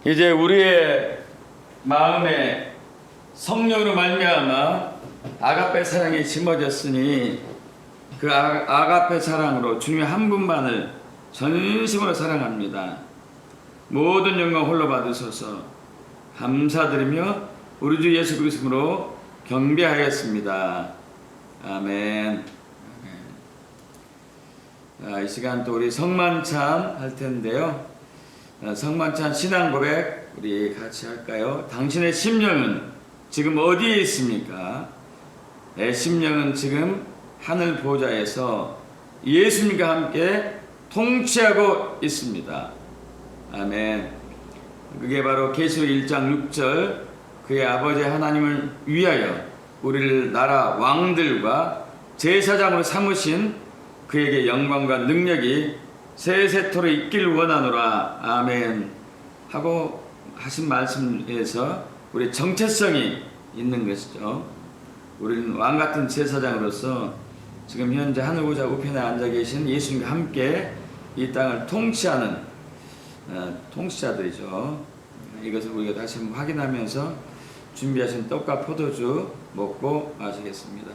이제 우리의 마음에 성령으로 말미암아 아가페 사랑이 심어졌으니 그 아가페 사랑으로 주님의 한 분만을 전심으로 사랑합니다. 모든 영광 홀로 받으소서. 감사드리며 우리 주 예수 그리스도로 경배하였습니다. 아멘. 이 시간 또 우리 성만찬 할 텐데요. 성만찬 신앙 고백 우리 같이 할까요? 당신의 심령은 지금 어디에 있습니까? 내 심령은 지금 하늘 보좌에서 예수님과 함께 통치하고 있습니다. 아멘. 그게 바로 계시록 1장 6절 그의 아버지 하나님을 위하여 우리를 나라 왕들과 제사장으로 삼으신 그에게 영광과 능력이 세세토록 있기를 원하노라. 아멘. 하고 하신 말씀에서 우리 정체성이 있는 것이죠. 우리는 왕같은 제사장으로서 지금 현재 하늘보좌 우편에 앉아 계신 예수님과 함께 이 땅을 통치하는 통치자들이죠. 이것을 우리가 다시 한번 확인하면서 준비하신 떡과 포도주 먹고 마시겠습니다.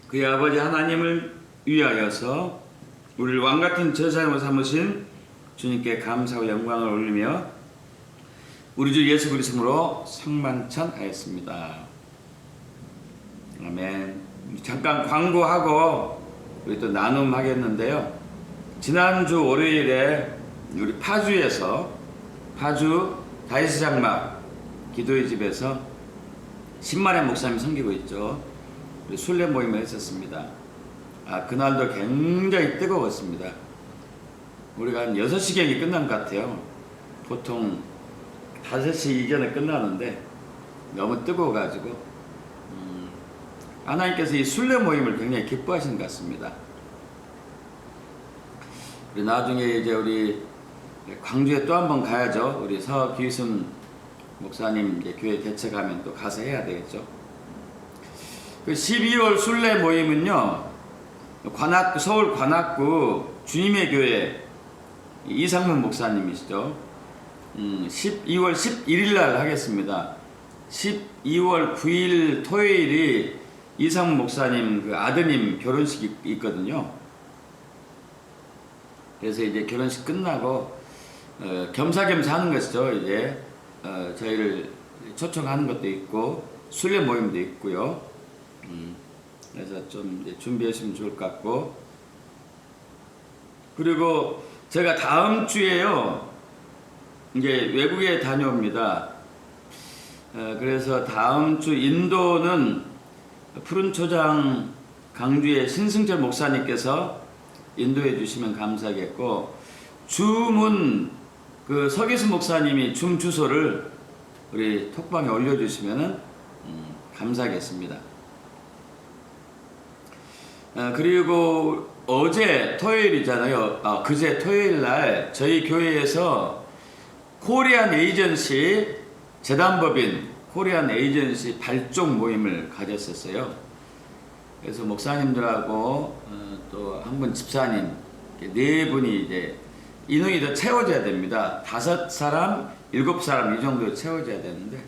그의 아버지 하나님을 위하여서 우리를 왕같은 제사장으로 삼으신 주님께 감사와 영광을 올리며 우리 주 예수 그리스도로 성만찬하였습니다. 아멘. 잠깐 광고하고 우리 또 나눔하겠는데요. 지난주 월요일에 우리 파주 다이스 장막 기도의 집에서 신만의 목사님 섬기고 있죠. 순례 모임을 했었습니다. 그날도 굉장히 뜨거웠습니다. 우리가 한 6시경이 끝난 것 같아요. 보통 5시 이전에 끝나는데 너무 뜨거워가지고 하나님께서 이 순례 모임을 굉장히 기뻐하시는 것 같습니다. 우리 나중에 이제 우리 광주에 또 한 번 가야죠. 우리 서기순 목사님 이제 교회 개척하면 또 가서 해야 되겠죠. 그 12월 순례 모임은요, 서울 관악구 주님의 교회 이상문 목사님이시죠. 12월 11일 날 하겠습니다. 12월 9일 토요일이 이상문 목사님 그 아드님 결혼식이 있거든요. 그래서 이제 결혼식 끝나고 겸사겸사 하는 것이죠. 이제 저희를 초청하는 것도 있고 순례 모임도 있고요. 그래서 좀 이제 준비하시면 좋을 것 같고, 그리고 제가 다음 주에요 이제 외국에 다녀옵니다. 그래서 다음 주 인도는 푸른 초장 강주의 신승철 목사님께서 인도해 주시면 감사하겠고, 줌은 그 서기수 목사님이 줌 주소를 우리 톡방에 올려주시면은 감사하겠습니다. 그리고 어제 토요일이잖아요. 그제 토요일 날 저희 교회에서 코리안 에이전시 재단법인 코리안 에이전시 발족 모임을 가졌었어요. 그래서 목사님들하고 또 한 분 집사님 4분이 이제 인원이 더 채워져야 됩니다. 5사람, 7사람 이 정도 채워져야 되는데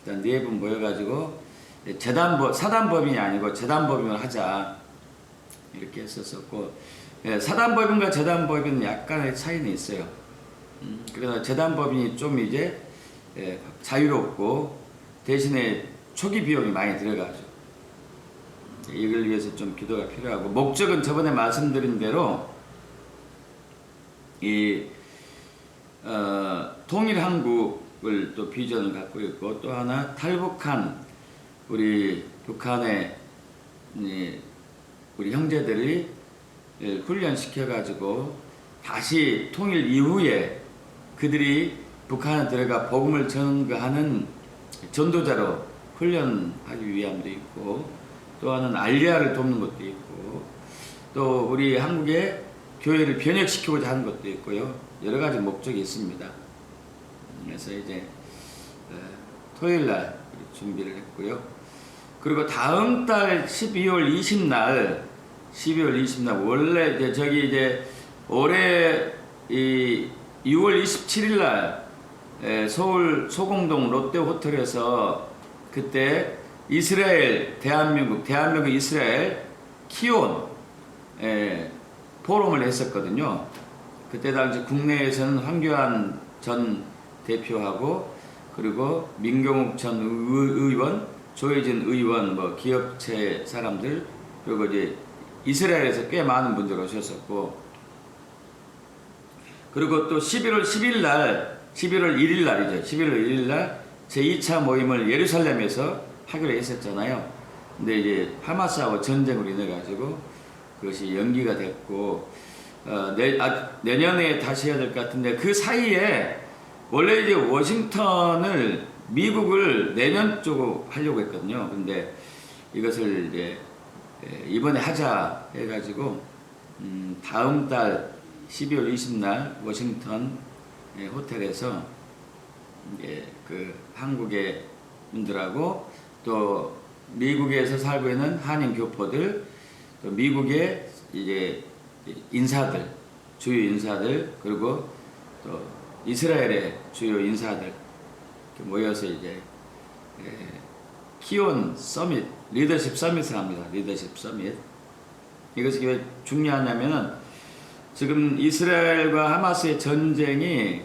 일단 4분 모여가지고 사단법인이 아니고 재단법인을 하자 이렇게 했었었고, 사단법인과 재단법인은 약간의 차이는 있어요. 그래서 재단법인이 좀 이제 자유롭고 대신에 초기 비용이 많이 들어가죠. 이걸 위해서 좀 기도가 필요하고, 목적은 저번에 말씀드린 대로 이 통일한국 또 비전을 갖고 있고, 또 하나 탈북한 우리 북한의 우리 형제들이 훈련시켜 가지고 다시 통일 이후에 그들이 북한에 들어가 복음을 전하는 전도자로 훈련하기 위함도 있고, 또 하나는 알리아를 돕는 것도 있고, 또 우리 한국의 교회를 변혁시키고자 하는 것도 있고요. 여러 가지 목적이 있습니다. 그래서 이제 토요일 날 준비를 했고요. 그리고 다음 달 12월 20날 원래 이제 저기 이제 올해 이 6월 27일 날 서울 소공동 롯데 호텔에서 그때 이스라엘 대한민국 이스라엘 키온 포럼을 했었거든요. 그때 당시 국내에서는 황교안 전 대표하고 그리고 민경욱 전 의원, 조혜진 의원, 뭐 기업체 사람들, 그리고 이제 이스라엘에서 꽤 많은 분들 오셨었고, 그리고 또 11월 1일 날 제2차 모임을 예루살렘에서 하기로 했었잖아요. 근데 이제 하마스하고 전쟁으로 인해 가지고 그것이 연기가 됐고, 내년에 다시 해야 될 것 같은데, 그 사이에 원래 이제 워싱턴을 미국을 내년 쪽으로 하려고 했거든요. 근데 이것을 이제 이번에 하자 해가지고 다음 달 12월 20날 워싱턴 호텔에서 이제 그 한국의 분들하고 또 미국에서 살고 있는 한인 교포들, 또 미국의 이제 인사들, 주요 인사들, 그리고 또 이스라엘의 주요 인사들 모여서 이제 키온 서밋, 리더십 서밋을 합니다. 리더십 서밋. 이것이 왜 중요하냐면은 지금 이스라엘과 하마스의 전쟁이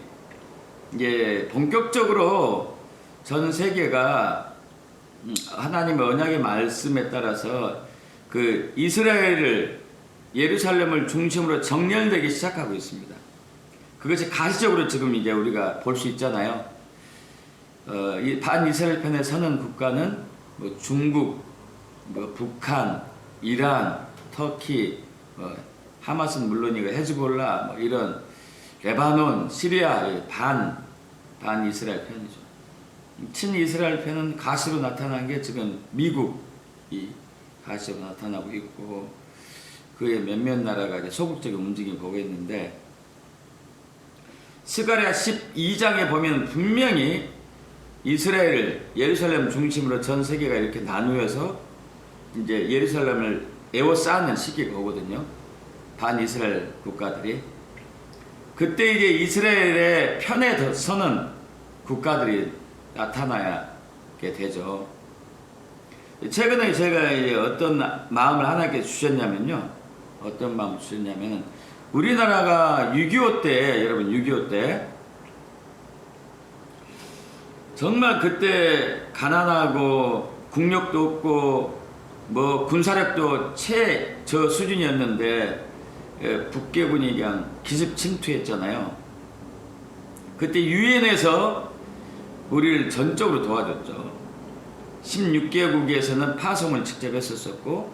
이제 본격적으로 전 세계가 하나님의 언약의 말씀에 따라서 그 이스라엘을, 예루살렘을 중심으로 정렬되기 시작하고 있습니다. 그것이 가시적으로 지금 이제 우리가 볼 수 있잖아요. 이 반이스라엘 편에 서는 국가는 뭐 중국, 뭐 북한, 이란, 터키, 하마스는 물론이고 헤즈볼라, 뭐 이런 레바논, 시리아 반 이스라엘 편이죠. 친 이스라엘 편은 가시로 나타난 게 지금 미국이 가시로 나타나고 있고, 그의 몇몇 나라가 이제 소극적인 움직임을 보고 있는데, 스가랴 12장에 보면 분명히 이스라엘을 예루살렘 중심으로 전 세계가 이렇게 나누어서 이제 예루살렘을 에워싸는 시기가 오거든요. 반이스라엘 국가들이. 그때 이제 이스라엘의 편에 서는 국가들이 나타나게 되죠. 최근에 제가 이제 어떤 마음을 하나님께 주셨냐면요. 어떤 마음을 주셨냐면, 우리나라가 6.25 때, 여러분 6.25 때 정말 그때 가난하고 국력도 없고 뭐 군사력도 최저 수준이었는데 북괴군이 그냥 기습 침투했잖아요. 그때 유엔에서 우리를 전적으로 도와줬죠. 16개국에서는 파송을 직접 했었었고,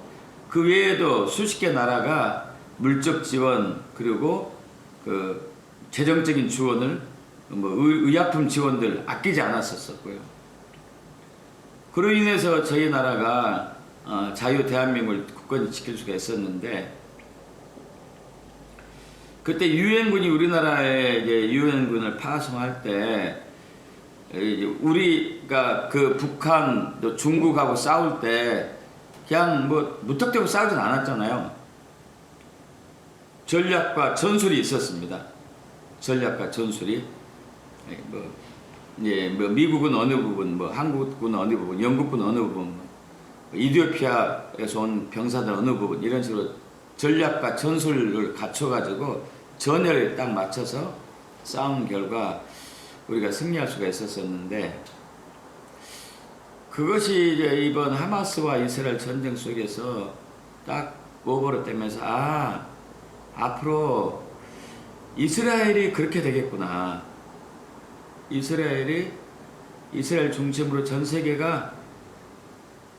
그 외에도 수십 개 나라가 물적 지원, 그리고 그 재정적인 지원을, 뭐 의약품 지원들 아끼지 않았었고요. 그로 인해서 저희 나라가 자유 대한민국을 굳건히 지킬 수가 있었는데, 그때 유엔군이 우리나라에 이제 유엔군을 파송할 때, 우리가 그 북한, 또 중국하고 싸울 때 그냥 뭐 무턱대고 싸우진 않았잖아요. 전략과 전술이 있었습니다. 전략과 전술이. 뭐 미국은 어느 부분, 뭐 한국은 어느 부분, 영국은 어느 부분, 이디오피아에서 온 병사들 어느 부분, 이런 식으로 전략과 전술을 갖춰가지고 전열에 딱 맞춰서 싸운 결과 우리가 승리할 수가 있었었는데, 그것이 이제 이번 하마스와 이스라엘 전쟁 속에서 딱 이스라엘 중심으로 전 세계가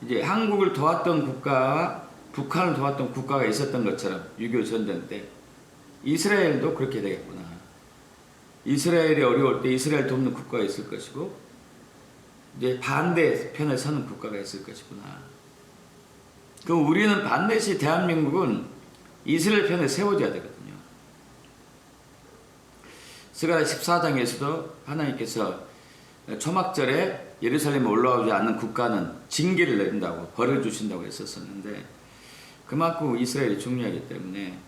이제 한국을 도왔던 국가와 북한을 도왔던 국가가 있었던 것처럼 6.25 전쟁 때 이스라엘도 그렇게 되겠구나. 이스라엘이 어려울 때 이스라엘 돕는 국가가 있을 것이고 이제 반대편에 서는 국가가 있을 것이구나. 그럼 우리는 반드시 대한민국은 이스라엘 편에 세워져야 되거든요. 스가랴 14장에서도 하나님께서 초막절에 예루살렘에 올라오지 않는 국가는 징계를 내린다고 벌을 주신다고 했었었는데 그만큼 이스라엘이 중요하기 때문에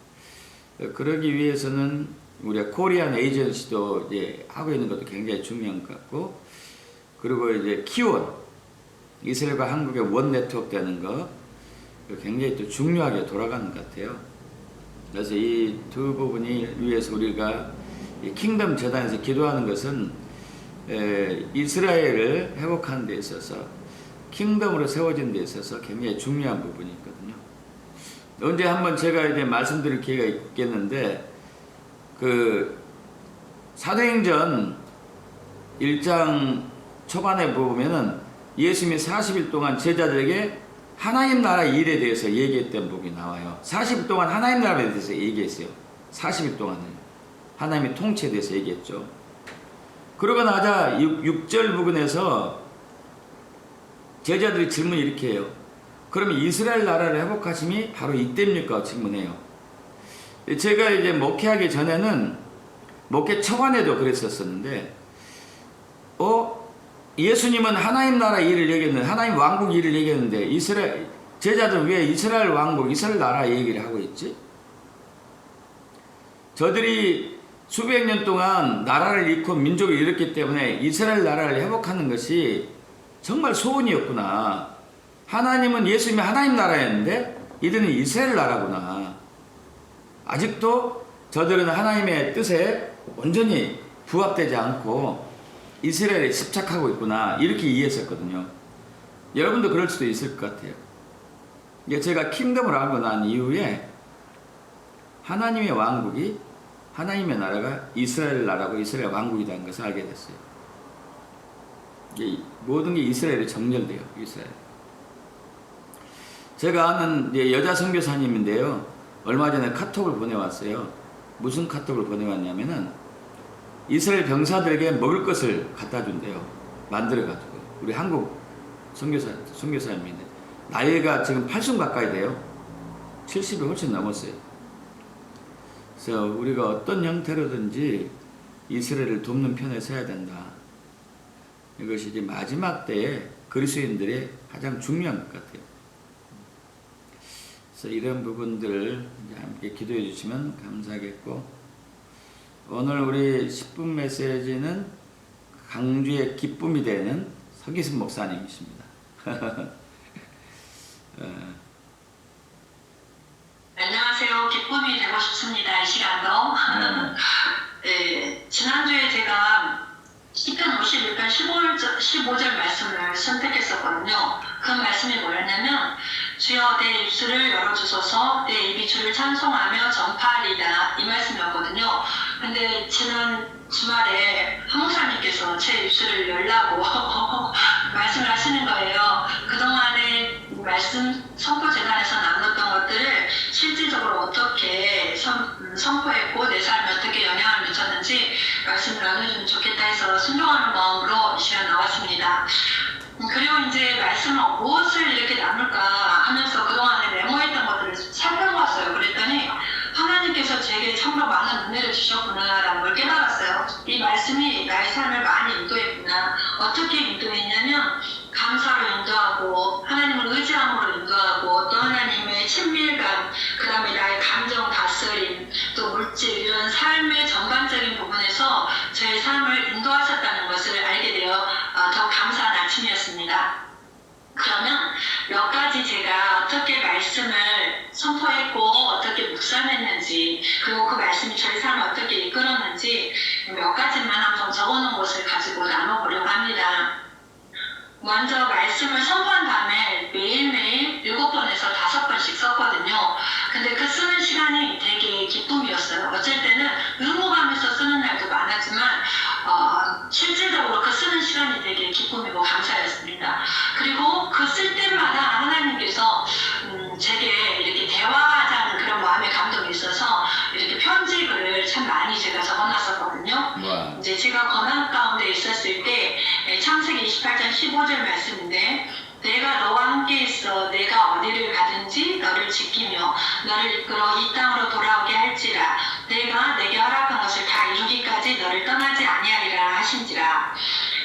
그러기 위해서는 우리가 코리안 에이전시도 이제 하고 있는 것도 굉장히 중요한 것 같고 그리고 이제 키원 이스라엘과 한국의 원 네트워크 되는 거 굉장히 또 중요하게 돌아가는 것 같아요. 그래서 이 두 부분이 위해서 우리가 킹덤 재단에서 기도하는 것은 이스라엘을 회복하는 데 있어서 킹덤으로 세워진 데 있어서 굉장히 중요한 부분이 있거든요. 언제 한번 제가 이제 말씀드릴 기회가 있겠는데 그 사도행전 1장 초반에 보면은 예수님이 40일 동안 제자들에게 하나님 나라 일에 대해서 얘기했던 부분이 나와요. 40일 동안 하나님 나라에 대해서 얘기했어요. 40일 동안은 하나님의 통치에 대해서 얘기했죠. 그러고 나자 6절 부분에서 제자들이 질문을 이렇게 해요. 그러면 이스라엘 나라를 회복하심이 바로 이때입니까? 질문해요. 제가 이제 목회하기 전에는 목회 초반에도 그랬었는데 예수님은 하나님 나라 일을 얘기했는데 하나님 왕국 일을 얘기했는데 이스라엘 제자들은 왜 이스라엘 왕국 이스라엘 나라 얘기를 하고 있지? 저들이 수백 년 동안 나라를 잃고 민족을 잃었기 때문에 이스라엘 나라를 회복하는 것이 정말 소원이었구나. 하나님은 예수님이 하나님 나라였는데 이들은 이스라엘 나라구나. 아직도 저들은 하나님의 뜻에 온전히 부합되지 않고 이스라엘에 집착하고 있구나. 이렇게 이해했었거든요. 여러분도 그럴 수도 있을 것 같아요. 제가 킹덤을 알고 난 이후에 하나님의 왕국이 하나님의 나라가 이스라엘 나라고 이스라엘 왕국이라는 것을 알게 됐어요. 모든 게 이스라엘에 정렬돼요. 이스라엘. 제가 아는 여자 선교사님인데요. 얼마 전에 카톡을 보내왔어요. 무슨 카톡을 보내왔냐면은 이스라엘 병사들에게 먹을 것을 갖다 준대요. 만들어가지고. 우리 한국 선교사님인데 나이가 지금 80 가까이 돼요. 70이 훨씬 넘었어요. 그래서 우리가 어떤 형태로든지 이스라엘을 돕는 편에 서야 된다. 이것이 이제 마지막 때에 그리스도인들의 가장 중요한 것 같아요. 그래서 이런 부분들 함께 기도해 주시면 감사하겠고, 오늘 우리 10분 메시지는 강주의 기쁨이 되는 서기순 목사님이십니다. 안녕하세요. 기쁨이 되고 싶습니다. 이 시간도. 네, 지난주에 제가 시편 51편 15절 말씀을 선택했었거든요. 그 말씀이 뭐였냐면, 주여 내 입술을 열어주소서 내 입이 주를 찬송하며 전파하리다, 이 말씀이었거든요. 근데 지난 주말에 한 목사님께서 제 입술을 열라고 말씀을 하시는 거예요. 그동안에 말씀 선포 재단에서 나눴던 것들을 실질적으로 어떻게 선포했고 내 삶에 어떻게 영향을 미쳤는지 말씀을 나눠주면 좋겠다 해서 순종하는 마음으로 이 시간 나왔습니다. 그리고 이제 말씀을 무엇을 이렇게 나눌까 하면서 그동안에 메모했던 것들을 살펴봤어요. 그랬더니 하나님께서 제게 참으로 많은 은혜를 주셨구나라는 걸 깨달았어요. 이 말씀이 나의 삶을 많이 인도했구나. 어떻게 인도했냐면 감사로 인도하고 하나님을 의지함으로 인도하고 또 하나님의 친밀감, 그 다음에 나의 감정 다스림, 또 물질, 이런 삶의 전반적인 부분에서 저의 삶을 인도하셨다는 것을 알게 되어 더 감사한 아침이었습니다. 그러면 몇 가지 제가 어떻게 말씀을 선포했고 어떻게 묵상했는지, 그리고 그 말씀이 저희 삶을 어떻게 이끌었는지 몇 가지만 한번 적어놓은 것을 가지고 나눠보려고 합니다. 먼저 말씀을 선포한 다음에 매일매일 7번에서 5번씩 썼거든요. 근데 그 쓰는 시간이 되게 기쁨이었어요. 어쩔 때는 의무감에서 쓰는 날도 많았지만 실질적으로 그 쓰는 시간이 되게 기쁨이고 감사였습니다. 그리고 그 쓸 때마다 하나님께서 제게 이렇게 대화하자는 그런 마음의 감동이 있어서 이렇게 편지글을 참 많이 제가 적어놨었거든요. 와. 이제 제가 고난 가운데 있었을 때 창세기 28장 15절 말씀인데 내가 너와 함께 있어 내가 어디를 가든지 너를 지키며 너를 이끌어 이 땅으로 돌아오게 할지라 내가 내게 허락한 것을 다 이루기까지 너를 떠나지 아니하리라 하신지라.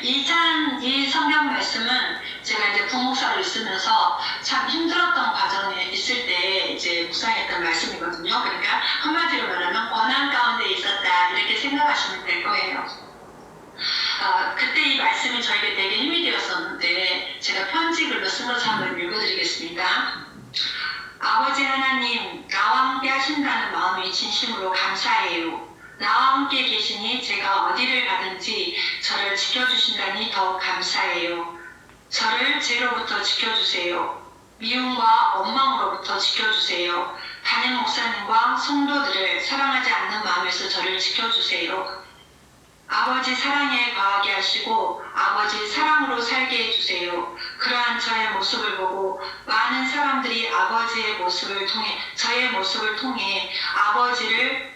이 성경 말씀은 제가 이제 부목사로 있으면서 참 힘들었던 과정에 있을 때 이제 묵상했던 말씀이거든요. 그러니까 한마디로 말하면 고난 가운데 있었다 이렇게 생각하시면 될 거예요. 그때 이 말씀이 저에게 되게 힘이 되었었는데 제가 편지글로 쓴것을 한번 읽어드리겠습니다. 아버지 하나님, 나와 함께 하신다는 마음이 진심으로 감사해요. 나와 함께 계시니 제가 어디를 가든지 저를 지켜주신다니 더욱 감사해요. 저를 죄로부터 지켜주세요. 미움과 원망으로부터 지켜주세요. 담임 목사님과 성도들을 사랑하지 않는 마음에서 저를 지켜주세요. 아버지 사랑에 거하게 하시고 아버지 사랑으로 살게 해주세요. 그러한 저의 모습을 보고 많은 사람들이 아버지의 모습을 통해 저의 모습을 통해 아버지를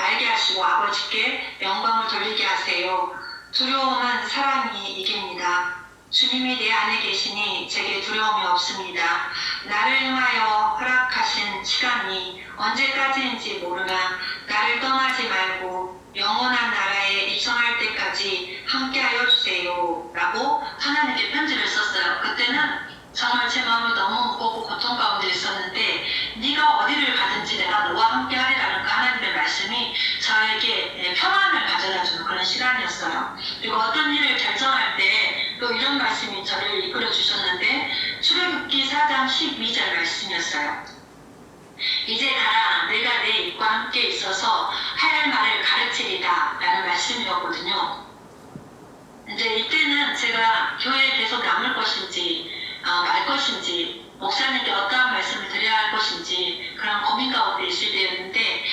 알게 하시고 아버지께 영광을 돌리게 하세요. 두려움은 사랑이 이깁니다. 주님이 내 안에 계시니 제게 두려움이 없습니다. 나를 향하여 허락하신 시간이 언제까지인지 모르나 나를 떠나지 말고 영원한 나라에 입성할 때까지 함께하여 주세요 라고 하나님께 편지를 썼어요. 그때는 정말 제 마음이 너무 무겁고 고통 가운데 있었는데 네가 어디를 가든지 내가 너와 함께하리라는 그 하나님의 말씀이 저에게 평안을 가져다주는 그런 시간이었어요. 그리고 어떤 일을 결정할 때 또 이런 말씀이 저를 이끌어 주셨는데 출애굽기 4장 12절 말씀이었어요. 이제 가라 내가 내 입과 함께 있어서 할 말을 가르치리다 라는 말씀이었거든요. 이제 이때는 제가 교회에 계속 남을 것인지 말 것인지 목사님께 어떠한 말씀을 드려야 할 것인지 그런 고민 가운데 있을 때였는데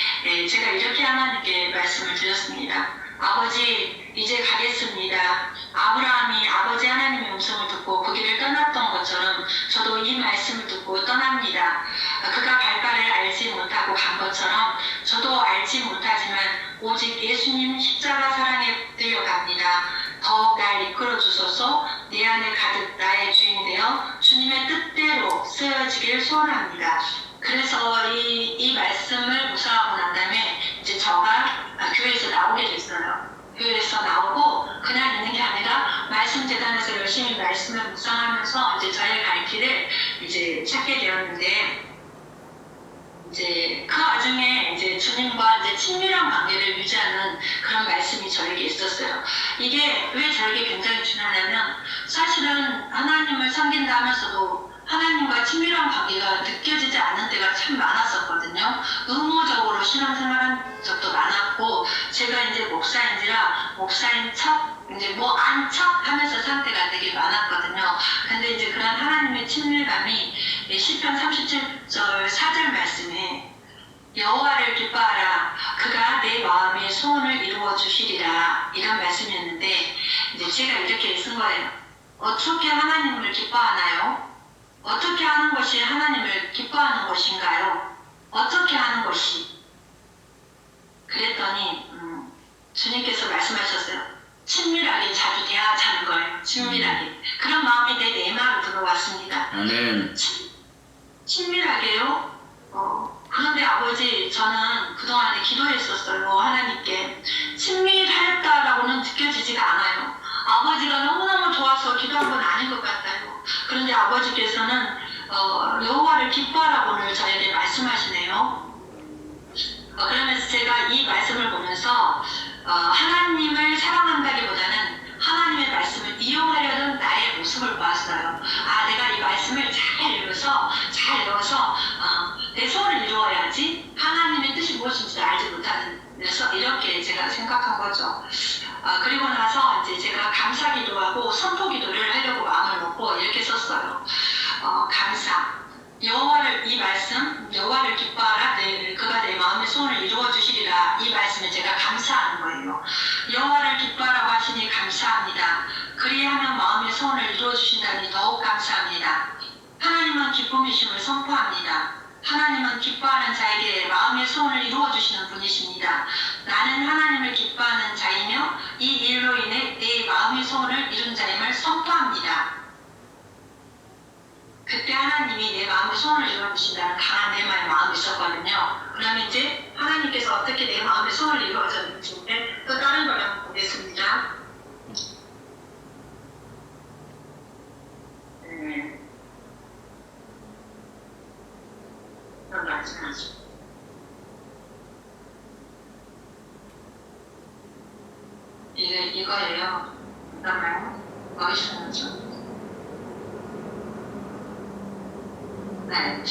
제가 이렇게 하나님께 말씀을 드렸습니다. 아버지 이제 가겠습니다. 아브라함이 아버지 하나님의 음성을 듣고 그 길을 떠났던 것처럼 저도 이 말씀을 듣고 떠납니다. 그가 갈 바를 알지 못하고 간 것처럼 저도 알지 못하지만 오직 예수님 십자가 사랑에 끌려갑니다. 더욱 날 이끌어 주소서. 내 안에 가득 나의 주인 되어 주님의 뜻대로 쓰여지길 소원합니다. 그래서 이 말씀을 묵상하고 난 다음에 이제 저가 교회에서 나오게 됐어요. 교회에서 나오고 그냥 있는 게 아니라 말씀 재단에서 열심히 말씀을 묵상하면서 이제 저의 갈 길을 이제 찾게 되었는데 이제 그 와중에 이제 주님과 이제 친밀한 관계를 유지하는 그런 말씀이 저에게 있었어요. 이게 왜 저에게 굉장히 중요하냐면 사실은 하나님을 섬긴다 하면서도 하나님과 친밀한 관계가 느껴지지 않는 때가 참 많았었거든요. 의무적으로 신앙생활한 적도 많았고 제가 이제 목사인지라 목사인 척 이제 뭐 안 척 하면서 산 때가 되게 많았거든요. 근데 이제 그런 하나님의 친밀감이 시편 37절 4절 말씀에 여호와를 기뻐하라 그가 내 마음의 소원을 이루어 주시리라 이런 말씀이었는데 이제 제가 이렇게 쓴 거예요. 어떻게 하나님을 기뻐하나요? 어떻게 하는 것이 하나님을 기뻐하는 것인가요? 어떻게 하는 것이? 그랬더니 주님께서 말씀하셨어요. 친밀하게 자주 대하자는 거예요. 친밀하게. 그런 마음이 내 내막으로 들어왔습니다. 아멘. 친밀하게요? 그런데 아버지 저는 그동안에 기도했었어요. 하나님께. 친밀하였다라고는 느껴지지가 않아요. 아버지가 너무너무 좋아서 기도한 건 아닌 것 같아요. 그런데 아버지께서는 여호와를 기뻐하라고 오늘 저에게 말씀하시네요. 그러면서 제가 이 말씀을 보면서 하나님을 사랑한다기보다는 하나님의 말씀을 이용하려는 나의 모습을 보았어요. 내가 이 말씀을 잘 읽어서 내 소원을 이루어야지 하나님의 뜻이 무엇인지 알지 못하는 그래서 이렇게 제가 생각한 거죠. 그리고 나서 이제 제가 감사 기도하고 선포 기도를 하려고 마음을 먹고 이렇게 썼어요. 감사. 여호와를 이 말씀 여호와를 기뻐하라 그가 내 마음의 소원을 이루어 주시리라 이 말씀에 제가 감사하는 거예요. 여호와를 기뻐하라고 하시니 감사합니다. 그리하면 마음의 소원을 이루어 주신다니 더욱 감사합니다. 하나님은 기쁨이심을 선포합니다. 하나님은 기뻐하는 자에게 마음의 소원을 이루어 주시는 분이십니다. 나는 하나님을 기뻐하는 자이며 이 일로 인해 내 마음의 소원을 이룬 자임을 선포합니다. 그때 하나님이 내 마음의 소원을 이루어주신다는 강한 내 마음이 있었거든요. 그러면 이제 하나님께서 어떻게 내 마음의 소원을 이루어졌는지 또 다른 걸 한번 보겠습니다. 그런 말씀하죠. 이거예요. 잠깐만요. 어디서는죠? 네,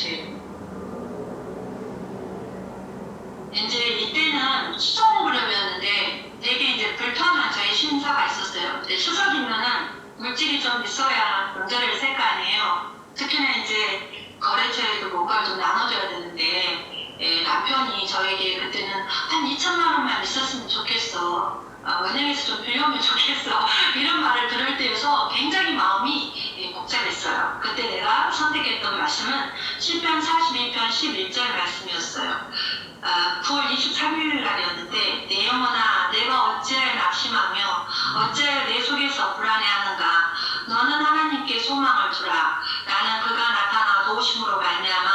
이제 이때는 수석 무렵이었는데 되게 이제 불편한 저희 신사가 있었어요. 근데 추석이면은 물질이 좀 있어야 명절을 셀 거 아니에요. 특히나 이제 거래처에도 뭔가를 좀 나눠줘야 되는데 남편이 저에게 그때는 한 2천만 원만 있었으면 좋겠어. 은행에서 좀 빌려오면 좋겠어. 이런 말을 들을 때여서 굉장히 마음이 복잡했어요. 그때 내가 선택했던 말씀은 시편 42편 11절 말씀이었어요. 9월 23일 날이었는데 내 영혼아 내가 어찌하여 낙심하며 어찌하여 내 속에서 불안해하는가. 너는 하나님께 소망을 두라. 나는 그가 나타나 도우심으로 말미암아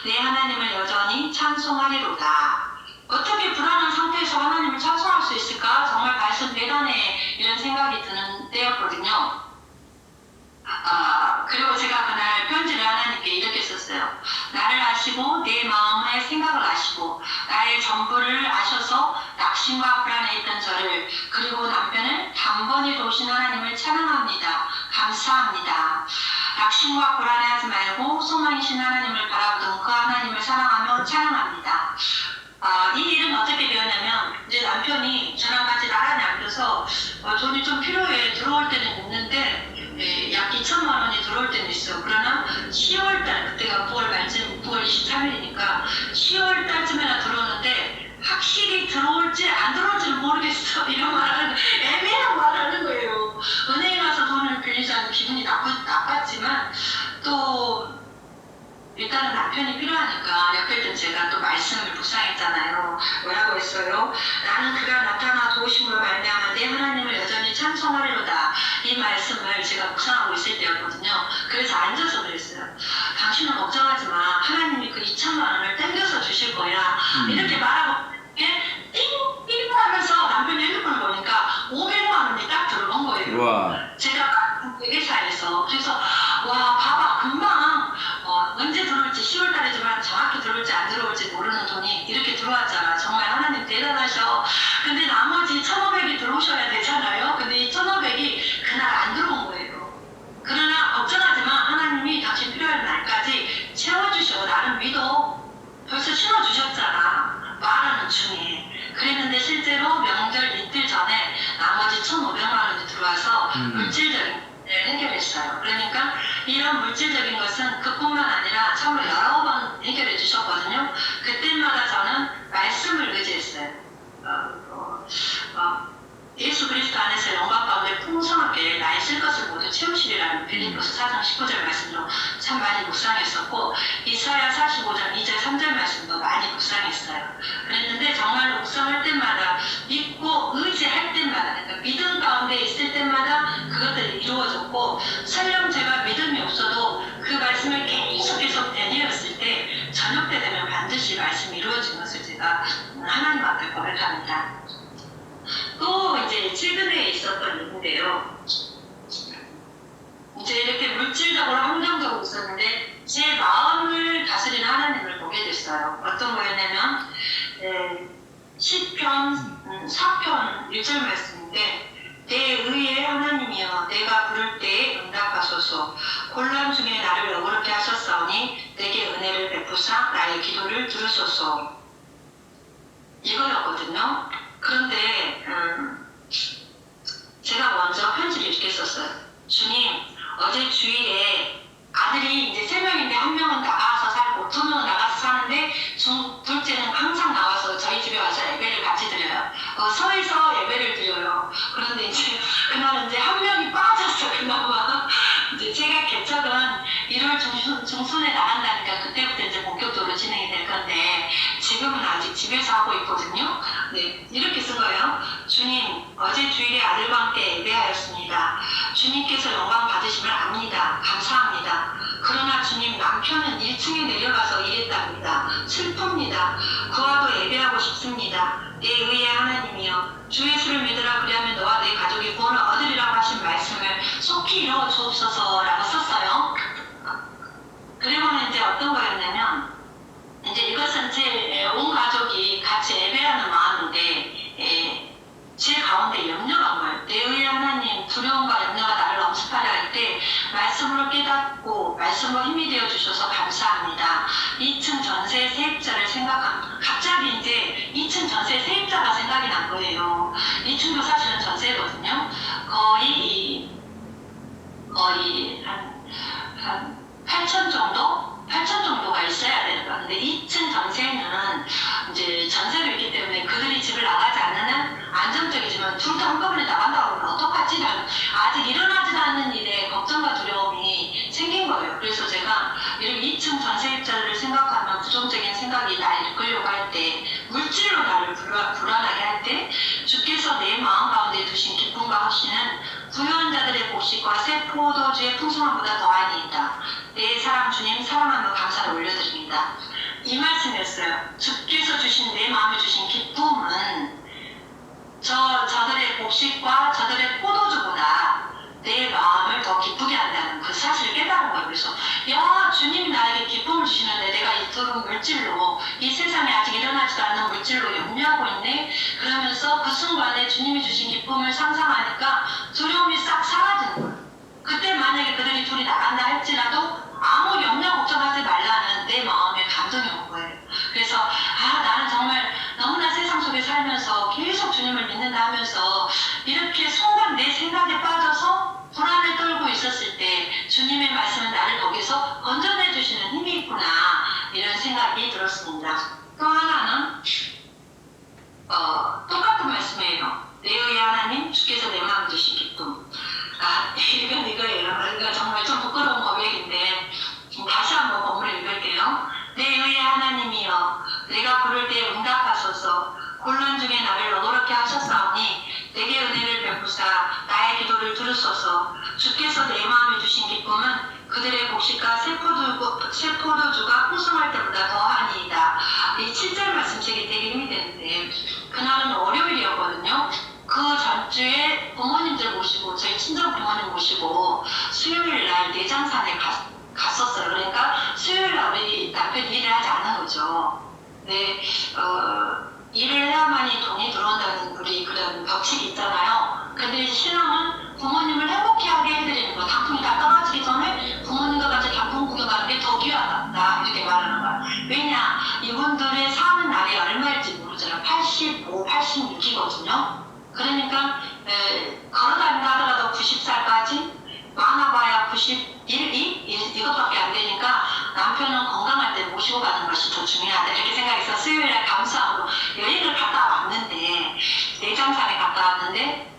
내 하나님을 여전히 찬송하리로다. 어떻게 불안한 상태에서 하나님을 찬송할 수 있을까? 정말 말씀 대단해 이런 생각이 드는 때였거든요. 그리고 제가 그날 편지를 하나님께 이렇게 썼어요. 나를 아시고 내 마음의 생각을 아시고 나의 전부를 아셔서 낙심과 불안에 있던 저를 그리고 남편을 단번에 도우신 하나님을 찬양합니다. 감사합니다. 낙심과 불안해하지 말고 소망이신 하나님을 바라보던 그 하나님을 사랑하며 찬양합니다. 이 일은 어떻게 되었냐면 이제 남편이 저랑 같이 나란히 앉아서 돈이 좀 필요해 들어올 때는 있는데 약 2천만 원이 들어올 때는 있어요. 그러나 10월달 그때가 9월 말쯤 9월 23일이니까 10월달쯤에나 들어오는데 확실히 들어올지 안 들어올지는 모르겠어. 이런 말은 애매한 말을 하는 거예요. 은행에 가서 돈을 빌리자는 기분이 나빴지만 또 일단은 남편이 필요하니까 옆에 있던 제가 또 말씀을 묵상했잖아요. 뭐라고 했어요? 나는 그가 나타나 도우심으로 말미암아 내 하나님을 여전히 찬송하리로다. 이 말씀을 제가 묵상하고 있을 때였거든요. 그래서 앉아서 그랬어요. 당신은 걱정하지 마. 하나님이 그 2천만 원을 땡겨서 주실 거야. 이렇게 말하고 띵 하면서 남편이 핸드폰을 보니까 500만 원이 딱 들어온 거예요. 우와. 제가 회사에서 그래서 와 봐봐 금방 언제 들어올지 10월달이지만 정확히 들어올지 안 들어올지 모르는 돈이 이렇게 들어왔잖아. 정말 하나님 대단하셔. 근데 나머지 1,500이 들어오셔야 되잖아요. 근데 이 1,500이 그날 안 들어온 거예요. 그러나 걱정하지마. 하나님이 당신 필요할 날까지 채워주셔. 나를 믿어. 벌써 신어주셨잖아. 말하는 중에. 그랬는데 실제로 명절 이틀 전에 나머지 1,500만 원이 들어와서 물질적인 해결했어요. 그러니까 이런 물질적인 것은 그뿐만 아니라 참으로 여러 번 해결해 주셨거든요. 그때마다 저는 말씀을 의지했어요. 예수 그리스도 안에서 영광 가운데 풍성하게 나의 쓸 것을 모두 채우시리라는 빌립보서 4장 19절 말씀도 참 많이 묵상했었고 이사야 45장 2절 3절 말씀도 많이 묵상했어요. 그랬는데 정말 묵상할 때마다 믿고 의지할 때마다 그러니까 믿음 가운데 있을 때마다 그것들이 이루어졌고 설령 제가 믿음이 없어도 그 말씀을 계속 되뇌었을 때 저녁 때 되면 반드시 말씀이 이루어진 것을 제가 하나님 앞에 고백합니다. 또 이제 최근에 있었던 일인데요. 이제 이렇게 물질적으로 환경적으로 있었는데 제 마음을 다스리는 하나님을 보게 됐어요. 어떤 거였냐면 시편 4편 1절 말씀인데 내 의의 하나님이여 내가 부를 때에 응답하소서. 곤란 중에 나를 어그럽게 하셨사오니 내게 은혜를 베푸사 나의 기도를 들으소서. 이거였거든요. 그런데 제가 먼저 편지를 이렇게 썼어요. 주님, 어제 주일에 아들이 이제 3명인데 한 명은 나가서 있고 2명은 나가서 사는데 둘째는 항상 나와서 저희 집에 와서 예배를 같이 드려요. 서에서 예배를 드려요. 그런데 이제 그날은 이제 한 명이 빠졌어. 그나마 이제 제가 개척은 1월 중순에 나간다니까 그때부터 이제 본격적으로 진행이 될 건데 지금은 아직 집에서 하고 있거든요. 네, 이렇게 쓴 거예요. 주님, 어제 주일에 아들과 함께 예배하였습니다. 주님께서 영광 받으심을 압니다. 감사합니다. 그러나 주님, 남편은 1층에 내려가서 일했답니다. 슬픕니다. 그와도 예배하고 싶습니다. 내 의의 하나님이여, 주 예수를 믿으라. 그리하면 너와 내 가족이 구원을 얻으리라고 하신 말씀을 속히 이루어 주옵소서라고 썼어요. 그리고는 이제 어떤 거였냐면, 이제 이것은 제 온 가족이 같이 예배하는 마음인데, 제 가운데 염려가 온 거예요. 내 의의 하나님, 두려움과 염려가 나를 엄습하려 할 때 말씀으로 깨닫고 말씀으로 힘이 되어 주셔서 감사합니다. 2층 전세 세입자를 생각합니다. 갑자기 이제 2층 전세 세입자가 생각이 난 거예요. 2층도 사실은 전세거든요. 거의 한 8천 정도? 8천 정도가 있어야 되는 거야. 근데 2층 전세는 이제 전세로 있기 때문에 그들이 집을 나가지 않는 안정적이지만 둘 다 한꺼번에 나간다고 하면 어떡하지? 아직 일어나지 않는 일에 걱정과 두려움이 생긴 거예요. 그래서 제가 이런 2층 전세입자를 생각하면 부정적인 생각이 날 이끌려고 할 때, 물질로 나를 불안하게 할 때, 주께서 내 마음 가운데 두신 기쁨과 확신은 부유한 자들의 곡식과 새 포도주의 풍성함보다 더하니이다. 내 사랑 주님, 사랑하며 감사를 올려드립니다. 이 말씀이었어요. 주께서 주신 내 마음에 주신 기쁨은 저들의 곡식과 저들의 포도주보다 내 마음을 더 기쁘게 한다는 그 사실을 깨달은 거예요. 그래서 야, 주님이 나에게 기쁨을 주시는데 내가 이 두려운 물질로, 이 세상에 아직 일어나지도 않는 물질로 염려하고 있네. 그러면서 그 순간에 주님이 주신 기쁨을 상상하니까 두려움이 싹 사라지는 거예요. 그때 만약에 그들이 둘이 나간다 할지라도 아무 염려 걱정하지 말라는 내 마음에 감동이 온 거예요. 그래서 나는 정말 너무나 세상 속에 살면서 계속 주님을 믿는다 하면서 이렇게 순간 내 생각에 빠져서 불안을 떨고 있었을 때 주님의 말씀은 나를 거기서 건져내 주시는 힘이 있구나, 이런 생각이 들었습니다. 또 하나는 똑같은 말씀이에요. 내 의의 하나님, 주께서 내 마음 주신 기쁨. 이건 이거예요. 이거 정말 좀 부끄러운 고백인데 다시 한번 본문을 읽을게요. 내 의의 하나님이여, 내가 부를 때 응답하소서. 혼란 중에 나를 너그럽게 하셨사오니 내게 은혜를 베푸사 나의 기도를 들으소서. 주께서 내 마음에 주신 기쁨은 그들의 곡식과 새 포도주가 풍성할 때보다 더하니이다. 이 7절 말씀책이 되게 힘이 되는데, 그날은 월요일이었거든요. 그 전주에 부모님들 모시고, 저희 친정 부모님 모시고 수요일 날 내장산에 갔었어요. 그러니까 수요일 날 우리 남편이 일을 하지 않은 거죠. 네, 일을 해야만이 돈이 들어온다는 우리 그런 법칙이 있잖아요. 근데 신랑은 부모님을 행복해하게 해드리는 거, 단풍이 다 떨어지기 전에 부모님과 같이 단풍 구경하는 게 더 귀하다, 이렇게 말하는 거야. 왜냐, 이분들의 사는 날이 얼마일지 모르잖아요. 85, 86이거든요. 그러니까 걸어다닌다 하더라도 90살까지, 많아봐야 91, 2? 이것밖에 안 되니까 남편은 건강할 때 모시고 가는 것이 더 중요하다, 이렇게 생각해서 수요일에 감사함으로 여행을 갔다 왔는데, 내장산에 갔다 왔는데,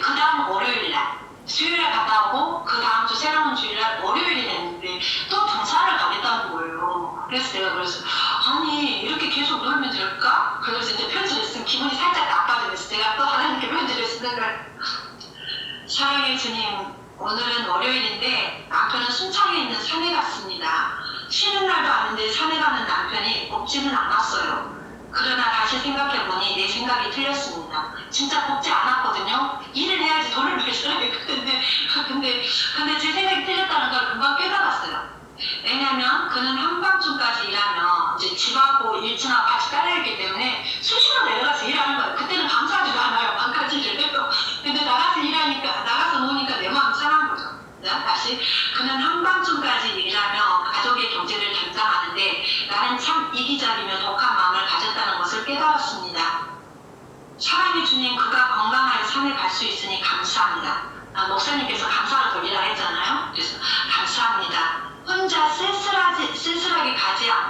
그 다음 월요일날 수요일에 갔다 오고 그 다음 주 새로운 주일날 월요일이 됐는데 또 등산을 가겠다는 거예요. 그래서 내가 아니 이렇게 계속 놀면 될까? 그래서 이제 편지를 쓰면 기분이 살짝 나빠지면서 내가 또 하나님께 편지를 쓰는 거예요. 사랑의 주님, 오늘은 월요일인데 남편은 순창에 있는 산에 갔습니다. 쉬는 날도 아닌데 산에 가는 남편이 뽑지는 않았어요. 그러나 다시 생각해보니 내 생각이 틀렸습니다. 진짜 뽑지 않았거든요. 일을 해야지 돈을 벌어야 했거든요. 근데 제 생각이 틀렸다는 걸 금방 깨달았어요. 왜냐면 그는 한밤중까지 일하며 이제 집하고 1층하고 같이 딸려있기 때문에 수시로 내려가서 일하는 거예요. 그때는 감사하지도 않아요. 반까지를 해도. 근데 나가서 노니까 내 마음이 상한 거죠. 다시, 그는 한밤중까지 일하며 가족의 경제를 담당하는데 나는 참 이기적이며 독한 마음을 가졌다는 것을 깨달았습니다. 사랑의 주님, 그가 건강하게 산에 갈 수 있으니 감사합니다. 목사님께서 감사를 돌리라 했잖아요. 그래서 감사합니다. 혼자 쓸쓸하게 가지 않고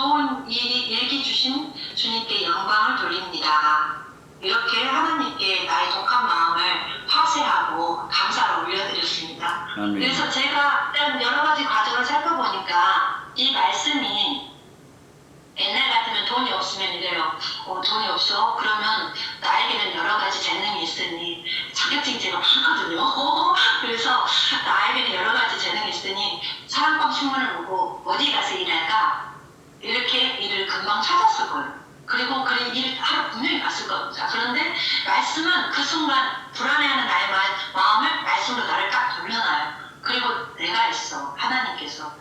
좋은 일기 주신 주님께 영광을 돌립니다. 이렇게 하나님께 나의 독한 마음을 파쇄하고 감사를 올려드렸습니다. 아멘. 그래서 제가 여러 가지 과정을 살펴보니까 이 말씀이 옛날 같으면 돈이 없으면 이래요. 돈이 없어? 그러면 나에게는 여러 가지 재능이 있으니 자격증 제가 많거든요. 그래서 나에게는 여러 가지 재능이 있으니 사랑방 신문을 보고 어디 가서 일할까? 이렇게 일을 금방 찾았을 거예요. 그리고 그 일 하러 분명히 갔을 겁니다. 그런데 말씀은 그 순간 불안해하는 나의 마음을 말씀으로 나를 딱 돌려놔요. 그리고 내가 있어. 하나님께서.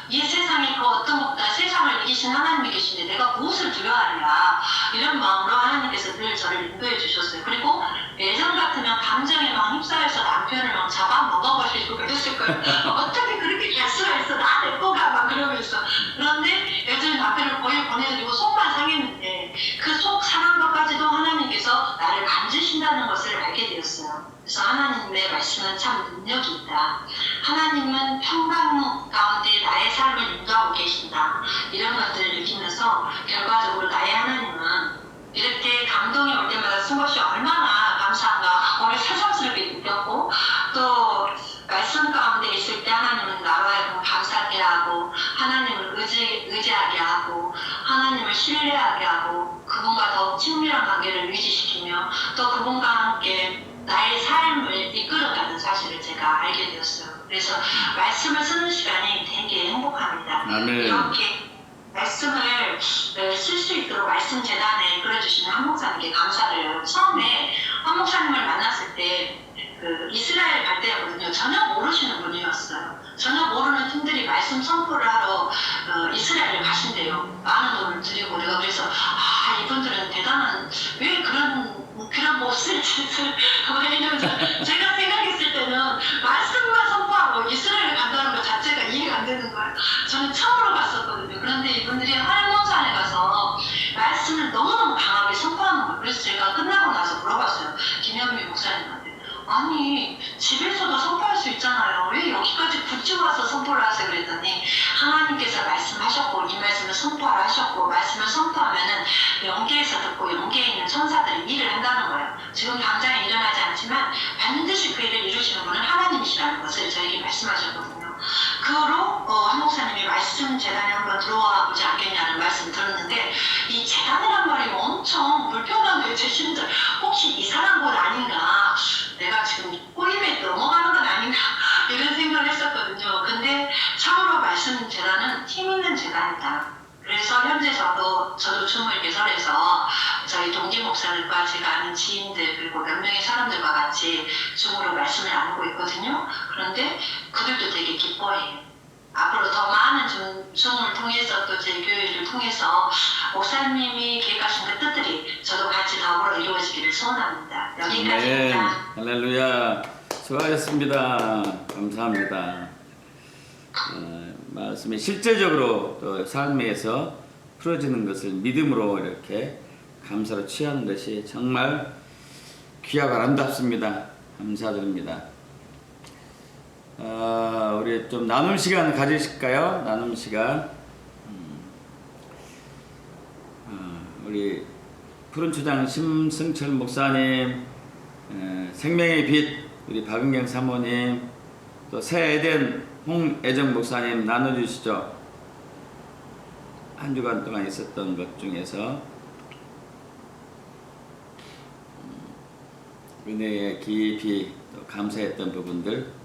이 세상에 그 어떤 것보다 세상을 이기신 하나님이 계신데 내가 무엇을 두려워하냐. 이런 마음으로 하나님께서 늘 저를 인도해 주셨어요. 그리고 예전 같으면 감정에 막 휩싸여서 남편을 막 잡아먹어버리고 그랬을 거예요. 어떻게 그렇게 갈 수가 있어. 나 내 거가 막 그러면서. 그런데 요즘 남편을 거의 보내드리고 속만 상했는데 그 속 상한 것까지도 하나님께서 나를 만지신다는 것을 알게 되었어요. 그래서 하나님의 말씀은 참 능력이 있다. 하나님은 평강 가운데 나의 삶을 인도하고 계신다. 이런 것들을 느끼면서 결과적으로 나의 하나님은 이렇게 감동이 올 때마다 쓴 것이 얼마나 감사한가 오늘 새삼스럽게 느꼈고 또 말씀 가운데 있을 때 하나님은 나로 하여금 감사하게 하고 하나님을 의지하게 하고 하나님을 신뢰하게 하고 그분과 더욱 친밀한 관계를 유지시키며 또 그분과 함께 나의 삶을 이끌어가는 사실을 제가 알게 되었어요. 그래서 말씀을 쓰는 시간이 되게 행복합니다. 아멘. 이렇게 말씀을 쓸 수 있도록 말씀 재단에 이끌어주시는 한 목사님께 감사를 해요. 처음에 한 목사님을 만났을 때 그 이스라엘 갈 때였거든요. 전혀 모르시는 분이었어요. 전혀 모르는 팀들이 말씀 선포를 하러 이스라엘을 가신대요. 많은 돈을 들이고 내가 그래서 이분들은 대단한 왜 그런 몹쓸 짓을 왜냐면 제가 생각했을 때는 말씀만 선포하고 이스라엘 간다는 것 자체가 이해가 안 되는 거예요. 저는 처음으로 갔었거든요. 그런데 이분들이 할몬산에 가서 말씀을 너무너무 강하게 선포하는 거예요. 그래서 제가 끝나고 나서 물어봤어요. 김현미 목사님한테. 아니 집에서도 선포할 수 있잖아요. 왜 여기까지 굳이 와서 선포를 하세요? 그랬더니 하나님께서 말씀하셨고 이 말씀을 선포하라 하셨고 말씀을 선포하면은 영계에서 듣고 영계에 있는 천사들이 일을 한다는 거예요. 지금 당장에 일어나지 않지만 반드시 그 일을 이루시는 분은 하나님이시라는 것을 저에게 말씀하셨거든요. 그 후로 한 목사님이 말씀 재단에 한번 들어와 보지 않겠냐는 말씀 들었는데 이 재단이란 말이 엄청 불편한데 제 심정 혹시 이상한 곳 아닌가 내가 지금 꼬임에 넘어가는 건 아닌가 이런 생각을 했었거든요. 근데 참으로 말씀 재단은 힘 있는 재단이다. 그래서 현재 저도 줌을 개설해서 저희 동기 목사들과 제가 아는 지인들 그리고 몇 명의 사람들과 같이 줌으로 말씀을 나누고 있거든요. 그런데 그들도 되게 기뻐해요. 앞으로 더 많은 줌을 통해서 또 제 교회를 통해서 목사님이 계획하신 그 뜻들이 저도 같이 더불어 이루어지기를 소원합니다. 여기까지입니다. 할렐루야. 수고하셨습니다. 감사합니다. 말씀이 실제적으로 또 삶에서 풀어지는 것을 믿음으로 이렇게 감사로 취하는 것이 정말 귀하고 아름답습니다. 감사드립니다. 우리 좀 나눔 시간 가지실까요? 나눔 시간. 우리 푸른초장 심승철 목사님, 생명의 빛 우리 박은경 사모님, 또 새 에덴 홍애정 목사님 나눠주시죠. 한 주간 동안 있었던 것 중에서 은혜에 깊이 또 감사했던 부분들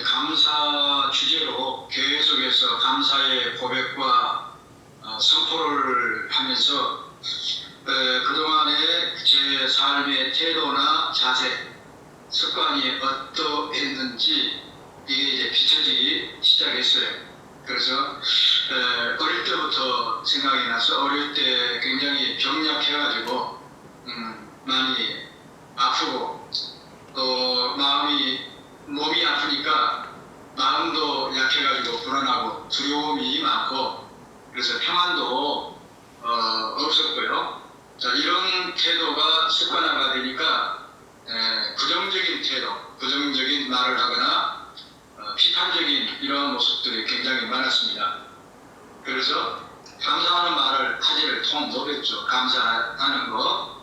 감사 주제로 교회 속에서 감사의 고백과 선포를 하면서 그동안의 제 삶의 태도나 자세, 습관이 어떠했는지 이게 이제 비춰지기 시작했어요. 그래서 어릴 때부터 생각이 나서 어릴 때 굉장히 병약해가지고 많이 아프고 또 몸이 아프니까 마음도 약해가지고 불안하고 두려움이 많고 그래서 평안도 없었고요. 자, 이런 태도가 습관화가 되니까 부정적인 태도, 부정적인 말을 하거나 비판적인 이런 모습들이 굉장히 많았습니다. 그래서 감사하는 말을 하지를 통 못했죠. 감사하는 거,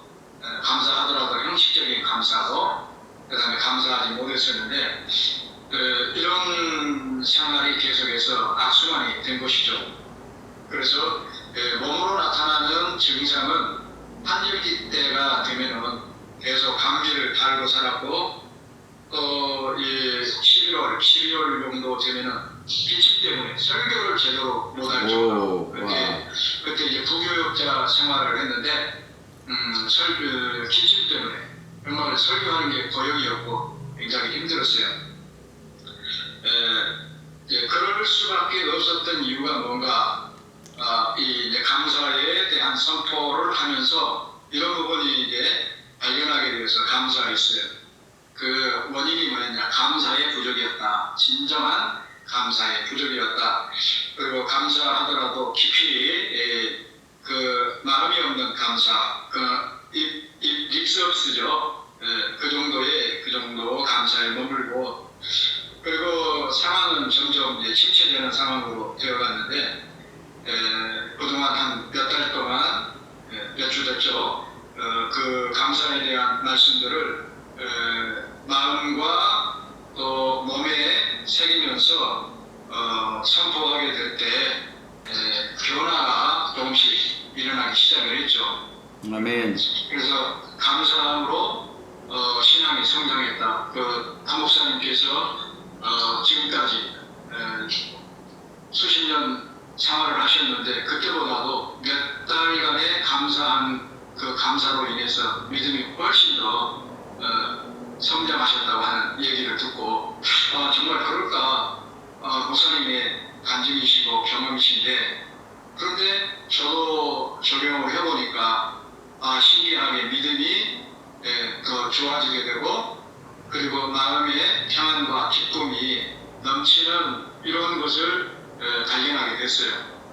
감사하더라도 형식적인 감사로 그 다음에 감사하지 못했었는데 이런 생활이 계속해서 악순환이 된 것이죠. 그래서 몸으로 나타나는 증상은 환절기 때가 되면은 계속 감기를 달고 살았고 또 11월 정도 되면은 기침 때문에 설교를 제대로 못할 정도로 그때 이제 부교육자 생활을 했는데 기침 때문에 정말 설교하는 게 고역이었고 굉장히 힘들었어요. 그럴 수밖에 없었던 이유가 뭔가 이제 감사에 대한 선포를 하면서 이런 부분이 이제 발견하게 되어서 감사했어요. 그 원인이 뭐였냐? 감사의 부족이었다. 진정한 감사의 부족이었다. 그리고 감사하더라도 깊이 그 마음이 없는 감사, 립서비스죠. 그 정도 감사에 머물고 그리고 상황은 점점 이제 침체되는 상황으로 되어갔는데 그동안 한 몇 달 동안 몇 주 됐죠. 그 감사에 대한 말씀들을 마음과 또 몸에 새기면서 선포하게 될 때 변화가 조금씩 일어나기 시작을 했죠. 아멘. 그래서 감사함으로 신앙이 성장했다. 그 한 목사님께서 지금까지 수십 년 생활을 하셨는데 그때보다도 몇 달간의 감사한 그 감사로 인해서 믿음이 훨씬 더 성장하셨다고 하는 얘기를 듣고 정말 그럴까 목사님의 간증이시고 경험이신데 그런데 저도 적용을 해보니까 신기하게 믿음이 더 좋아지게 되고 그리고 마음의 평안과 기쁨이 넘치는 이런 것을 발견하게 됐어요.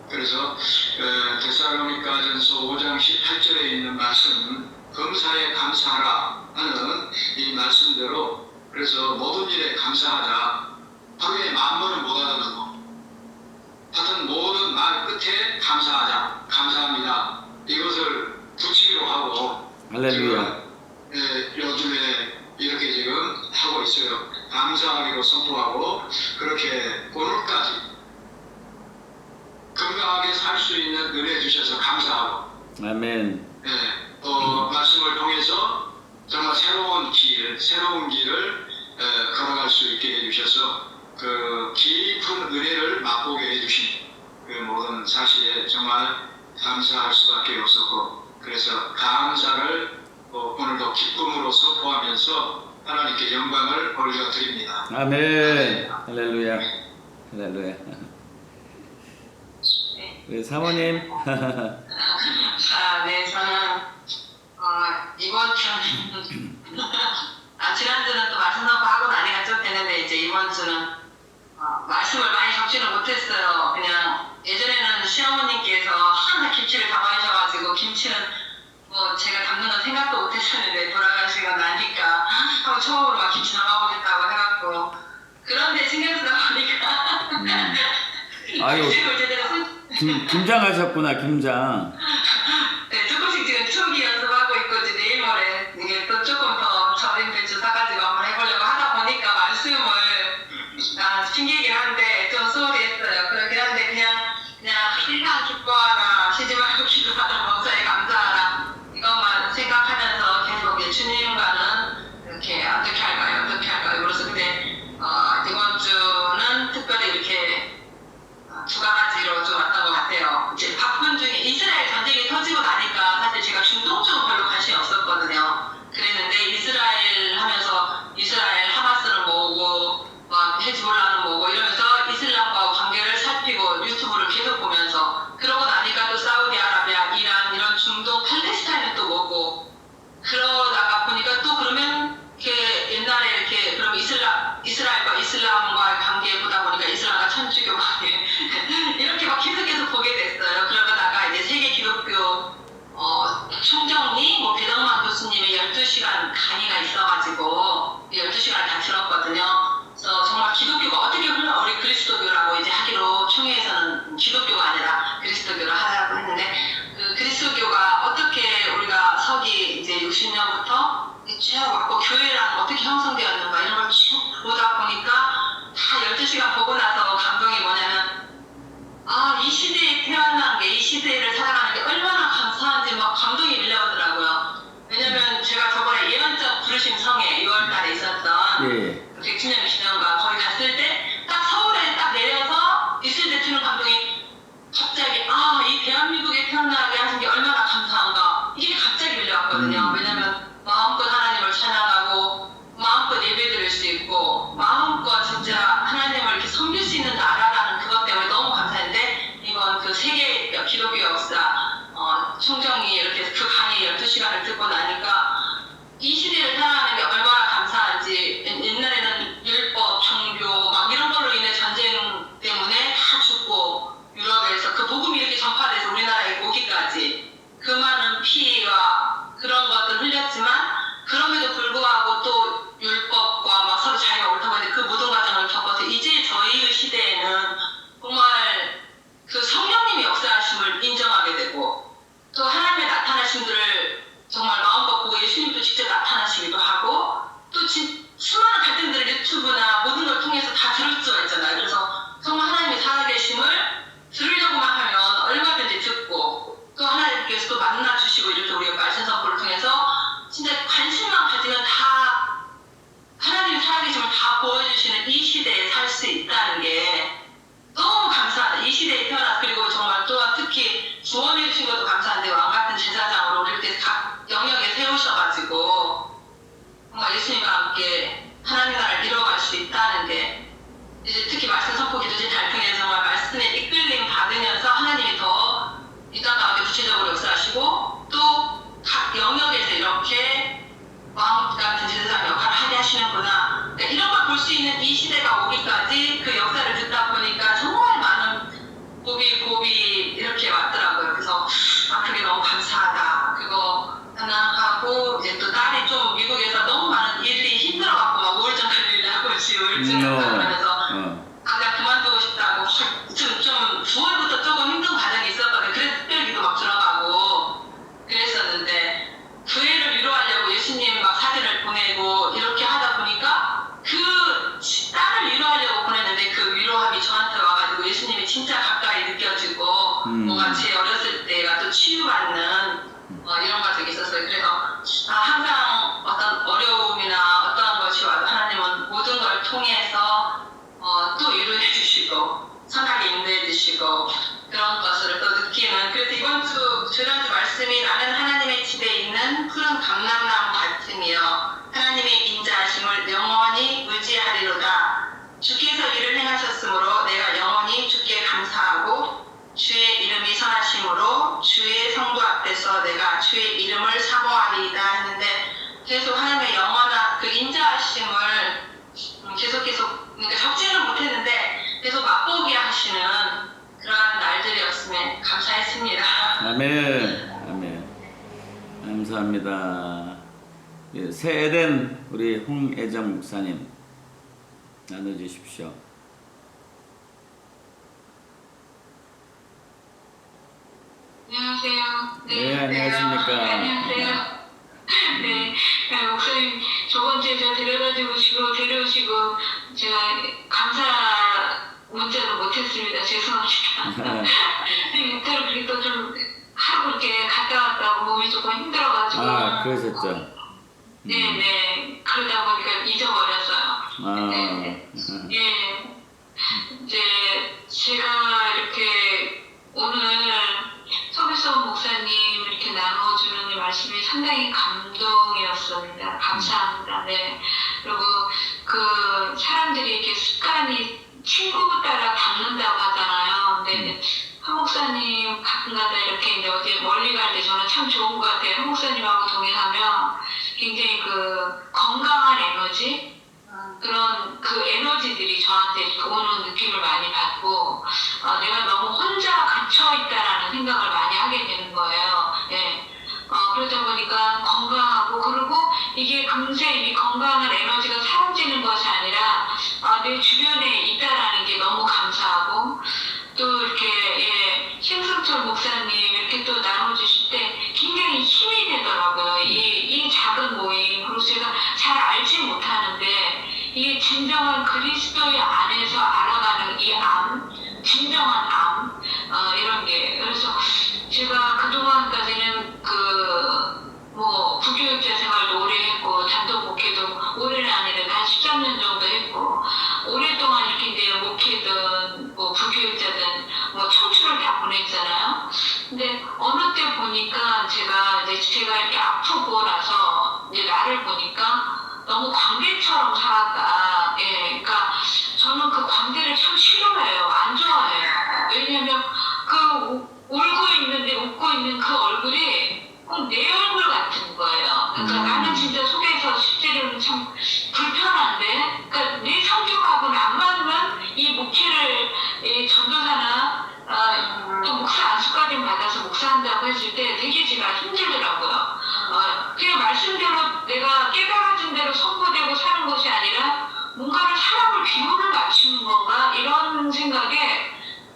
그래서 데살로니가전서 5장 18절에 있는 말씀 범사에 감사하라 하는 이 말씀대로 그래서 모든 일에 감사하자. 하루에 10,000번은 못 알아듣고 하여튼 모든 말 끝에 감사하자. 감사합니다. 이것을 붙이기로 하고 할렐루야. 요즘에 이렇게 지금 하고 있어요. 감사하기로 선포하고 그렇게 오늘까지 건강하게 살 수 있는 은혜 주셔서 감사하고 아멘. 또 말씀을 통해서 정말 새로운 길을 걸어갈 수 있게 해주셔서 그 깊은 은혜를 맛보게 해주신 그 모든 사실에 정말 감사할 수밖에 없었고 그래서 감사를 오늘도 기쁨으로 선포하면서 하나님께 영광을 올려드립니다. 아멘. 할렐루야. 할렐루야. 우리 사모님. 네, 저는 이번 주는 지난주는 또 말씀 선포하고 나니까 좀 되는데 이제 이번 주는 말씀을 많이 접지는 못했어요. 그냥 예전에는 시어머님께서 항상 김치를 담아주셔가지고 김치는 뭐 제가 담는 건 생각도 못했었는데 돌아가시고 나니까 한번 처음으로 막 김치 담아보겠다고 해갖고 그런데 신경 쓰다 보니까 아유, 지금 제대로 김장하셨구나, 김장. 네, 조금씩 지금 초기 연습하고 있고 이제 내일 모레 이게 또 조금 더 절임 배추 사가지고 한번 해보려고 하다 보니까 말씀을 핑계이긴 한데 좀 소홀히 했어요. 그렇긴 한데 그냥 항상 기뻐하라, 쉬지 말고 기도하라, 목사에 감사하라 이것만 생각하면서 계속 이제 주님과는 이렇게 어떻게 할까요? 그래서 근데 이번 주는 특별히 이렇게 두 가지로 좀 왔던 것 같아요. 이제 바쁜 중에 이스라엘 전쟁이 터지고 나니까 사실 제가 중동 쪽은 별로 관심이 없었거든요. 그랬는데 이스라엘 하면서 이스라엘 하마스는 뭐고 헤즈볼라는 뭐고 이러면서 이슬람과 관계를 살피고 유튜브를 계속 보면서 그러고 나니까 또 사우디아라비아, 이란 이런 중동 팔레스타인은 또 뭐고 그러다가 보니까 서기 이제 60년부터 쭉 왔고 교회랑 어떻게 형성되었는가 이런 걸 쭉 보다 보니까 다 12시간 보고 나서 감동이 뭐냐면 이 시대에 태어난 게 이 시대를 살아가는 게 얼마나 감사한지 막 감동이 밀려오더라고요. 왜냐면 제가 저번에 예언적 부르심 성에 6월달에 있었던 예. 100주년 기념관 거기 갔을 때 딱 서울에 딱 내려서 있을 때 드는 감동이 갑자기 이 대한민국에 태어나게 하신 게 얼마나 감사한가 이게 갑자기 밀려왔거든요. 왜냐면 마음껏 하나님을 찬양하고 마음껏 예배드릴 수 있고 마음껏 진짜 하나님을 이렇게 섬길 수 있는 나라라는 그것 때문에 너무 감사했는데 이번 그 세계 기독교 역사 총정이 이렇게 그 강의 12시간을 듣고 나니까 이 시대를 살아가는 게 얼마나 감사한지 옛날에는 율법, 종교 막 이런 걸로 인해 전쟁 때문에 다 죽고 유럽에서 그 복음이 이렇게 전파돼서 우리나라에 오기까지 그 많은 피해와 그런 것들 흘렸지만 그럼에도 불구하고 또 율법과 막 서로 자기가 옳다고 했는데 그 모든 과정을 겪어서 이제 저희의 시대에는 정말 그 성령님의 역사하심을 인정하게 되고 또 하나님의 나타나심들을 정말 마음껏 보고 예수님도 직접 나타나시기도 하고 또 수많은 갈등들을 유튜브나 모든 걸 통해서 다 들을 수가 있잖아요. 그래서 정말 하나님이 살아계심을 들으려고만 하면 얼마든지 듣고 또 하나님께서 또 만나주시고 이렇게 우리가 말씀 선포를 통해서 진짜 관심만 가지면 다 하나님이 살아계심을 다 보여주시는 이 시대에 살 수 있다는 게 너무 감사하다. 이 시대에 태어나서 그리고 정말 또한 특히 주원해 주신 것도 감사한데 왕같은 제사장으로 우리 이렇게 각 영역에 세우셔가지고 정말 예수님과 함께 하나님 나라를 이뤄갈 수 있다는 게 이제 특히 말씀 선포 기도제 달성에서 정말 말씀에 이끌림 받으면서 하나님이 더 이 땅 가운데 구체적으로 역사하시고 또 각 영역에서 이렇게 왕 같은 제사장 역할을 하게 하시는구나. 그러니까 이런 걸 볼 수 있는 이 시대가 오기까지 그 역사를 듣다 보니까 정말 많은 고비 이렇게 왔더라고요. 그래서 그게 너무 감사하다. 그거 하나 하고 이제 또 딸이 좀 미국에서 너무 많은 일이 힘들어갖고 막 우울증 걸리려고 지금 우울증을 하면서 당장 그만두고 싶다고 좀 9월부터 조금 힘든 과정이 있었거든요. 그래서 특별기도 막 들어가고 그랬었는데 교회를 위로하려고 예수님 막 사진을 보내고 이렇게 하다 보니까 그 딸을 위로하려고 보냈는데 그 위로함이 저한테 와가지고 예수님이 진짜 가까이 느껴지고 뭔가 제 어렸을 때가 또 치유받는 이런 과정이 있었어요. 그래서 항상 어떤 어려움이나 어떠한 것이 와도 하나님은 모든 걸 통해서 또 위로해 주시고 선하게 인도해 주시고 그런 것을 또 느끼는 그래서 이번 지난주 말씀이 나는 하나님의 집에 있는 푸른 감람나무 같으며 하나님의 인자하심을 영원히 의지하리로다. 주께서 이를 행하셨으므로 내가 영원히 주께 감사하고 주의 이름이 선하심으로 주의 성부 앞에서 내가 주의 이름을 사모하리이다 했는데 계속 하나님의 영원한 그 인자하심을 계속 그러니까 적지는 못했는데 계속 맛보게 하시는 그러한 날들이었음에 감사했습니다. 아멘. 감사합니다. 예, 새 에덴 우리 홍애정 목사님 나눠주십시오. 안녕하세요. 네, 안녕하십니까. 안녕하세요. 네, 목사님 저번 주에 저 데려오시고 제가 감사 문자도 못했습니다. 죄송합니다. 인터뷰 그리고 좀 하고 이렇게 갔다 왔다고 몸이 조금 힘들어가지고. 그러셨죠. 네네. 그러다 보니까 잊어버렸어요. 네. 예. 이제 제가 이렇게 오늘 서비스원 목사님 이렇게 나눠주는 이 말씀이 상당히 감동이었습니다. 감사합니다. 네. 그리고 그 사람들이 이렇게 습관이 친구 따라 닮는다고 하잖아요. 근데 한 목사님 가끔가다 이렇게 이제 어디 멀리 갈 때 저는 참 좋은 것 같아요. 한 목사님하고 동행하면 굉장히 그 건강한 에너지 그런 그 에너지들이 저한테 이렇게 오는 느낌을 많이 받고 내가 너무 혼자 갇혀있다라는 생각을 많이 하게 되는 거예요. 네. 그러다 보니까 건강하고 그리고 이게 금세 이 건강한 에너지가 사라지는 것이 아니라 내 주변에 있다라는 게 너무 감사하고 또 이렇게 심승철 목사님 이렇게 또 나눠주실 때 굉장히 힘이 되더라고요. 진정한 그리스도의 안에서 알아가는 이 암, 진정한 암, 이런 게. 그래서 제가 그동안까지는 부교육자 생활도 오래 했고, 단독 목회도 오래는 아니라 한 13년 정도 했고, 오랫동안 이렇게 이제 목회든, 부교육자든, 청춘을 다 보냈잖아요. 근데 어느 때 보니까 제가 이렇게 아프고 나서 이제 나를 보니까 너무 광대처럼 살았다. 예, 그러니까 저는 그 광대를 참 싫어해요. 안 좋아해요. 왜냐면 울고 있는데 웃고 있는 그 얼굴이 꼭 내 얼굴 같은 거예요. 그러니까 나는 진짜 속에서 실제로는 참 불편한데, 그러니까 내 성격하고는 안 맞는 이 목회를 전도사나 또 목사 안수까지 받아서 목사한다고 했을 때 되게 제가 힘들더라고요. 그냥 말씀대로 내가 깨달아진 대로 선포되고 사는 것이 아니라 뭔가를 사람을 비유를 맞추는 건가 이런 생각에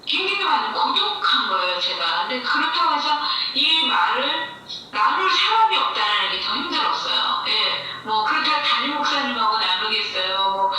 굉장히 많이 고독한 거예요, 제가. 근데 그렇다고 해서 이 말을 나눌 사람이 없다는 게 더 힘들었어요. 예, 그렇다고 담임 목사님하고 나누겠어요.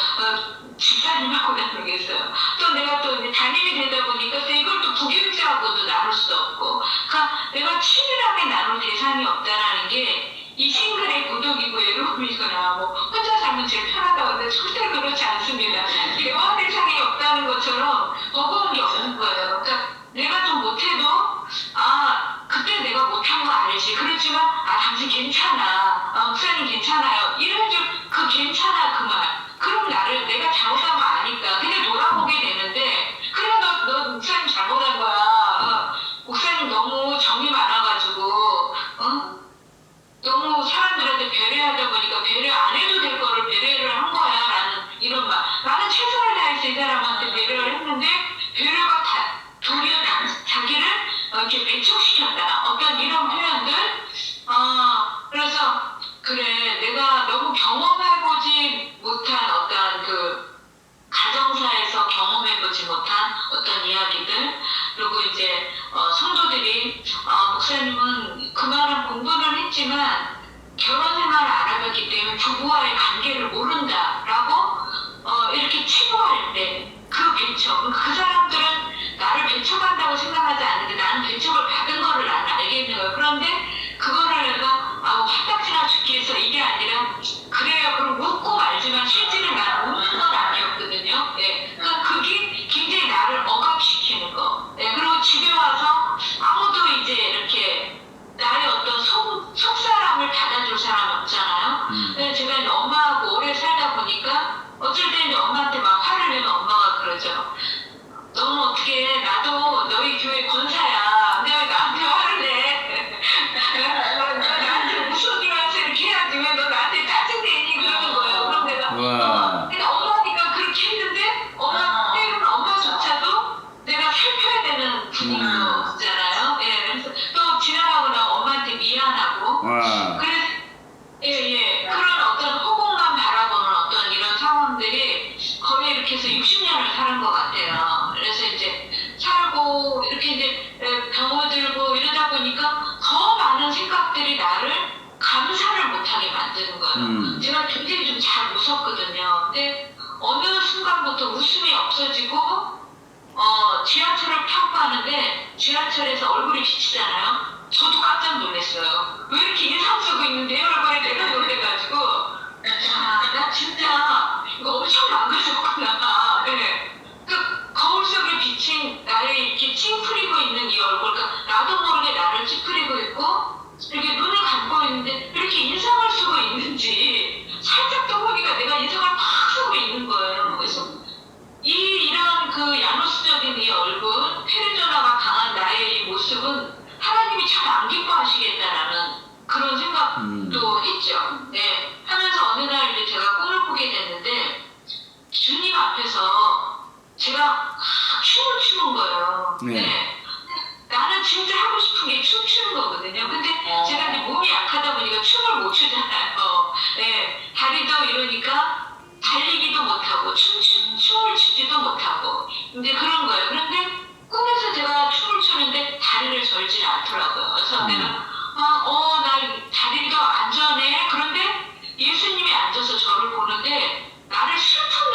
집사님하고 나누겠어요. 또 내가 또 이제 담임이 되다 보니까 또 이걸 또 부교육자하고도 나눌 수 없고, 그러니까 내가 친밀하게 나눌 대상이 없다라는 게 이 싱글의 고독이고 외로움이거나 혼자 살면 제일 편하다고 하는데 절대 그렇지 않습니다. 대화 대상이 없다는 것처럼 버거운 게 없는 거예요. 그러니까 내가 좀 못해도 그때 내가 못한 거 알지. 그렇지만 당신 괜찮아. 목사님 괜찮아요. 이런 그 괜찮아 그 말. 그럼 나를 내가 잘못한 거 아니까 그냥 돌아보게 되는데, 그래 너 목사님 잘못한 거야. 목사님 너무 정이 많아가지고 너무 사람들한테 배려하다 보니까 배려 안 해도 될 거를 배려를 한 거야 라는 이런 말. 나는 최선을 다해서 이 사람한테 배려를 했는데 배려가 도리어 자기를 이렇게 배척시켰다. 어떤 이런 표현들. 그래서 그래, 내가 너무 경험해보지 못한 어떤 가정사에서 경험해보지 못한 어떤 이야기들, 그리고 이제 성도들이 목사님은 그만한 공부는 했지만 결혼 생활을 안 해봤기 때문에 부부와의 관계를 모른다라고 이렇게 치부할 때 그 배척, 그 사람들은 나를 배척한다고 생각하지 않는데 나는 배척을 받은 거를 나는 알겠는 거예요. 그런데 그거를 내가 화딱지나 죽기 위해서 이게 아니라 그래요. 그럼 웃고 말지만 실제로 나는 웃는 건 아니었거든요. 예. 그러니까 그게 굉장히 나를 억압시키는 거. 예. 그리고 집에 와서 아무도 이제 이렇게 나의 어떤 속사람을 받아줄 사람이 없잖아요. 그래서 제가 이제 엄마하고 오래 살다 보니까 어쩔 때 이제 엄마한테 막 화를 내면 엄마가 그러죠. 너는 어떻게, 나도 너희 교회 권사야. 근데 왜 나한테 화를 내? 너 나한테 웃어주면서 이렇게 해야지. 왜 너 나한테 짜증내니? 그러는 거예요. 그럼 내가, 그러니까 엄마니까 그렇게 했는데, 때로는 엄마조차도 내가 살펴야 되는 분위기도 있잖아요. 예, 그래서 또 지나가고 나면 엄마한테 미안하고. 그래서, 그런 어떤 허공만 바라보는 어떤 이런 상황들이 거의 이렇게 해서 60년을 사는 것 같아요. 그래서 이제 살고 이렇게 이제 병을 들고 이러다 보니까 더 많은 생각들이 나를 감사를 못하게 만드는 거예요. 제가 굉장히 좀 잘 웃었거든요. 근데 어느 순간부터 웃음이 없어지고 지하철을 타고 가는데 지하철에서 얼굴이 비치잖아요. 저도 깜짝 놀랐어요. 왜 이렇게 인상 쓰고 있는데 얼굴에 내가 놀래가지고 나 진짜 이거 엄청 망가졌구나. 네. 그 거울 속에 비친 나의 이렇게 찡그리고 있는 이 얼굴, 그러니까 나도 모르게 나를 찡그리고 있고 이렇게 눈을 감고 있는데 이렇게 인상을 쓰고 있는지 살짝 떠보니까 내가 인상을 팍 쓰고 있는 거예요. 그래서 이런 야노스적인 이 얼굴, 페르조나가 강한 나의 이 모습은 하나님이 참 안 기뻐하시겠다라는 그런 생각도 했죠. 네. 하면서 어느 날 이제 제가 꿈을 꾸게 됐는데 주님 앞에서 제가 춤을 추는 거예요. 네. 나는 진짜 하고 싶은 게 춤추는 거거든요. 근데 제가 이제 몸이 약하다 보니까 춤을 못 추잖아요. 네. 다리도 이러니까 달리기도 못하고 춤을 추지도 못하고 이제 그런 거예요. 그런데 꿈에서 제가 춤을 추는데 다리를 절지 않더라고요. 그래서 내가 나 다리도 안전해. 그런데 예수님이 앉아서 저를 보는데 나를 슬픈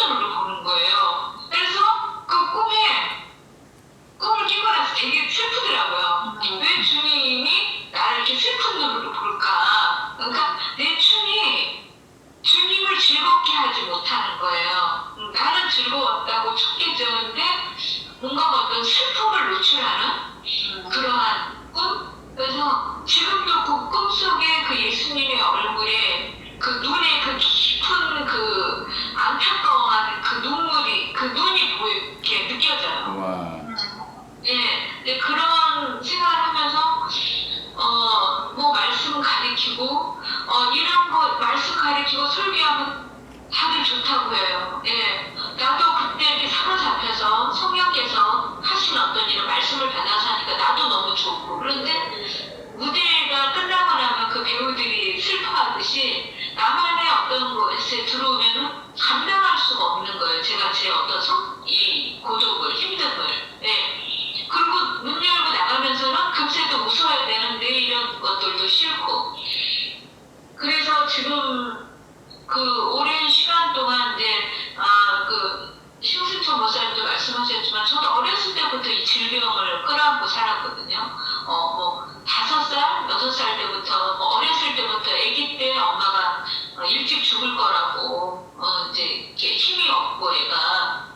말씀 가르치고 설교하면 다들 좋다고 해요. 예. 나도 그때 이렇게 사로잡혀서 성령께서 하신 어떤 이런 말씀을 받아서 하니까 나도 너무 좋고. 그런데 무대가 끝나고 나면 그 배우들이 슬퍼하듯이 나만의 어떤 것에 들어오면은 감당할 수가 없는 거예요. 제가 제 어떤 이 고독을, 힘듦을. 예. 그리고 문 열고 나가면서는 금세도 웃어야 되는데 이런 것들도 싫고. 그래서 지금 그 오랜 시간 동안 이제 심승천 목사님도 말씀하셨지만 저도 어렸을 때부터 이 질병을 끌어안고 살았거든요. 5살, 6살 때부터 어렸을 때부터 아기 때 엄마가 일찍 죽을 거라고 이제 이렇게 힘이 없고 얘가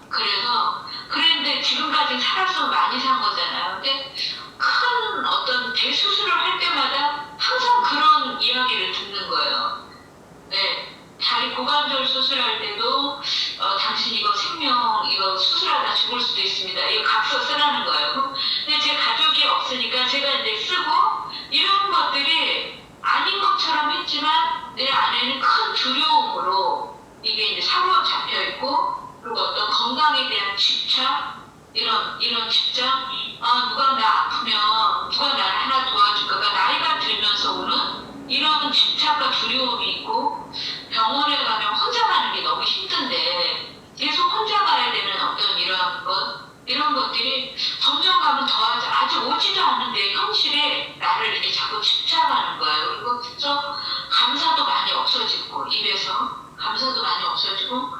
그랬는데 지금까지 살았으면 많이 산 거잖아요. 근데 큰 어떤 대수술을 할 때마다 항상 그런 이야기를 듣는 거예요. 네. 다리 고관절 수술할 때도 당신 이거 이거 수술하다 죽을 수도 있습니다. 이거 각서 쓰라는 거예요. 근데 제 가족이 없으니까 제가 이제 쓰고 이런 것들이 아닌 것처럼 했지만 내 안에는 큰 두려움으로 이게 이제 사로잡혀 있고 그리고 어떤 건강에 대한 집착 이런 집착 누가 나 아프면 누가 나를 하나 도와줄까가 나이가 들면서 오는 이런 집착과 두려움이 있고 병원에 가면 혼자 가는 게 너무 힘든데 계속 혼자 가야 되는 어떤 이런 것들이 점점 가면 더하지 아직 오지도 않는데 현실에 나를 이렇게 자꾸 집착하는 거예요. 그리고 그래서 감사도 많이 없어지고 입에서 감사도 많이 없어지고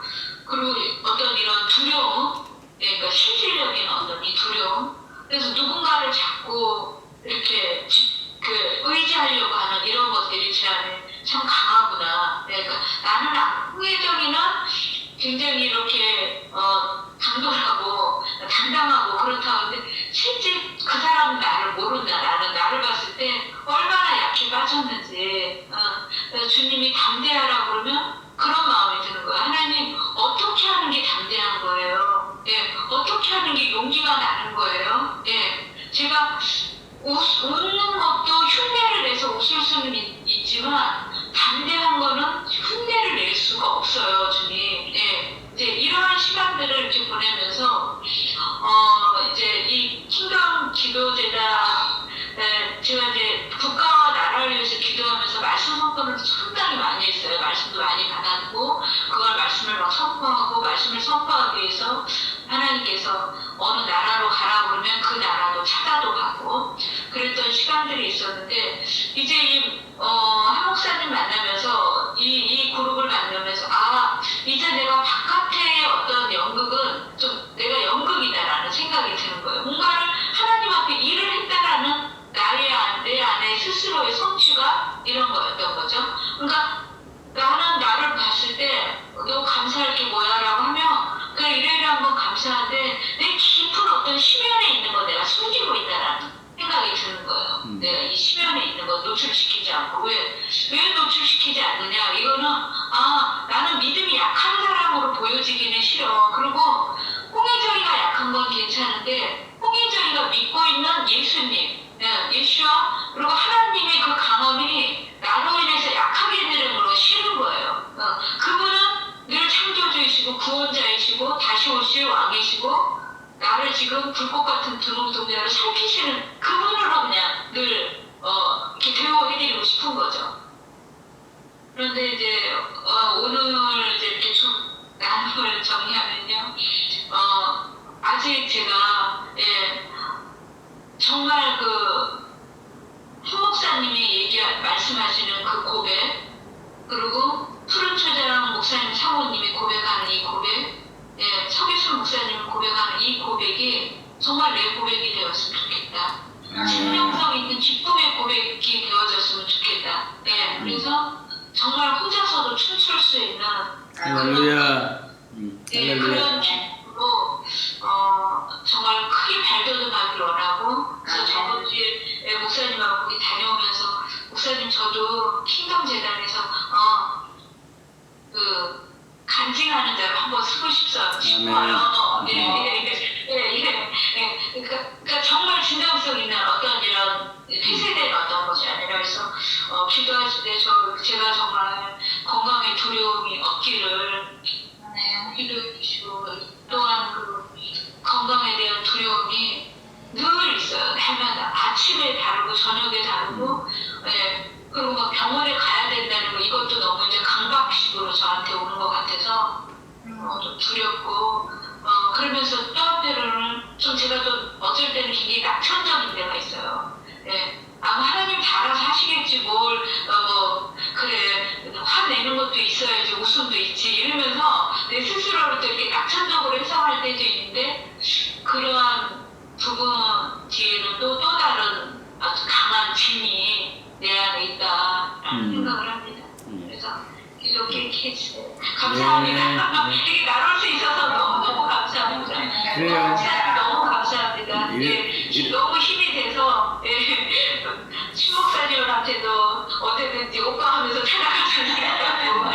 그리고 어떤 이런 두려움 그러니까 실질적인 어떤 이 두려움 그래서 누군가를 자꾸 이렇게 의지하려고 하는 이런 것들이 제 안에 참 강하구나. 그러니까 나는 후회적이는 굉장히 이렇게 당돌하고 당당하고 그렇다고 하는데 실제 그 사람은 나를 모른다. 나를 봤을 때 얼마나 약해 빠졌는지 그래서 주님이 담대하라고 그러면 그런 마음이 드는 거예요. 하나님 어떻게 하는 게 담대한 거예요? 예, 어떻게 하는 게 용기가 나는 거예요? 예, 제가 웃는 것도 흉내를 내서 웃을 수는 있지만 담대한 거는 흉내를 낼 수가 없어요, 주님. 예, 이제 이러한 시간들을 이렇게 보내면서 이제 이 킹덤 기도제다 제가 이제 국가와 나라를 위해서 기도하면서 말씀 선포를 상당히 많이 했어요. 말씀도 많이 받았고 그걸 말씀을 막 선포하고 말씀을 선포하기 위해서 하나님께서 어느 나라로 가라 그러면 그 나라도 찾아도 가고 그랬던 시간들이 있었는데 이제 한 목사님 만나면서 이 그룹을 만나면서 이제 내가 바깥의 어떤 연극은 좀 내가 연극이다라는 생각이 드는 거예요. 뭔가를 하나님 앞에 일을 했다라는 내 안에 스스로의 성취가 이런 거였던 거죠. 그러니까 나는 나를 봤을 때 너 감사할 게 뭐야라고 하면 그래 이래이래한 건 감사한데 내 깊은 어떤 심연에 있는 거 내가 숨기고 있다라는 생각이 드는 거예요. 내가 이 심연에 있는 거 노출시키지 않고 왜 노출시키지 않느냐 이거는 나는 믿음이 약한 사람으로 보여지기는 싫어. 그리고 홍혜정이가 약한 건 괜찮은데 홍혜정이가 믿고 있는 예수님 예수와 그리고 하나님의 그 강함이 나로 인해서 약하게 되는 걸로 싫은 거예요. 그분은 늘 창조주이시고 구원자이시고 다시 오실 왕이시고 나를 지금 불꽃 같은 두rum 동자로 살피시는 그분으로 그냥 늘 이렇게 대우해드리고 싶은 거죠. 그런데 이제 오늘 이제 이렇게 좀 나눔을 정리하면요, 아직 제가 정말 한 목사님이 말씀하시는 그 고백 그리고 푸른 초장 목사님 사모님이 고백하는 이 고백 서기순 목사님이 고백하는 이 고백이 정말 내 고백이 되었으면 좋겠다. 진정성 있는 기쁨의 고백이 되어졌으면 좋겠다. 그래서 정말 혼자서도 춤출 수 있는 할렐루야. 그런 기쁨으로 정말 크게 발돋움하기를 원하고 그래서 저번 주에 목사님하고 거기 다녀오면서 목사님 저도 킹덤 재단에서 간증하는 자로 한번 쓰고 싶어요. 그러니까 정말 진정성 있는 어떤 이런 폐쇄된 어떤 것이 아니라 그래서 기도하실 때 제가 정말 건강에 대한 두려움이 늘 있어요. 해마다 아침에 다르고 저녁에 다르고, 예. 그리고 막 병원에 가야 된다는 거 이것도 너무 이제 강박식으로 저한테 오는 것 같아서 좀 두렵고, 그러면서 또 한편으로는 좀 제가 좀 어쩔 때는 굉장히 낙천적인 데가 있어요. 예. 아마 하나님 다 알아서 하시겠지 뭘 그래 화내는 것도 있어야지 웃음도 있지 이러면서 내 스스로를 또 이렇게 낙천적으로 해석할 때도 있는데 그러한 부분 뒤에는 또 다른 아주 강한 힘이 내 안에 있다라는 생각을 합니다. 그래서 이렇게 해주세요. 감사합니다. 네. 이게 나눌 수 있어서 너무너무 감사합니다. 그래요. 너무 감사합니다. 예, 너무 힘이 돼서 신목사님한테도 언제든지 오빠 하면서 찾아가잖아요.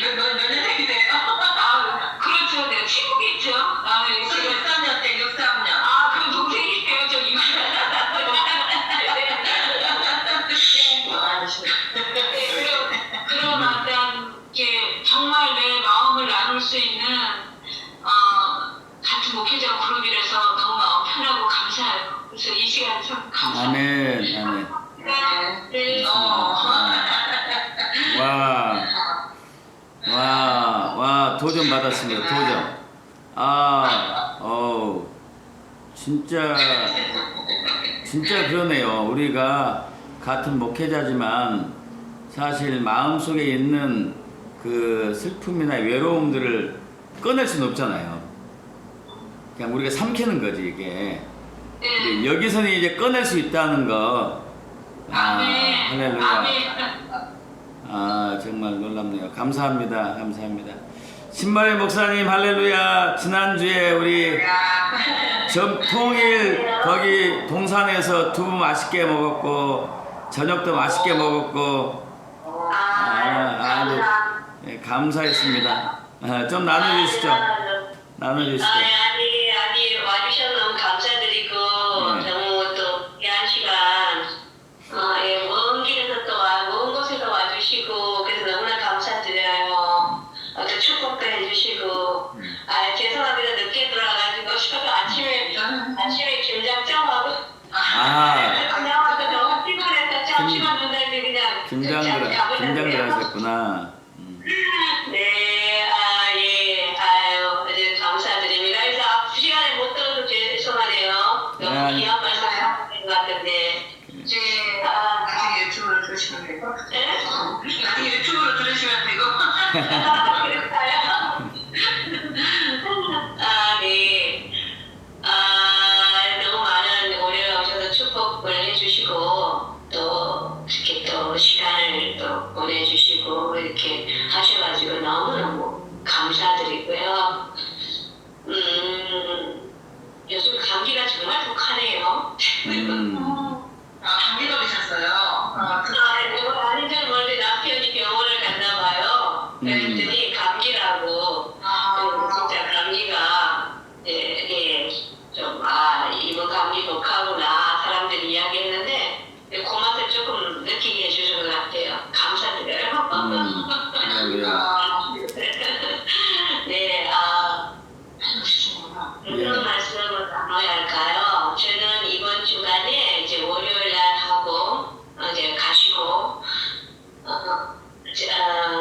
몇 년생이세요? 그렇죠. 내가 친구겠죠. 지금 63년 때 63년. 그럼 동생이에요. 저 그런 어떤 게 정말 내 마음을 나눌 수 있는 같은 목회자 그룹이라서 너무 마음 편하고 감사해요. 그래서 이 시간 참 감사합니다. 아멘, 아멘. 네. 와, 도전 받았습니다. 도전. 진짜 그러네요. 우리가 같은 목회자지만 사실 마음속에 있는 그 슬픔이나 외로움들을 꺼낼 수는 없잖아요. 그냥 우리가 삼키는 거지, 이게. 근데 여기서는 이제 꺼낼 수 있다는 거. 할렐루야. 정말 놀랍네요. 감사합니다. 신발의 목사님, 할렐루야. 지난주에 우리 통일 거기 동산에서 두부 맛있게 먹었고 저녁도 맛있게 먹었고 네, 감사했습니다. 좀 나눠주시죠. 아니 와주셔서 너무 감사드리고 너무 또 귀한 시간 먼 길에서 또 먼 곳에서 와주시고 그래서 너무나 감사드려요. 또 축복도 해주시고 죄송합니다. 늦게 들어와가지고 저도 아침에 김장점하고 너무 피곤해서 잠시만 눈을 그냥 김장 들어가셨구나. 네, 아주 감사드립니다. 그래서 앞 시간에 못 들어서 죄송하네요. 너무 귀한 말씀 하신 것 같은데. 네, 나중에 유튜브로 들으시면 되고. 네? 나중에 유튜브로 들으시면 되고. 그럴까요? 네. 너무 많은 오늘 오셔서 축복을 해주시고, 또, 이렇게 또 시간을 또 보내주시고, 이렇게 하셔가지고 너무너무 감사드리고요. 요즘 감기가 정말 독하네요. 감기 걸리셨어요? 아닌 줄 모르는데 남편이 병원을 갔나 봐요. 그랬더니 감기라고. 진짜 감기가 좀 이번 감기 독하구나 사람들이 이야기했는데 그 맛을 조금 느끼게 해주신 것 같아요. 감사드려요. 네, 무슨 말씀을 나눠야 할까요? 저는 이번 주간에 이제 월요일 날 하고 이제 가시고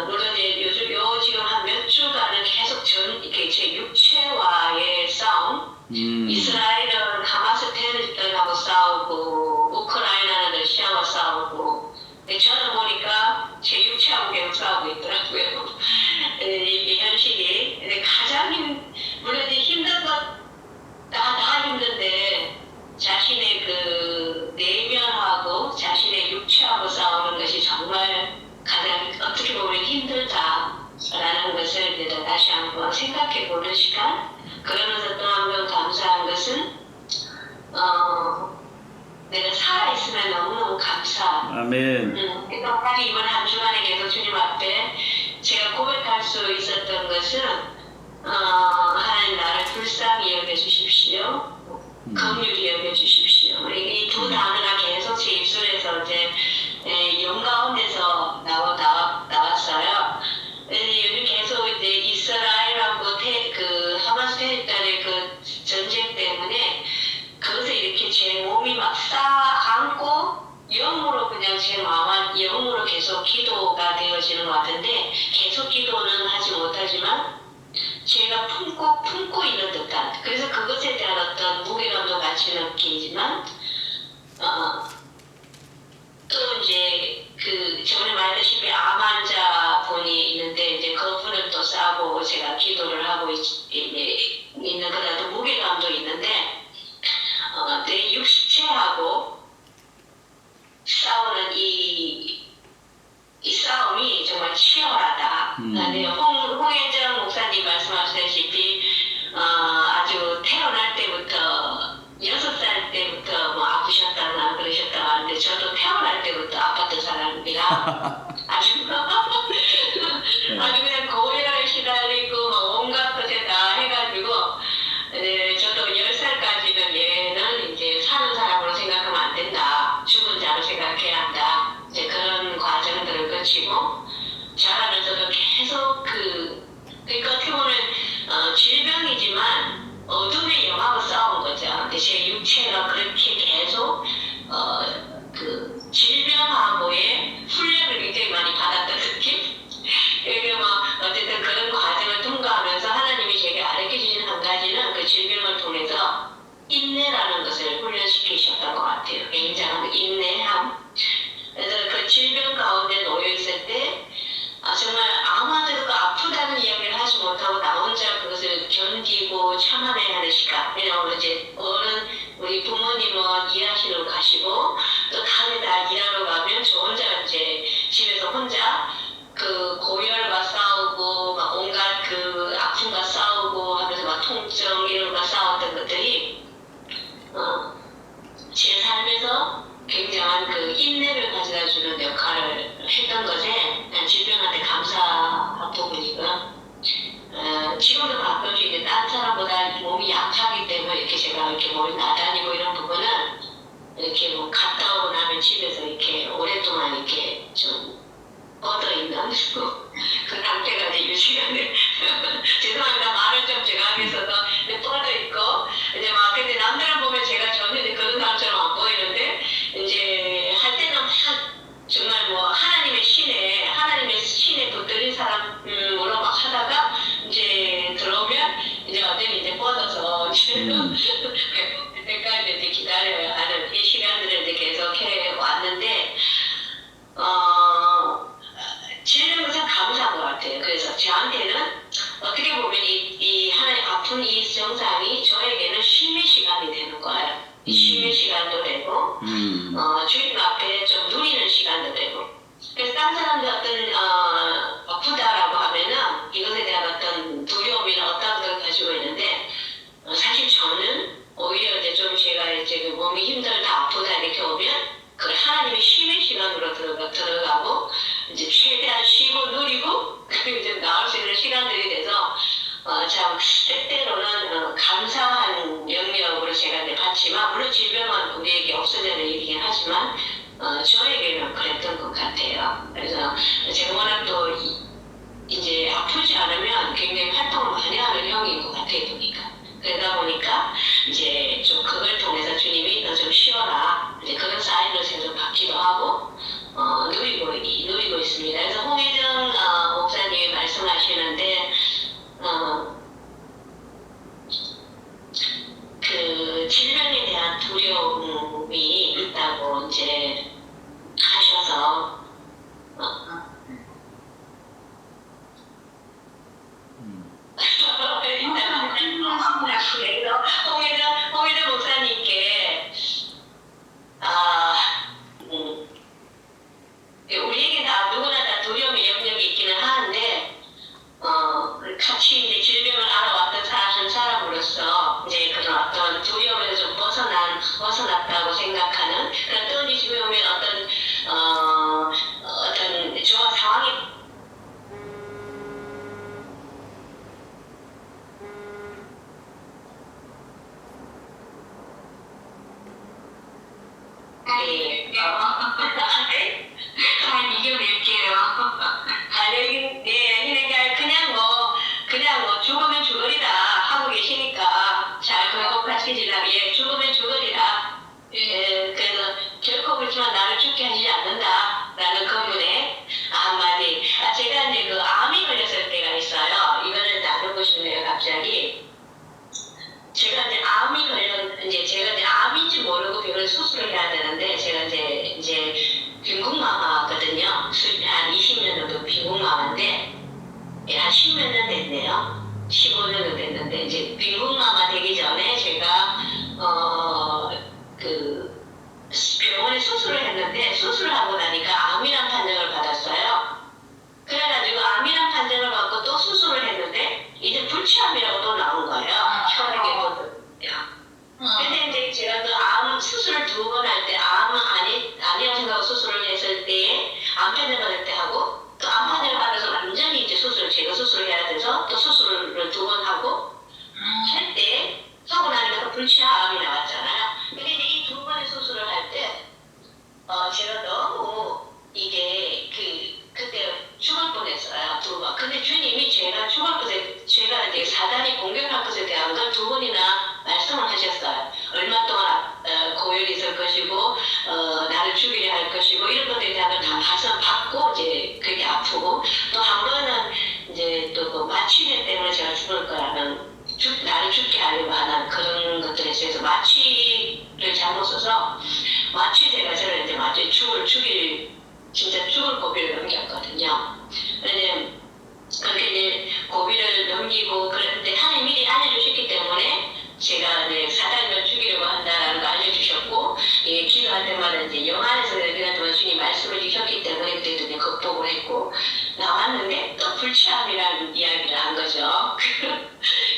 물론 이제 요즘 지금 한 몇 주간은 계속 이렇게 제 육체와의 싸움. 이스라엘은 하마스 테러리스트하고 싸우고 우크라이나는 러시아와 싸우고. 저는 보니까 제 육체하고 계속 싸우고 있더라고요. 이 현실이 가장 물론 이제 힘든 것 다 힘든데 자신의 그 내면하고 자신의 육체하고 싸우는 것이 정말 가장 어떻게 보면 힘들다라는 것을 이제 다시 한번 생각해 보는 시간. 그러면서 또 한 번 감사한 것은 내가 살아있으면 너무너무 감사. 아멘. 그러니까 이번 한 주간에 계속 주님 앞에 제가 고백할 수 있었던 것은 하나님 나를 불쌍히 여겨주십시오. 긍휼히 여겨주십시오. 이 두 단어가 계속 제 입술에서 이제 영 가운데서 나왔어요. 요즘 계속 이제 이스라엘하고 제 마음은 영으로 계속 기도가 되어지는 것 같은데 계속 기도는 하지 못하지만 제가 품고 있는 듯한 그래서 그것에 대한 어떤 무게감도 같이 느끼지만 또 이제 그 전에 말했다시피 암 환자분이 있는데 이제 그분을 또 싸고 제가 기도를 하고 있는 그런 무게감도 있는데 내 육체하고 싸우는 이 싸움이 정말 치열하다. 네, 홍혜정 목사님 말씀하셨다시피 아주 태어날 때부터 6살 때부터 뭐 아프셨다나 그러셨다고 하는데 저도 태어날 때부터 아팠던 사람입니다. 아주 그냥 고열에 시달리고 뭐 온갖 것에 다 해가지고 네, 저도 10살까지는 얘는 이제 사는 사람으로 생각하면 안 된다. 죽은 자로 생각해야 한다. 이제 그런 과정들을 거치고 자라면서도 계속 그러니까 어떻게 보면 질병이지만 어둠의 영하고 싸운 거죠. 근데 제 육체가 그렇게 계속 그 질병하고의 훈련을 굉장히 많이 받았던 느낌? 그러니까 뭐 어쨌든 그런 과정을 통과하면서 하나님이 제게 가르쳐주신 한 가지는 그 질병을 통해서 인내라는 것을 훈련시키셨던 것 같아요. 굉장한 인내함. 그래서 그 질병 가운데 놓여 있을 때 정말 아무한테도 아프다는 이야기를 하지 못하고 나 혼자 그것을 견디고 참아내야 하는 시간. 왜냐하면 이제 우리 부모님은 일하시러 가시고 또 다음에 다 일하러 가면 저 혼자 이제 집에서 혼자 그 고열과 싸우고 막 온갖 그 아픔과 싸우고 하면서 막 통증 이런 거 싸웠던 것들이 제 삶에서 굉장한 그 인내를 가져다 주는 역할을 했던 것에 질병한테 감사한 부분이고요. 지금도 가끔씩 이제 딴 사람보다 몸이 약하기 때문에 이렇게 제가 이렇게 머리 나다니고 이런 부분은 이렇게 뭐 갔다 오고 나면 집에서 이렇게 오랫동안 이렇게 좀 뻗어 있는 그 상태가 이제 유지가 돼. 죄송합니다. 말을 좀 제가 하겠어서 뻗어 있고 이제 막 근데 남들은 보면 제가 전혀 이제 그런 사람처럼 안 보이는데 이제 할 때는 막 정말 뭐 하나님의 신에 붙들린 사람으로 막 하다가 이제 들어오면 이제 완전히 이제 뻗어서 그때까지 이제 기다려야 하는 이 시간들을 이제 계속 해 왔는데 지는 것은 감사한 것 같아요. 그래서 저한테는 어떻게 보면 이 하나님 아픈 이 증상이 저에게는 쉼의 시간이 되는 거예요. 이 쉼의 시간도 되고 주님 앞에 좀 누리는 시간도 되고 그래서 딴 사람들 어떤 아프다라고 하면은 이것에 대한 어떤 두려움이나 어떤 것을 가지고 있는데 사실 저는 오히려 이제 좀 제가 이제 그 몸이 힘들다 아프다 이렇게 오면 그걸 하나님의 쉼의 시간으로 들어가고 이제 최대한 쉬고 누리고 그리고 이제 나올 수 있는 시간들이 돼서 참 때때로는 감사한 영역으로 제가 이제 봤지만 물론 질병은 우리에게 없어지는 일이긴 하지만 저에게는 그랬던 것 같아요. 그래서 제가 워낙 또 이제 아프지 않으면 굉장히 활동을 많이 하는 형인 것 같아요 보니까. 그러다 보니까 이제 좀 그걸 통해서 주님이 너 좀 쉬어라 이제 그런 사인을 계속 받기도 하고 누리고 있습니다. 그래서 홍혜정 목사님이 말씀하시는데 그 질병에 대한 두려움이 있다고 이제 하셔서 그래서 홍혜정 목사님께 십몇 년 됐네요. 15년은 됐는데 이제 미국마마 되기 전에 제가 그 병원에 수술을 했는데 수술을 하고 나니까 암이란 판정을 받았어요. 그래가지고 암이란 판정을 받고 또 수술을 했는데 이제 불치암이라고 또 나온 거예요. 혈액에 거든요. 근데 이제 제가 그 암 수술을 2번 할 때 암은 아니라고 생각하고 수술을 했을 때에 암 판정 받을 때 하고 또 암 판정을 받아서 완전히 이제 제가 수술을 해야 돼서 또 수술을 2번 하고 할 때 하고 나니까 또 불치암이 나왔잖아요. 근데 이제 이 2번의 수술을 할 때 제가 너무 이게 그때 죽을 뻔했어요. 2번. 근데 주님이 제가 제가 이제 사단이 공격할 것에 대한 걸 2번이나 말씀을 하셨어요. 얼마 동안 고열이 있을 것이고 나를 죽이려 할 것이고 이런 것에 대한 걸 다 받고 이제 그게 아프고 또 한 번은 이제 또 마취제 때문에 제가 죽을 거라는 나를 죽게 하려고 하는 그런 것들에 대해서 마취를 잘못 써서 마취제가 저를 이제 마치 진짜 죽을 고비를 넘겼거든요. 왜냐면 그렇게 이제 고비를 넘기고 그랬는데 하나님 미리 알려주셨기 때문에 제가 이제 사단을 죽이려고 한다라는 거 알려주셨고 기도할 때마다 이제 영 안에서 그냥 동안 주님 말씀을 주셨기 때문에 그때도 이제 극복을 했고 나왔는데 또 불치암이라는 이야기를 한 거죠.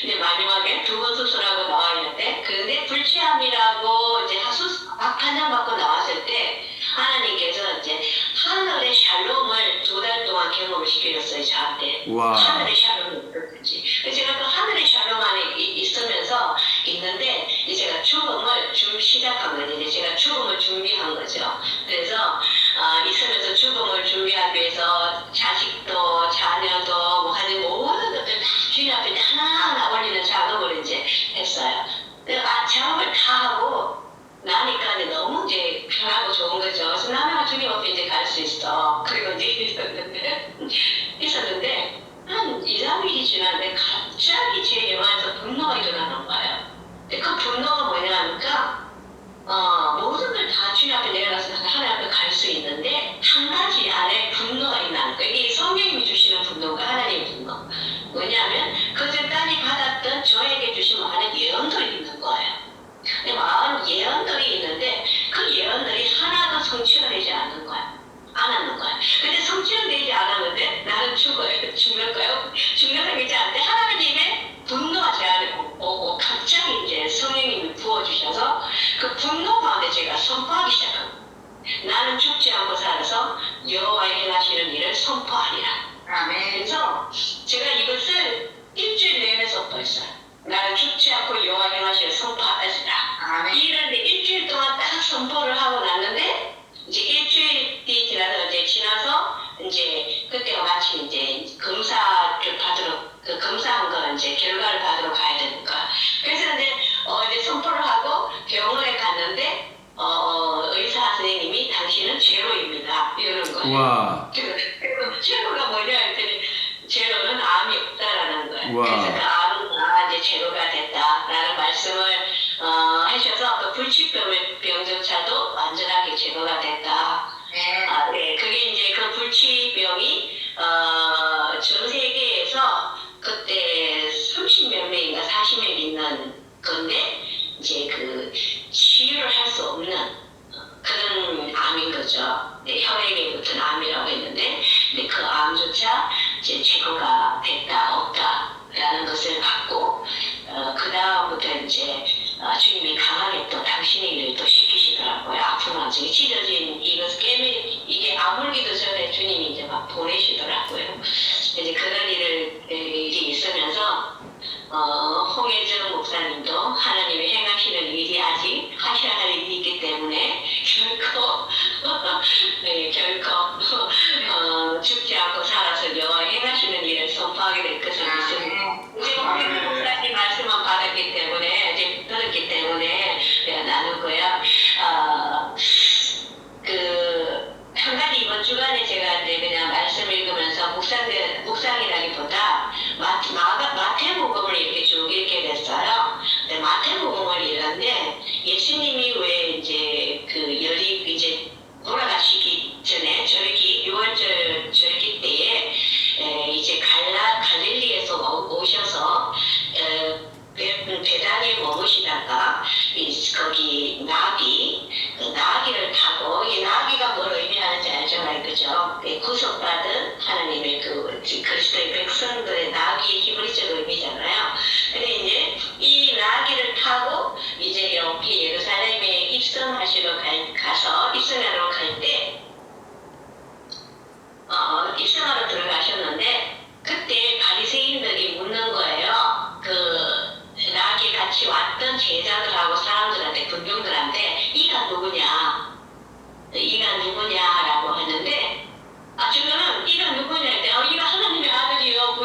이제 마지막에 2번 수술하고 나와 있는데 근데 불치암이라고 이제 판정받고 나왔을 때 하나님께서 이제 하늘의 샬롬을 2달 동안 경험을 시켜줬어요, 저한테. 와. 하늘의 샬롬이 어떻든지. 제가 그 하늘의 샬롬 안에 있는데, 이제 제가 죽음을 시작한 거죠. 이제 제가 죽음을 준비한 거죠. 그래서, 있으면서 죽음을 준비하기 위해서 자식도, 자녀도, 뭐 하는 모든 것들 다 주님 앞에 하나하나 올리는 작업을 이제 했어요. 작업을 다 하고, 나니까 이제 너무 이제 편하고 좋은 거죠. 그래서 나는 주님 앞에 이제 갈 수 있어. 그리고 이제 있었는데, 한 2, 3일이 지났는데 갑자기 제 영화에서 분노가 일어나는 거예요. 근데 그 분노가 뭐냐니까, 모든 걸 다 주님 앞에 내려가서 하나님 앞에 갈 수 있는데, 한 가지 안에 분노가 있는 거예요. 이게 성령님이 주시는 분노가 하나님의 분노. 뭐냐면, 그전까지 받았던 저에게 주신 많은 예언들이 있는 거예요. 근데 많은 예언들이 있는데 그 예언들이 하나도 성취가 되지 않는 거야. 안 하는 거야. 근데 성취가 되지 않았는데 나는 죽을 거예요. 죽는 게 않는데 하나님의 분노가 제 안에 오고 갑자기 이제 성령님이 부어주셔서 그 분노 가운데 제가 선포하기 시작한 거예요. 나는 죽지 않고 살아서 여호와의 행하시는 일을 선포하리라. 아멘. 그래서 제가 이것을 일주일 내내 선포했어요. 나는 죽지 않고 여호와 행하시는 선포하시라. 아멘. 이런데 일주일 동안 딱 선포를 하고 났는데 이제 일주일이 지나서 이제 그때가 마침 이제 검사를 검사한 거 이제 결과를 받으러 가야 되는 거야. 그래서 이제 선포를 하고 병원에 갔는데 의사 선생님이 당신은 제로입니다 이러는 거예요. 와. 그래서 제로가 뭐냐 했더니 제로는 암이 없다라는 거예요. 와. 그래서 그 암은 이제 제로가 됐다라는 말씀을 하셔서 그 불치병조차도 완전하게 제거가 됐다. 네. 네, 그게 이제 그 불치병이 전 세계에서 그때 30몇 명인가 40명 있는 건데 이제 그 치유를 할 수 없는 그런 암인 거죠. 네, 혈액에 붙은 암이라고 했는데, 근데 그 암조차 이제 제거가 됐다, 없다라는 것을 받고, 그 다음부터 이제 주님이 강하게 또 당신의 일을 또 시키시더라고요. 아픈 완전히 찢어진 이게 아물기도 전에 주님이 이제 막 보내시더라고요. 이제 그런 일이 있으면서 홍혜정 목사님도 하나님이 행하시는 일이 아직 하셔야 할 일이 있기 때문에 결코 죽지 않고 살아서 여호와 행하시는 일을 선포하게 될 것을 믿습니다. 이제 홍혜정 목사님 말씀만 받았기 때문에 이제 들었기 때문에 내가 나누고요. 한 가지 이번 주간에 제가 이제 그냥 말씀 읽으면서 묵상이라기보다 마태복음을 이렇게 쭉 읽게 됐어요. 근데 마태복음을 읽었는데 예수님이 왜 이제 이제 돌아가시기 전에 절기 6월절 절기 때에 이제 갈릴리 그죠? 구속받은 하나님의 그리스도의 백성들의 나귀의 히브리적 의미잖아요. 근데 이제 이 나귀를 타고 이제 이렇게 예루살렘에 가서 입성하러 갈 때, 입성하러 들어가셨는데, 그때 바리새인들이 묻는 거예요. 나귀에 같이 왔던 제자들하고 사람들한테, 군중들한테, 이가 누구냐? 이가 누구냐라고 했는데, 지금은 이가 누구냐 할 때, 이가 하나님의 아들이요,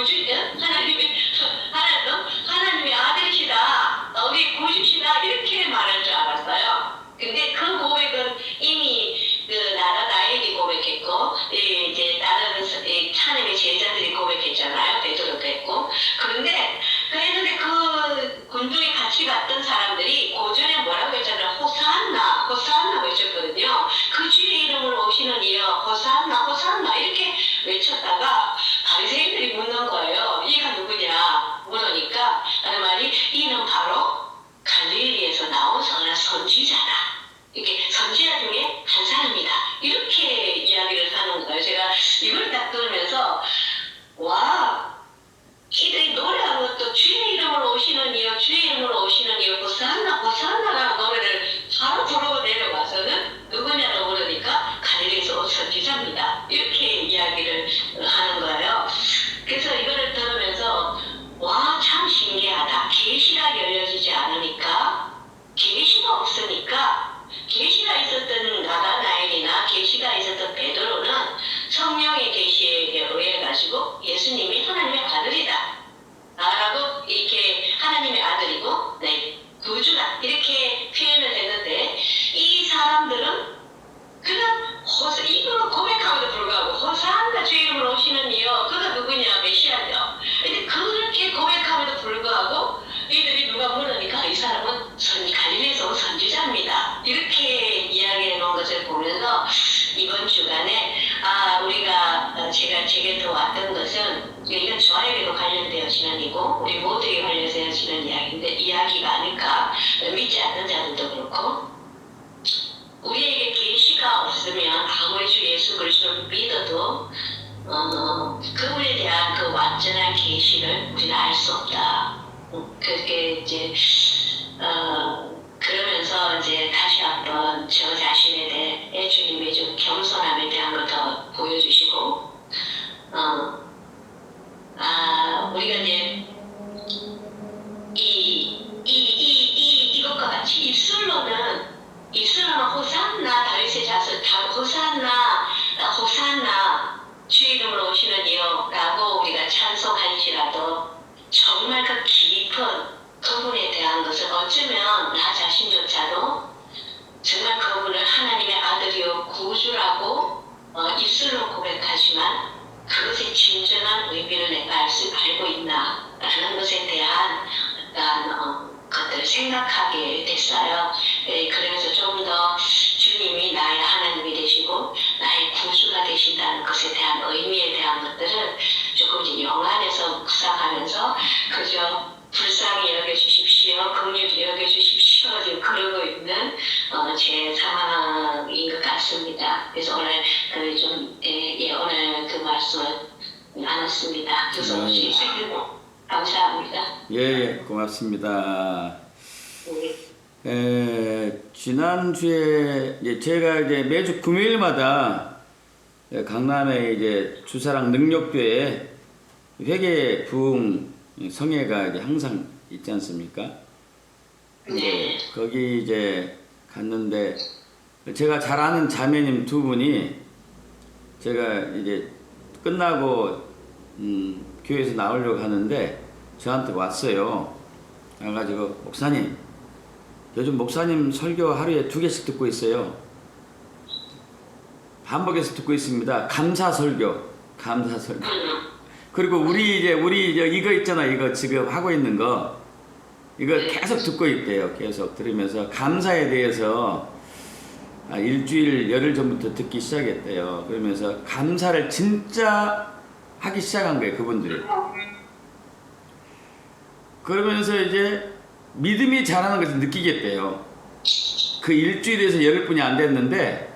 하나님의 아들이시다, 우리 구주시다, 이렇게 말할 줄 알았어요. 근데 그 고백은 이미 나일이 고백했고, 이제 다른 하나님의 제자들이 고백했잖아요. 베드로도 했고. 그랬는데 그 군중에 같이 갔던 사람들이 고전에 뭐라고 했잖아요. 호산나 외쳤거든요. 그 주의 이름으로 오시는 이여, 호산나 이렇게 외쳤다가 바리새인들이 묻는 거예요. 이가 누구냐 물으니까 하는 말이, 이는 바로 갈릴리에서 나온 선지자다. 이렇게 선지자 중에 한 사람이다. 이렇게 이야기를 하는 거예요. 제가 이걸 딱 들으면서, 와, 이들이 노래하고 또 주의 이름으로 오시는 이여, 호산나라는 노래를 바로 부르고 내려와서는 누구냐고 물으니까 갈릴리에서 온 선지자입니다. 이렇게 이야기를 하는 거예요. 그래서 이거를 들으면서, 와, 참 신기하다. 계시가 열려지지 않으니까, 계시가 없으니까, 계시가 있었던 나다나엘이나 계시가 있었던 베드로는 성령의 계시에 의해 가지고 예수님이 하나님의 아들이다 라고, 이렇게 하나님의 아들이고 구주다 이렇게 표현을 했는데, 이 사람들은 그냥 이거 고백함에도 불구하고 호산나 주의 이름으로 오시는 이여, 그가 누구냐, 메시아죠. 근데 그렇게 고백함에도 불구하고 이들이 누가 물으니까 이 사람은 갈릴리에서 온 선지자입니다. 이렇게 이야기해 놓은 것을 보면서 이번 주간에 제게 더 왔던 것은, 이건 저에게도 관련되어지는 이고 우리 모두에게 관련되어지는 이야기가 아닐까. 믿지 않는 자들도 그렇고, 우리에게 계시가 없으면 아무리 주 예수 그리스도를 믿어도 그분에 대한 그 완전한 계시를 우리는 알 수 없다. 그게 이제 그러면서 이제 다시 한번 저 자신에 대해 주님의 좀 겸손함에 대한 걸 더 보여주시고, 우리가 이제 이것과 같이 입술로는 호산나, 다윗의 자손, 호산나 주의 이름으로 오시는 이여 라고 우리가 찬송할지라도, 정말 그 깊은 그분에 대한 것을 어쩌면 나 자신조차도 정말 그분을 하나님의 아들이요 구주라고 입술로 고백하지만, 그것의 진정한 의미를 내가 알고 있나 라는 것에 대한 것들을 생각하게 됐어요. 그러면서 좀 더 주님이 나의 하나님이 되시고 나의 구주가 되신다는 것에 대한 의미에 대한 것들을 조금 이제 영안에서 묵상하면서 그저 불쌍히 여겨주십시오, 긍휼히 여겨주십시오, 지금 그러고 있는 제 상황인 것 같습니다. 그래서 오늘 오늘 그 말씀을 나눴습니다. 그래서 혹시 감사합니다. 예, 고맙습니다. 지난주에 제가 이제 매주 금요일마다 강남에 이제 주사랑 능력교회 회계 부흥 성회가 이제 항상 있지 않습니까? 네. 거기 이제 갔는데, 제가 잘 아는 자매님 두 분이 제가 이제 끝나고 교회에서 나오려고 하는데 저한테 왔어요. 그래가지고, 목사님, 요즘 목사님 설교 하루에 2개씩 듣고 있어요. 반복해서 듣고 있습니다. 감사 설교. 그리고 우리 이거 있잖아, 이거 지금 하고 있는 거, 이거 계속 듣고 있대요. 계속 들으면서 감사에 대해서 일주일 열흘 전부터 듣기 시작했대요. 그러면서 감사를 진짜 하기 시작한 거예요, 그분들이. 그러면서 이제 믿음이 자라는 것을 느끼겠대요. 그 일주일에서 열흘뿐이 안 됐는데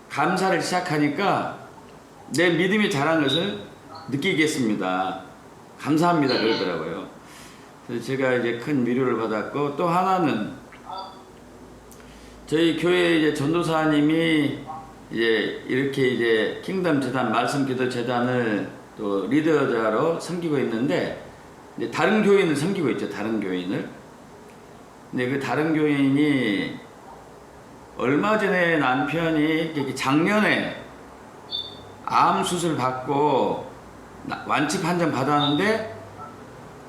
감사를 시작하니까 내 믿음이 자란 것을 느끼겠습니다. 감사합니다. 그러더라고요. 그래서 제가 이제 큰 위로를 받았고, 또 하나는 저희 교회 이제 전도사님이 이제 이렇게 이제 킹덤 재단 말씀 기도 재단을 또 리더자로 섬기고 있는데, 이제 다른 교인을 섬기고 있죠. 다른 교인을. 근데 그 다른 교인이 얼마 전에 남편이 이렇게 작년에 암 수술 받고 완치 판정 받았는데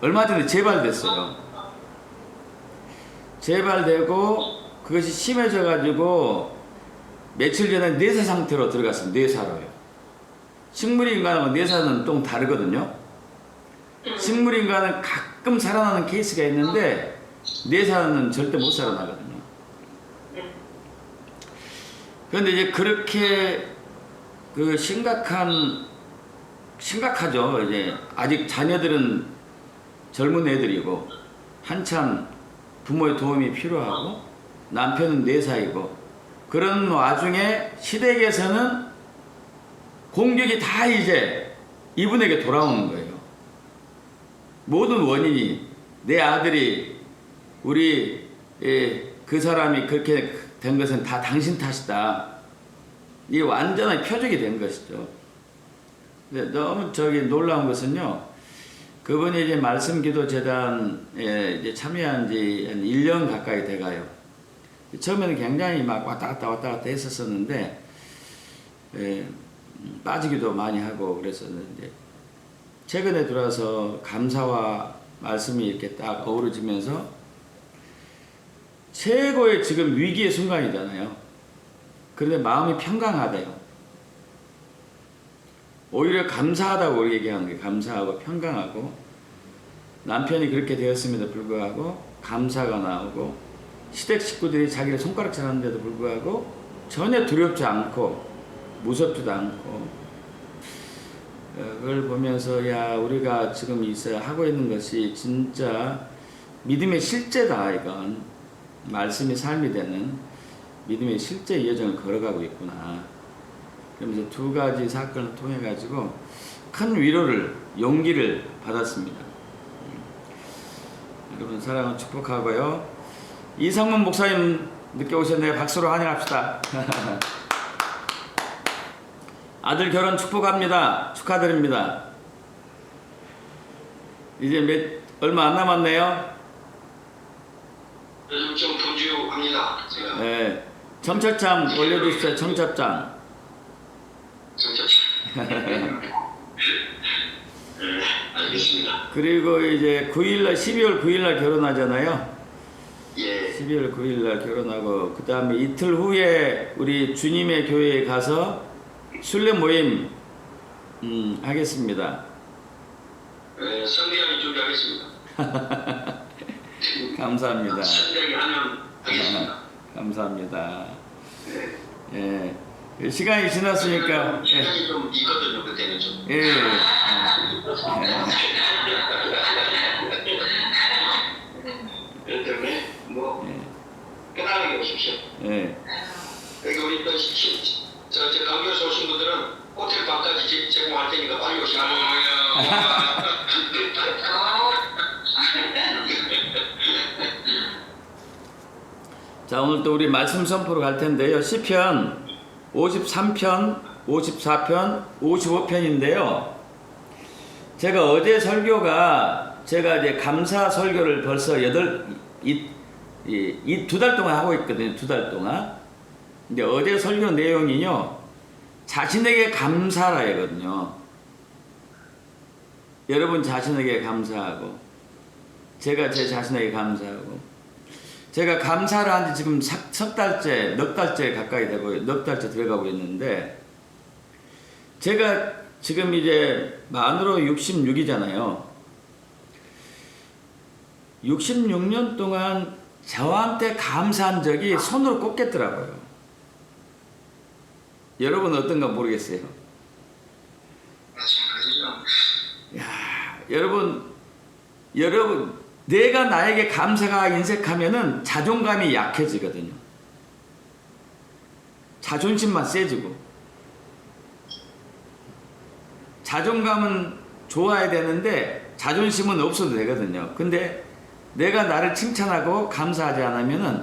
얼마 전에 재발됐어요. 재발되고 그것이 심해져 가지고 며칠 전에 뇌사 상태로 들어갔어요. 뇌사로요. 식물인간하고 뇌사는 좀 다르거든요. 식물인간은 가끔 살아나는 케이스가 있는데 뇌사는 절대 못 살아나거든요. 그런데 이제 그렇게 그 심각하죠. 이제 아직 자녀들은 젊은 애들이고 한참 부모의 도움이 필요하고 남편은 뇌사이고, 그런 와중에 시댁에서는 공격이 다 이제 이분에게 돌아오는 거예요. 모든 원인이 내 아들이 우리 그 사람이 그렇게 된 것은 다 당신 탓이다. 이게 완전한 표적이 된 것이죠. 근데 너무 놀라운 것은요, 그분이 이제 말씀기도 재단에 이제 참여한 지 한 1년 가까이 돼가요. 처음에는 굉장히 막 왔다 갔다 했었었는데, 빠지기도 많이 하고 그랬었는데, 최근에 들어와서 감사와 말씀이 이렇게 딱 어우러지면서 최고의 지금 위기의 순간이잖아요. 그런데 마음이 평강하대요. 오히려 감사하다고 얘기하는 게, 감사하고 평강하고, 남편이 그렇게 되었음에도 불구하고 감사가 나오고, 시댁 식구들이 자기를 손가락 잘하는데도 불구하고 전혀 두렵지 않고 무섭지도 않고, 그걸 보면서 야, 우리가 지금 하고 있는 것이 진짜 믿음의 실제다. 이건 말씀이 삶이 되는 믿음의 실제 여정을 걸어가고 있구나. 그러면서 두 가지 사건을 통해 가지고 큰 위로를, 용기를 받았습니다. 여러분 사랑을 축복하고요. 이상문 목사님 늦게 오셨네요. 박수로 환영합시다. 아들 결혼 축복합니다. 축하드립니다. 이제 얼마 안 남았네요. 요즘 좀 분주합니다. 제가. 네. 청첩장 올려주십시오. 청첩장. 네, 알겠습니다. 그리고 이제 12월 9일날 결혼하잖아요. 예. 12월 9일날 결혼하고, 그 다음에 이틀 후에 우리 주님의 교회에 가서 순례 모임 하겠습니다. 네, 성대하게 준비하겠습니다. 감사합니다. 성대하게 하면 하겠습니다. 감사합니다. 네. 예. 시간이 지났으니까. 시간이 좀 있거든요. 그때는 좀. 예. 그렇기 때문에 편안하게 오십시오. 예. 여기 우리 저 강교에서 오신 분들은 호텔 방까지 제공할 테니까 빨리 오시라고. 자, 오늘 또 우리 말씀 선포로 갈 텐데요. 시편 53편, 54편, 55편인데요. 제가 어제 설교가, 제가 이제 감사 설교를 벌써 이 2달 동안 하고 있거든요. 2달 동안. 근데 어제 설교 내용이요, 자신에게 감사라 이거든요. 여러분 자신에게 감사하고, 제가 제 자신에게 감사하고, 제가 감사를 한 지 지금 석 달째, 넉 달째 가까이 되고, 넉 달째 들어가고 있는데, 제가 지금 이제 만으로 66이잖아요. 66년 동안 저한테 감사한 적이 손으로 꼽겠더라고요. 여러분 어떤가 모르겠어요. 야, 여러분, 내가 나에게 감사가 인색하면은 자존감이 약해지거든요. 자존심만 세지고. 자존감은 좋아야 되는데 자존심은 없어도 되거든요. 근데 내가 나를 칭찬하고 감사하지 않으면은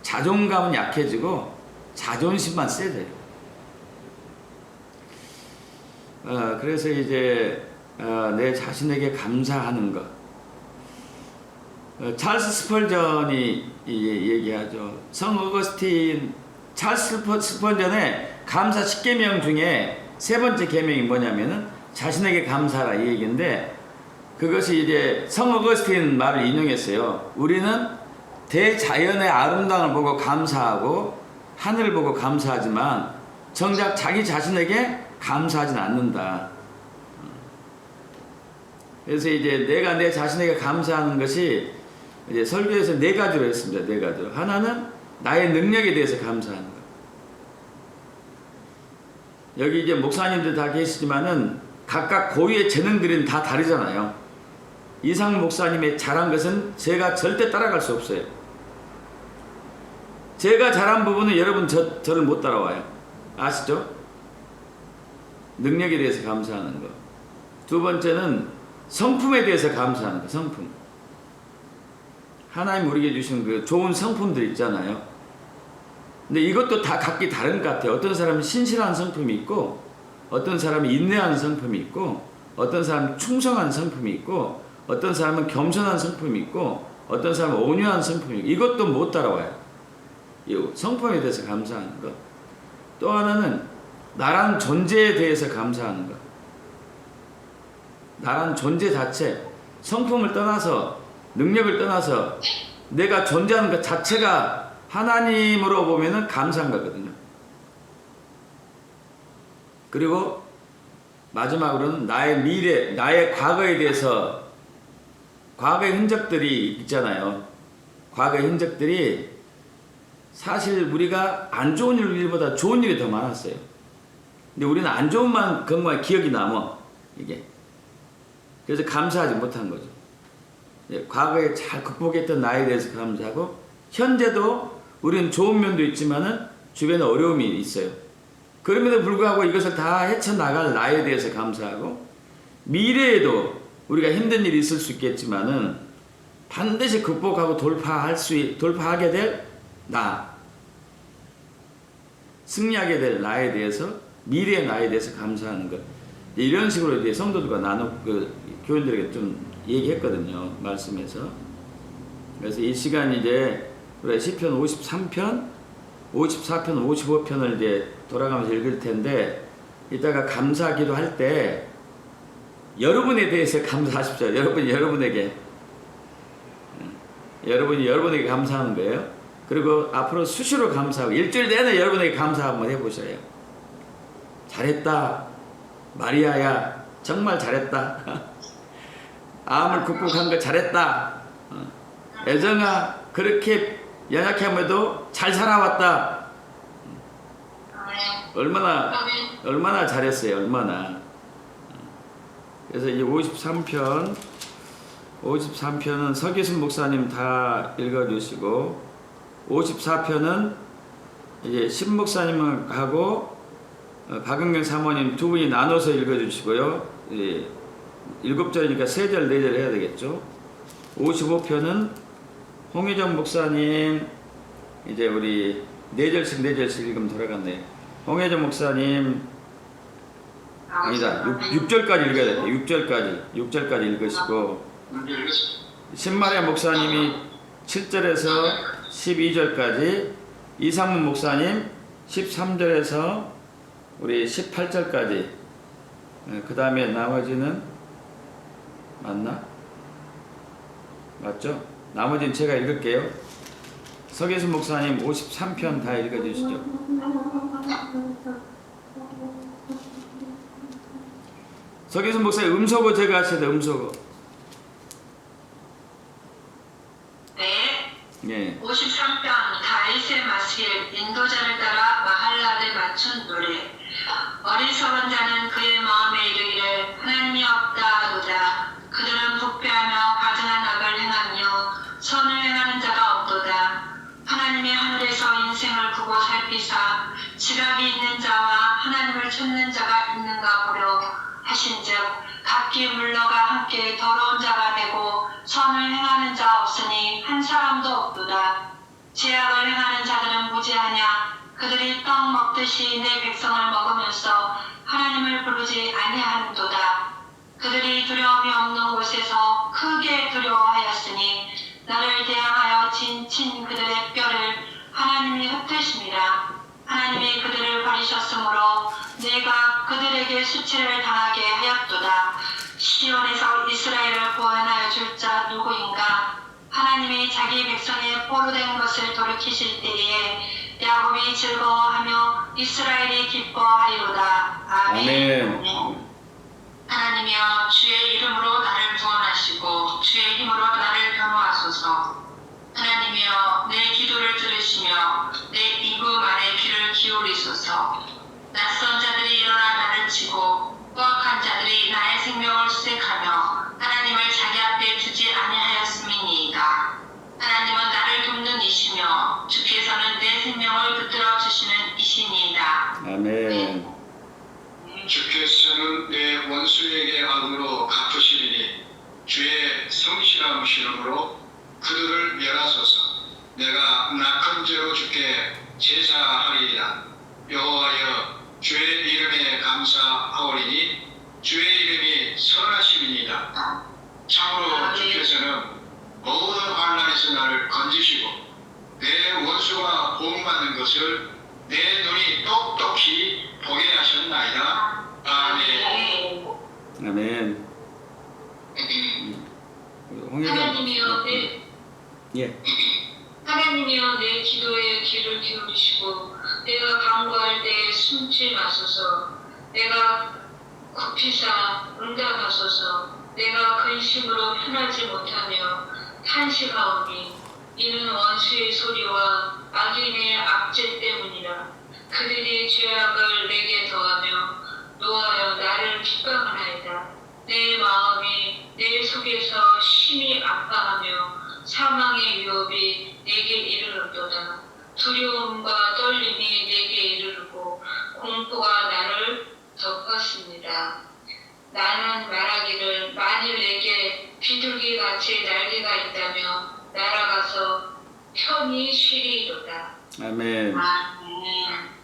자존감은 약해지고 자존심만 세져요. 그래서 이제 내 자신에게 감사하는 것. 찰스 스펄전이 얘기하죠. 성 어거스틴 찰스 스펄전의 감사 10계명 중에 세 번째 계명이 뭐냐면은 자신에게 감사하라 이 얘기인데, 그것이 이제 성 어거스틴 말을 인용했어요. 우리는 대자연의 아름다움을 보고 감사하고 하늘을 보고 감사하지만 정작 자기 자신에게 감사하진 않는다. 그래서 이제 내가 내 자신에게 감사하는 것이 이제 설교에서 네 가지로 했습니다. 네 가지로. 하나는 나의 능력에 대해서 감사하는 것. 여기 이제 목사님들 다 계시지만은 각각 고유의 재능들은 다 다르잖아요. 이상 목사님의 잘한 것은 제가 절대 따라갈 수 없어요. 제가 잘한 부분은 여러분 저를 못 따라와요. 아시죠? 능력에 대해서 감사하는 것. 두 번째는 성품에 대해서 감사하는 것. 성품. 하나님 우리에게 주신 그 좋은 성품들 있잖아요. 근데 이것도 다 각기 다른 것 같아요. 어떤 사람은 신실한 성품이 있고, 어떤 사람은 인내하는 성품이 있고, 어떤 사람은 충성한 성품이 있고, 어떤 사람은 겸손한 성품이 있고, 어떤 사람은 온유한 성품이 있고, 이것도 못 따라와요. 이 성품에 대해서 감사하는 것. 또 하나는 나란 존재에 대해서 감사하는 것. 나란 존재 자체, 성품을 떠나서, 능력을 떠나서 내가 존재하는 것 자체가 하나님으로 보면은 감사한 거거든요. 그리고 마지막으로는 나의 미래, 나의 과거에 대해서, 과거의 흔적들이 있잖아요. 과거의 흔적들이 사실 우리가 안 좋은 일보다 좋은 일이 더 많았어요. 근데 우리는 안 좋은 것만 기억이 남아, 이게. 그래서 감사하지 못한 거죠. 과거에 잘 극복했던 나에 대해서 감사하고, 현재도 우리는 좋은 면도 있지만은 주변에 어려움이 있어요. 그럼에도 불구하고 이것을 다 헤쳐나갈 나에 대해서 감사하고, 미래에도 우리가 힘든 일이 있을 수 있겠지만은 반드시 극복하고 돌파하게 될 나, 승리하게 될 나에 대해서, 미래의 나에 대해서 감사하는 것. 이런 식으로 이제 성도들과 교인들에게 좀 얘기했거든요. 말씀에서. 그래서 이 시간 이제 우리 시편 53편, 54편, 55편을 이제 돌아가면서 읽을 텐데, 이따가 감사하기도 할 때 여러분에 대해서 감사하십시오. 여러분이 여러분에게 감사하는 거예요. 그리고 앞으로 수시로 감사하고 일주일 내내 여러분에게 감사 한번 해보셔요. 잘했다. 마리아야, 정말 잘했다. 암을 극복한 거 잘했다. 애정아, 그렇게 연약함에도 잘 살아왔다. 얼마나 잘했어요. 얼마나. 그래서 이제 53편은 서기순 목사님 다 읽어주시고, 54편은 이제 신 목사님하고 박은경 사모님 두 분이 나눠서 읽어주시고요. 7절이니까 3절, 4절 해야 되겠죠. 55편은 홍혜정 목사님, 이제 우리 4절씩 읽으면 돌아갔네. 홍혜정 목사님, 아니다, 6절까지 읽어야 돼요. 6절까지 읽으시고, 신마리아 목사님이 7절에서 12절까지, 이상문 목사님 13절에서 우리 18절까지, 그 다음에 나머지는 맞나? 맞죠? 나머지는 제가 읽을게요. 서계순 목사님 53편 다 읽어주시죠. 서계순 목사님 음소거 제가 하셔야 돼요. 음소거. 네. 예. 53편 다윗의 마실 인도자를 따라 마할라를 맞춘 노래. 어리석은 자는 그의 마음에 이르기를 하나님이 없다도다. 그들은 부패하며 가증한 악을 행하며 선을 행하는 자가 없도다. 하나님이 하늘에서 인생을 구고 살피사 지각이 있는 자와 하나님을 찾는 자가 있는가 보려 하신즉 각기 물러가 함께 더러운 자가 되고 선을 행하는 자 없으니 한 사람도 없도다. 죄악을 행하는 자들은 무죄하냐? 그들이 떡 먹듯이 내 백성을 먹으면서 하나님을 부르지 아니하는도다. 그들이 두려움이 없는 곳에서 크게 두려워하였으니 나를 대항하여 친 그들의 뼈를 하나님이 흩으심이라. 하나님이 그들을 버리셨으므로 내가 그들에게 수치를 당하게 하였도다. 시온에서 이스라엘을 구원하여 줄 자 누구인가? 하나님이 자기 백성의 포로된 것을 돌이키실 때에 야곱이 즐거워하며 이스라엘이 기뻐하리로다. 아멘. 하나님이여 주의 이름으로 나를 구원하시고 주의 힘으로 나를 변호하소서. 하나님이여 내 기도를 들으시며 내 이구 말에 귀를 기울이소서. 낯선 자들이 일어나 나를 치고 포악한 자들이 나의 생명을 수색하며 하나님을 자기 앞에 두지 아니하였음이니이다. 하나님은 나를 돕는 이시며 주께서는 내 생명을 붙들어 주시는 이시니이다. 아멘. 주께서는 내 원수에게 악으로 갚으시리니 주의 성실한 이름으로 그들을 멸하소서. 내가 낙한 죄로 주께 제사하리이다. 여호와여 주의 이름에 감사하오리니 주의 이름이 선하심이니이다. 참으로 주께서는 모든 환난에서 나를 건지시고 내 원수가 보응받는 것을 내 눈이 똑똑히 보게 하셨나이다. 아멘. 아멘. 홍 회장. 하나님이여 예. 하나님이여 내 기도에 귀를 기울이시고 내가 간구할 때 숨지 마소서. 내가 굽히사 응답하소서. 내가 근심으로 편하지 못하며 탄식하오니 이는 원수의 소리와 악인의 압제 때문이라. 그들이 죄악을 내게 더하며 노하여 나를 핍박하나이다. 내 마음이 내 속에서 심히 아파하며 사망의 위협이 내게 이르렀도다. 두려움과 떨림이 내게 이르르고 공포가 나를 덮었습니다. 나는 말하기를 만일 내게 비둘기같이 날개가 있다면 날아가서 편히 쉬리이로다. 아멘. 아멘.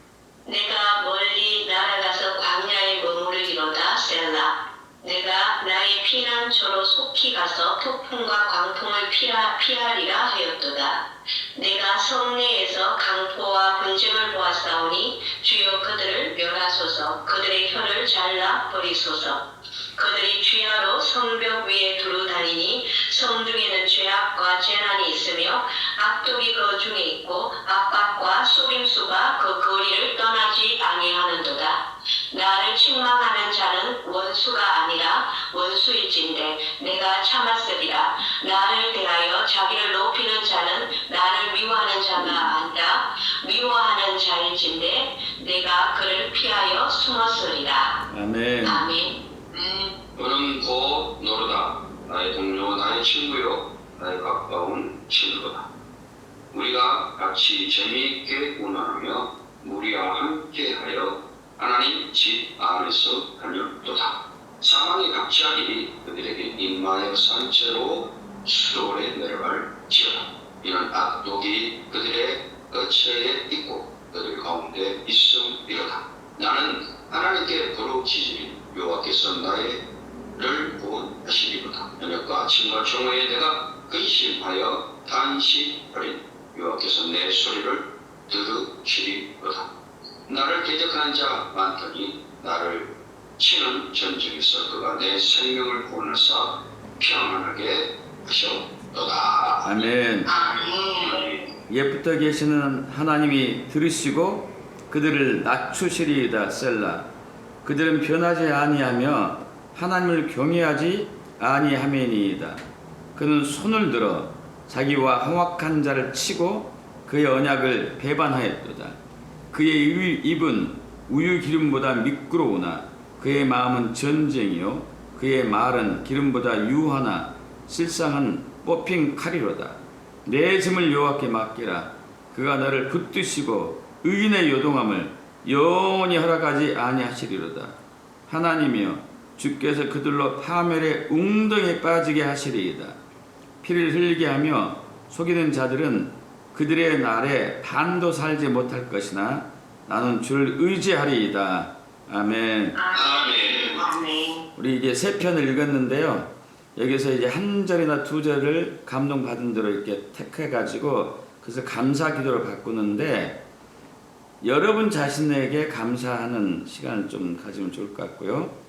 내가 멀리 날아가서 광야에 머무르기로다. 셀라. 내가 나의 피난처로 속히 가서 폭풍과 광풍을 피하리라 하였도다. 내가 성내에서 강포와 분쟁을 보았사오니 주여 그들을 멸하소서. 그들의 혀를 잘라 버리소서. 그들이 죄하로 성벽 위에 두루 다니니 성중에는 죄악과 재난이 있으며 악독이 그 중에 있고 압박과 속임수가 그 거리를 떠나지 아니하는도다. 나를 책망하는 자는 원수가 아니라 원수일진데 내가 참았으리라. 나를 대하여 자기를 높이는 자는 나를 미워하는 자가 아니라 미워하는 자일진데 내가 그를 피하여 숨었으리라. 아멘. 아멘. 너는 곧 너로다. 나의 동료, 나의 친구요, 나의 가까운 친구다. 우리가 같이 재미있게 운하며 무리와 함께하여 하나님 집 안에서 다녔도다. 사망이 갑자기 그들에게 임하여 산채로 수월에 내려갈지어다. 이는 악독이 그들의 어처에 있고 그들 가운데 있음이로다. 나는 하나님께 부르짖으니 여호와께서 나를 구원하시리로다. 저녁과 아침과 정오에 내가 근심하여 탄식하리니 여호와께서 내 소리를 들으시리로다. 나를 대적하는 자 많더니 나를 치는 전쟁에서 그가 내 생명을 구원하사 평안하게 하셨도다. 아멘. 옛부터 계시는 하나님이 들으시고 그들을 낮추시리이다. 셀라. 그들은 변하지 아니하며 하나님을 경외하지 아니하매니이다. 그는 손을 들어 자기와 험악한 자를 치고 그의 언약을 배반하였도다. 그의 입은 우유 기름보다 미끄러우나 그의 마음은 전쟁이요 그의 말은 기름보다 유하나 실상은 뽑힌 칼이로다. 내 짐을 여호와께 맡기라. 그가 너를 붙드시고 의인의 요동함을 영원히 허락하지 아니하시리로다. 하나님이여 주께서 그들로 파멸의 웅덩이에 빠지게 하시리이다. 피를 흘리게 하며 속이는 자들은 그들의 날에 반도 살지 못할 것이나 나는 주를 의지하리이다. 아멘. 아멘. 우리 이게 세 편을 읽었는데요. 여기서 이제 한 절이나 두 절을 감동받은 대로 이렇게 택해가지고 그래서 감사 기도를 바꾸는데 여러분 자신에게 감사하는 시간을 좀 가지면 좋을 것 같고요.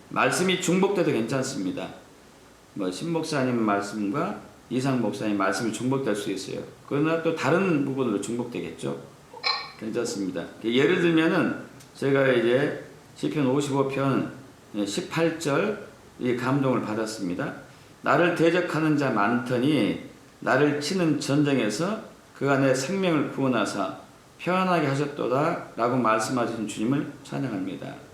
말씀이 중복돼도 괜찮습니다. 뭐 신목사님 말씀과 이상 목사님 말씀이 중복될 수 있어요. 그러나 또 다른 부분으로 중복되겠죠. 괜찮습니다. 예를 들면은 제가 이제 시편 55편 18절 이 감동을 받았습니다. 나를 대적하는 자 많더니 나를 치는 전쟁에서 그가 내 생명을 구원하사 편안하게 하셨도다 라고 말씀하신 주님을 찬양합니다.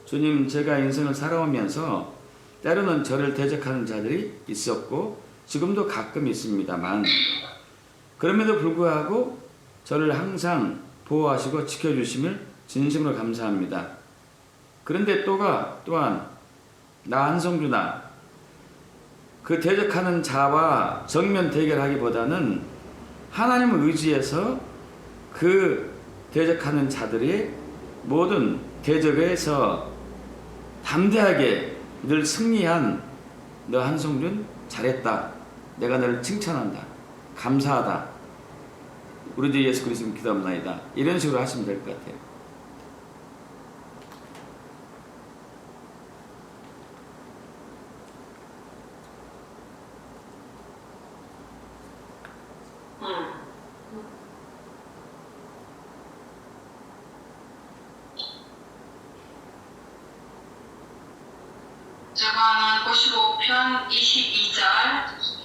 주님, 제가 인생을 살아오면서 때로는 저를 대적하는 자들이 있었고 지금도 가끔 있습니다만 그럼에도 불구하고 저를 항상 보호하시고 지켜주심을 진심으로 감사합니다. 그런데 또한 나 한성주나 그 대적하는 자와 정면 대결하기보다는 하나님을 의지해서 그 대적하는 자들이 모든 대적에서 담대하게 늘 승리한 너 한성준 잘했다. 내가 너를 칭찬한다. 감사하다. 우리 주 예수 그리스도 기도합나이다. 이런 식으로 하시면 될 것 같아요. 저거는 55편 22절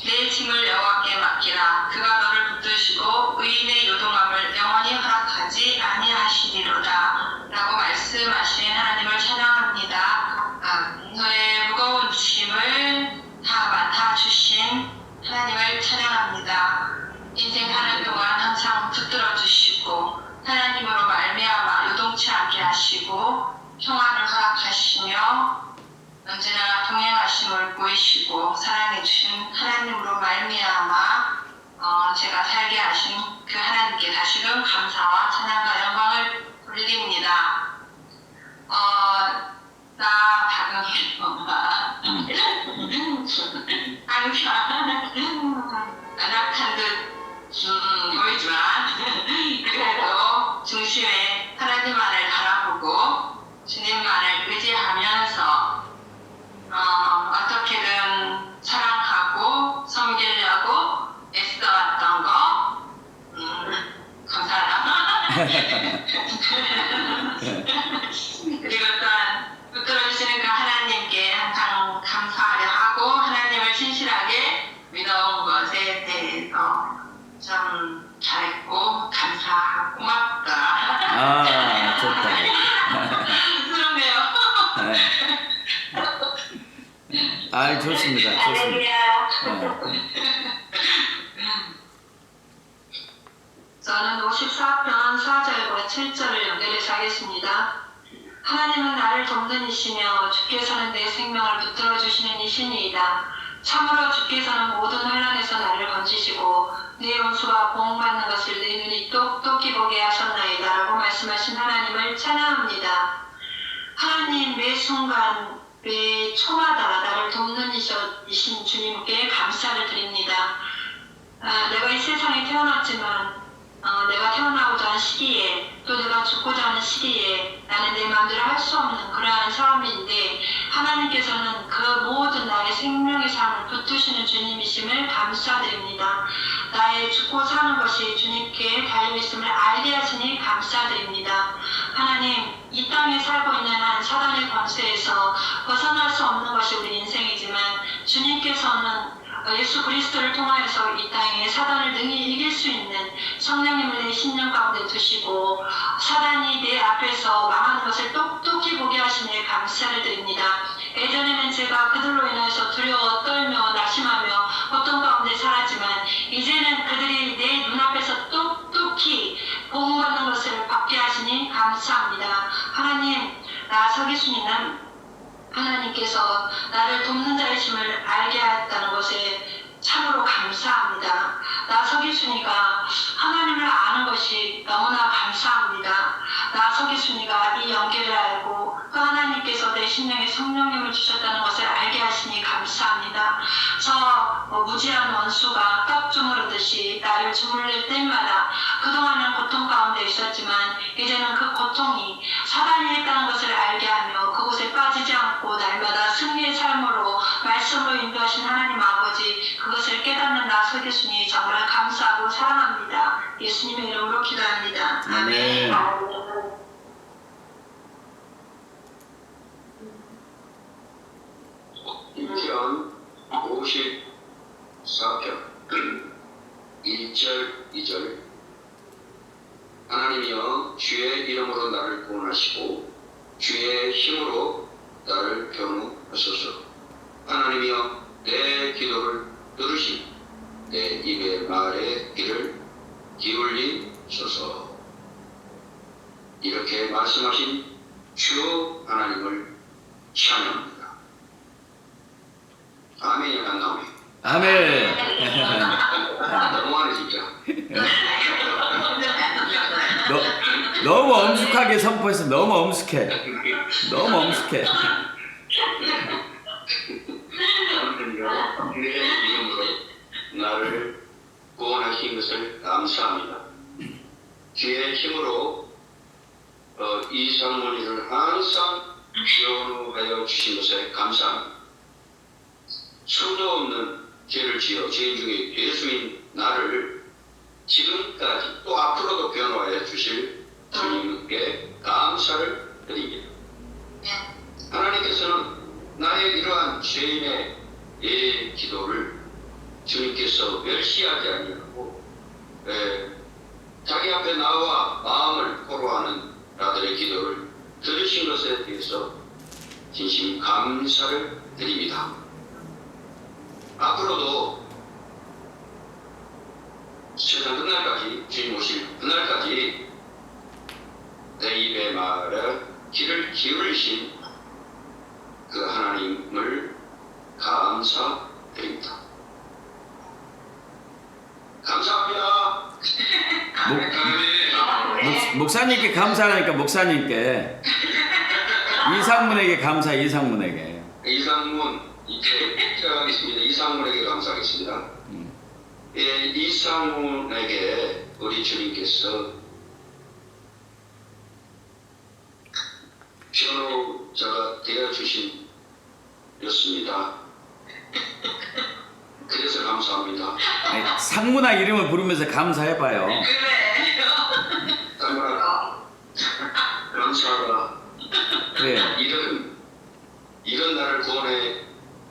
내 짐을 여호와께 맡기라 그가 너를 붙드시고 의인의 요동함을 영원히 허락하지 아니하시리로다 라고 말씀하신 하나님을 찬양합니다. 너의 무거운 짐을 다 맡아주신 하나님을 찬양합니다. 인생 사는 동안 항상 붙들어 주시고 하나님으로 말미암아 요동치 않게 하시고 평안을 허락하시며 언제나 동행하심을 보이시고 사랑해 주신 하나님으로 말미암아 제가 살게 하신 그 하나님께 다시금 감사와 찬양과 영광을 돌립니다. 나 박은희 엄마 항상 안락한 듯 보이지만 그래도 중심에 하나님만을 바라보고 주님만을 의지하면서 어떻게든 사랑하고 섬기려고 애써왔던 거 감사하다. 그리고 또한 붙들어주시는 그 하나님께 항상 감사하려 하고 하나님을 신실하게 믿어온 것에 대해서 좀 잘했고 감사하고 고맙다. 좋다. 그러네요. 좋습니다. 저는 54편 4절과 7절을 연결해서 하겠습니다. 하나님은 나를 돕는 이시며 주께서는 내 생명을 붙들어 주시는 이시니이다. 참으로 주께서는 모든 환난에서 나를 건지시고 내 원수가 보응받는 것을 내 눈이 똑똑히 보게 하셨나이다 라고 말씀하신 하나님을 찬양합니다. 하나님 매 순간 매 초마다 나를 돕는 이신 주님께 감사를 드립니다. 내가 이 세상에 태어났지만 내가 태어나고자 하는 시기에 또 내가 죽고자 하는 시기에 나는 내 마음대로 할 수 없는 그러한 사람인데 하나님께서는 그 모든 나의 생명의 삶을 붙드시는 주님이심을 감사드립니다. 나의 죽고 사는 것이 주님께 달려있음을 알게 하시니 감사드립니다. 하나님, 이 땅에 살고 있는 한 사단의 권세에서 벗어날 수 없는 것이 우리 인생이지만 주님께서는 예수 그리스도를 통하여서 이 땅에 사단을 능히 이길 수 있는 성령님을 내 신령 가운데 두시고 사단이 내 앞에서 망하는 것을 똑똑히 보게 하시니 감사를 드립니다. 예전에는 제가 그들로 인해서 두려워 떨며 낙심하며 고통 가운데 살았지만 이제는 그들이 내 눈앞에서 똑똑히 보호받는 것을 받게 하시니 감사합니다. 하나님, 나 서기순이는 하나님께서 나를 돕는 자이심을 알게 하였다는 것에 참으로 감사합니다. 나 서기순이가 하나님을 아는 것이 너무나 감사합니다. 나 서기순이가 이 연계를 알고 그 하나님께서 내 심령에 성령님을 주셨다는 것을 알게 하시니 감사합니다. 저 무지한 원수가 떡 주무르듯이 나를 주물릴 때마다 그동안은 고통 가운데 있었지만 이제는 그 고통이 사단이 했다는 것을 알게 하며 그곳에 빠지지 않고 날마다 승리의 삶으로 말씀으로 인도하신 하나님 아버지, 그것을 깨닫는 나 서기순이 정말 감사하고 사랑합니다. 예수님의 이름으로 기도합니다. 아멘. 인편 54편 1절 2절 하나님이여 주의 이름으로 나를 구원하시고 주의 힘으로 나를 변호하소서. 하나님이여 내 기도를 들으시고 내 입의 말에 귀를 기울이소서. 이렇게 말씀하신 주 하나님을 찬양합니다. 아멘이 안 나오네. 아멘. 너무하네 진짜. 너무 엄숙하게 선포해서 너무 엄숙해. 너무 엄숙해. 하나님이여 내 이름으로 나를 구원하신 것을 감사합니다. 주의 힘으로 이상문이를 항상 변호하여 주신 것에 감사합니다. 수도 없는 죄를 지어 죄 중에 예수인 나를 지금까지 또 앞으로도 변호하여 주실 주님께 감사를 드립니다. 하나님께서는 나의 이러한 죄인의 기도를 주님께서 멸시하지 아니하고 자기 앞에 나와 마음을 토로하는 나들의 기도를 들으신 것에 대해서 진심 감사를 드립니다. 앞으로도 세상 끝날까지, 주님 오실 그날까지 내 입의 말에 귀를 기울이신 그 하나님을 감사드립니다. 감사합니다. 목사님께 감사하니까 목사님께 이상문에게 감사. 이상문에게. 이상문 이제 시작하겠습니다. 이상문에게 감사하겠습니다. 예, 이상문에게 우리 주님께서 변호자가 되어주신 였습니다. 그래서 감사합니다. 아니, 상문아 이름을 부르면서 감사해봐요. 그래. 상문아 감사하다. 그래. 이런 나를 구원해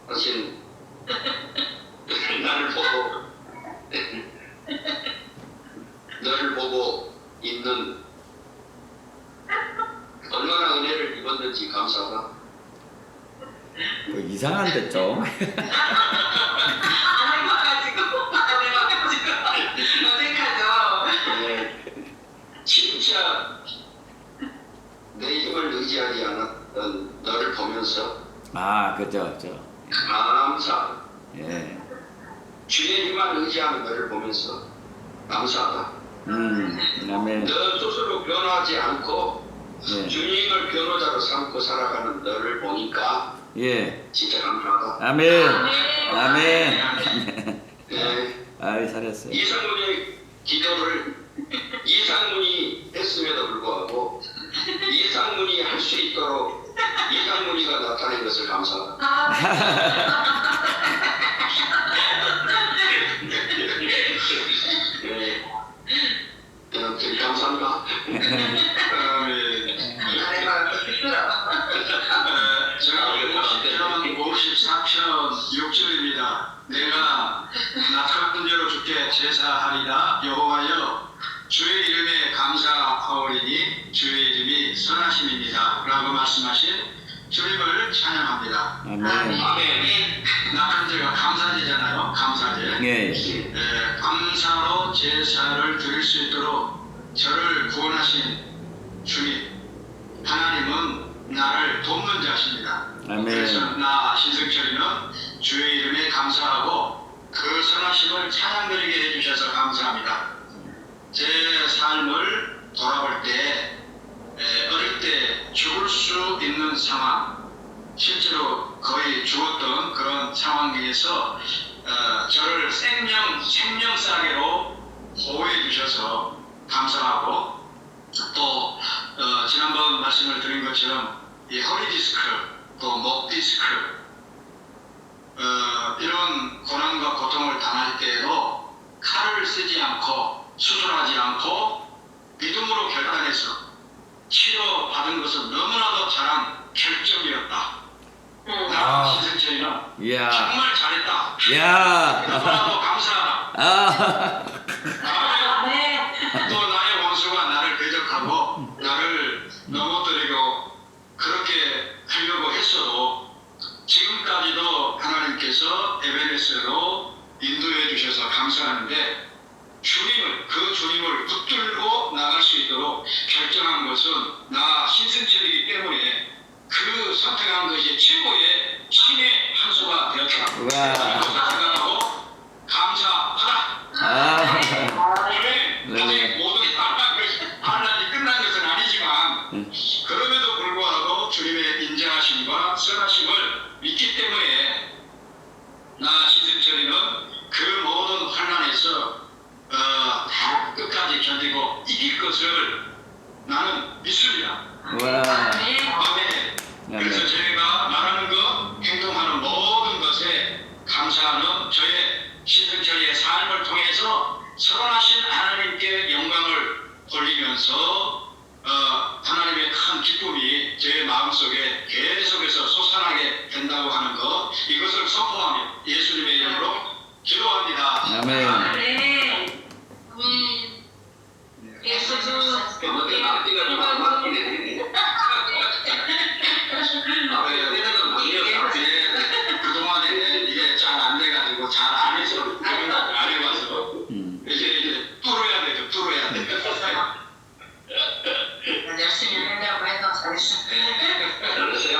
하신 나를 보고 너를 보고 있는 얼마나 은혜를 입었는지 감사하다. 뭐 이상한데 좀. 진짜 내 힘을 의지하지 않았던 너를 보면서 아, 그죠, 감사. 예. 주의 힘만 의지하는 너를 보면서 감사하다. 아멘. 너 스스로 변화하지 않고 예. 주님을 변호자로 삼고 살아가는 너를 보니까 예. 진짜 감사하다. 아멘. 아멘. 네. 아이, 잘했어요. 이상문의 기도를 이상문이 했음에도 불구하고 이상문이 할 수 있도록 이상문이가 나타낸 것을 감사하다. 네. 되게 감사합니다. 제가 54편 6절입니다. 내가 낙한 대로 주께 제사하리라. 여호와여 주의 이름에 감사하오리니 주의 이름이 선하심입니다 라고 말씀하신 주님을 찬양합니다. 아멘. 낙한 제가 감사제잖아요. 감사제. 예. 감사로 제사를 드릴 수 있도록 저를 구원하신 주님 하나님은 나를 돕는 자십니다. 아멘. 그래서 나 신승철이는 주의 이름에 감사하고 그 선하심을 찬양드리게 해주셔서 감사합니다. 제 삶을 돌아볼 때 어릴 때 죽을 수 있는 상황, 실제로 거의 죽었던 그런 상황에서 저를 생명싸개로 보호해 주셔서 감사하고, 또 지난번 말씀을 드린 것처럼 이 허리 디스크, 또 목 디스크, 이런 고난과 고통을 당할 때에도 칼을 쓰지 않고 수술하지 않고 믿음으로 결단해서 치료받은 것은 너무나도 잘한 결정이었다. 나 신승철이는 이야. 정말 잘했다. 야. 너무나도 감사하다. 아. 또 나의 원수가 나를 대적하고 나를 넘어뜨리고 그렇게 하려고 했어도 지금까지도 하나님께서 에베네스로 인도해 주셔서 감사하는데, 그 주님을 붙들고 나갈 수 있도록 결정한 것은 나 신승철이기 때문에 그 선택한 것이 최고의 신의 한 수가 되었다. 와. 생각하고 감사하다. 아. 아직 모든 반란이 끝난 것은 아니지만 그럼에도 불구하고 주님의 인자하심과 선하심을 믿기 때문에 나 신승철이는 그 모든 환난에서 다 끝까지 견디고 이길 것을 나는 믿습니다. 와. 아멘. 그래서 저희가 말하는 것, 행동하는 모든 것에 감사하는 저의 신승철이의 삶을 통해서 선하신 하나님께 영광을 돌리면서 하나님의 큰 기쁨이 제 마음속에 계속해서 솟아나게 된다고 하는 것, 이것을 선포하며 예수님의 이름으로 기도합니다. 아멘. 근데 앞뒤가 좀 안 맞기는 해. 그동안에 이게 잘 안 돼가지고 잘 안 해서 안 해봐서 이제 뚫어야 돼요. 뚫어야 돼. 열심히 하려고 해서 잘했어. 잘하세요.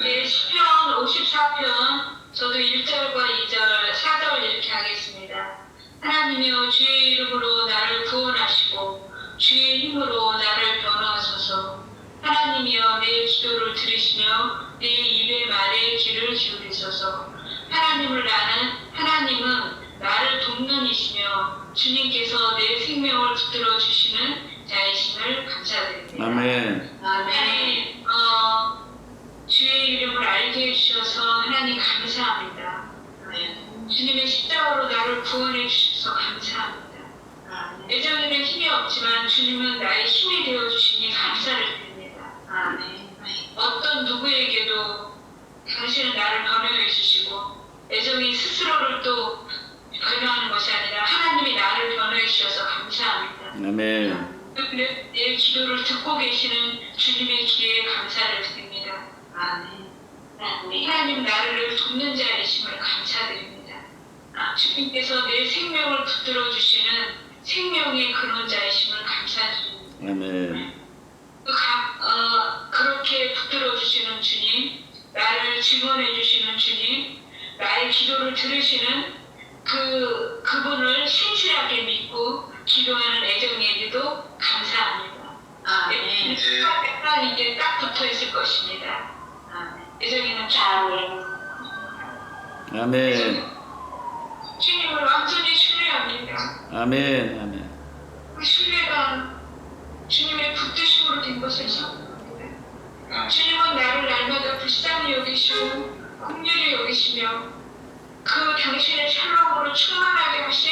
네, 시편 54편 저도 1절과 2절, 4절 이렇게 하겠습니다. 하나님이여 주의 이름으로 나를 구원하시고 주의 힘으로 나를 변호하소서. 하나님이여 내 기도를 들으시며 내 입의 말에 귀를 기울이소서. 하나님은 나를 돕는 이시며 주님께서 내 생명을 붙들어 주시는 자이심을 감사드립니다. 아멘. 하나님, 주의 이름을 알게 해주셔서 하나님 감사합니다. 주님의 십자가로 나를 구원해 주셔서 감사합니다. 예전에는 힘이 없지만 주님은 나의 힘이 되어 주시니 감사를 드립니다. 어떤 누구에게도 당신은 나를 변호해 주시고 애정이 스스로를 또 변호하는 것이 아니라 하나님이 나를 변호해 주셔서 감사합니다. 아멘. 내 기도를 듣고 계시는 주님의 기회에 감사를 드립니다. 하나님 나를 돕는 자이심을 감사드립니다. 주님께서 내 생명을 붙들어 주시는 생명의 근원자이심을 감사드립니다. 아멘. 그렇게 붙들어 주시는 주님, 나를 증언해 주시는 주님, 나의 기도를 들으시는 그분을 신실하게 믿고 기도하는 애정에게도 감사합니다. 하나님께 딱 붙어 있을 것입니다. 애정이는 아멘. 주님을 완전히 신뢰합니다. 아멘. 아멘. 그 신뢰가 주님의 붙드심으로 된 것을 선포합니다. 주님은 나를 날마다 불쌍히 여기시고 긍휼히 여기시며 그 당신의 샬롬으로 충만하게 하신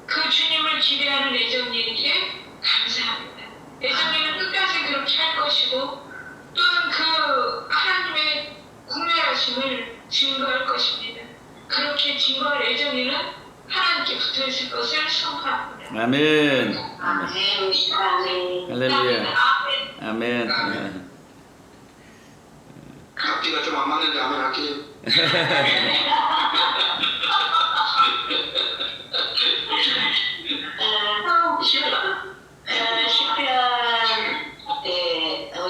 그 주님을 기대하는 애정이에게 감사합니다. 애정이는 끝까지 그렇게 할 것이고 또한 그 하나님의 공멸하심을 증거할 것입니다. 그렇게 증거할 애정이는 하나님께 붙어있을 것을 선포합니다. 아멘. 아멘. 할렐루야. 아멘. 아멘. 앞뒤가 좀 안 맞는데 아멘 할게요.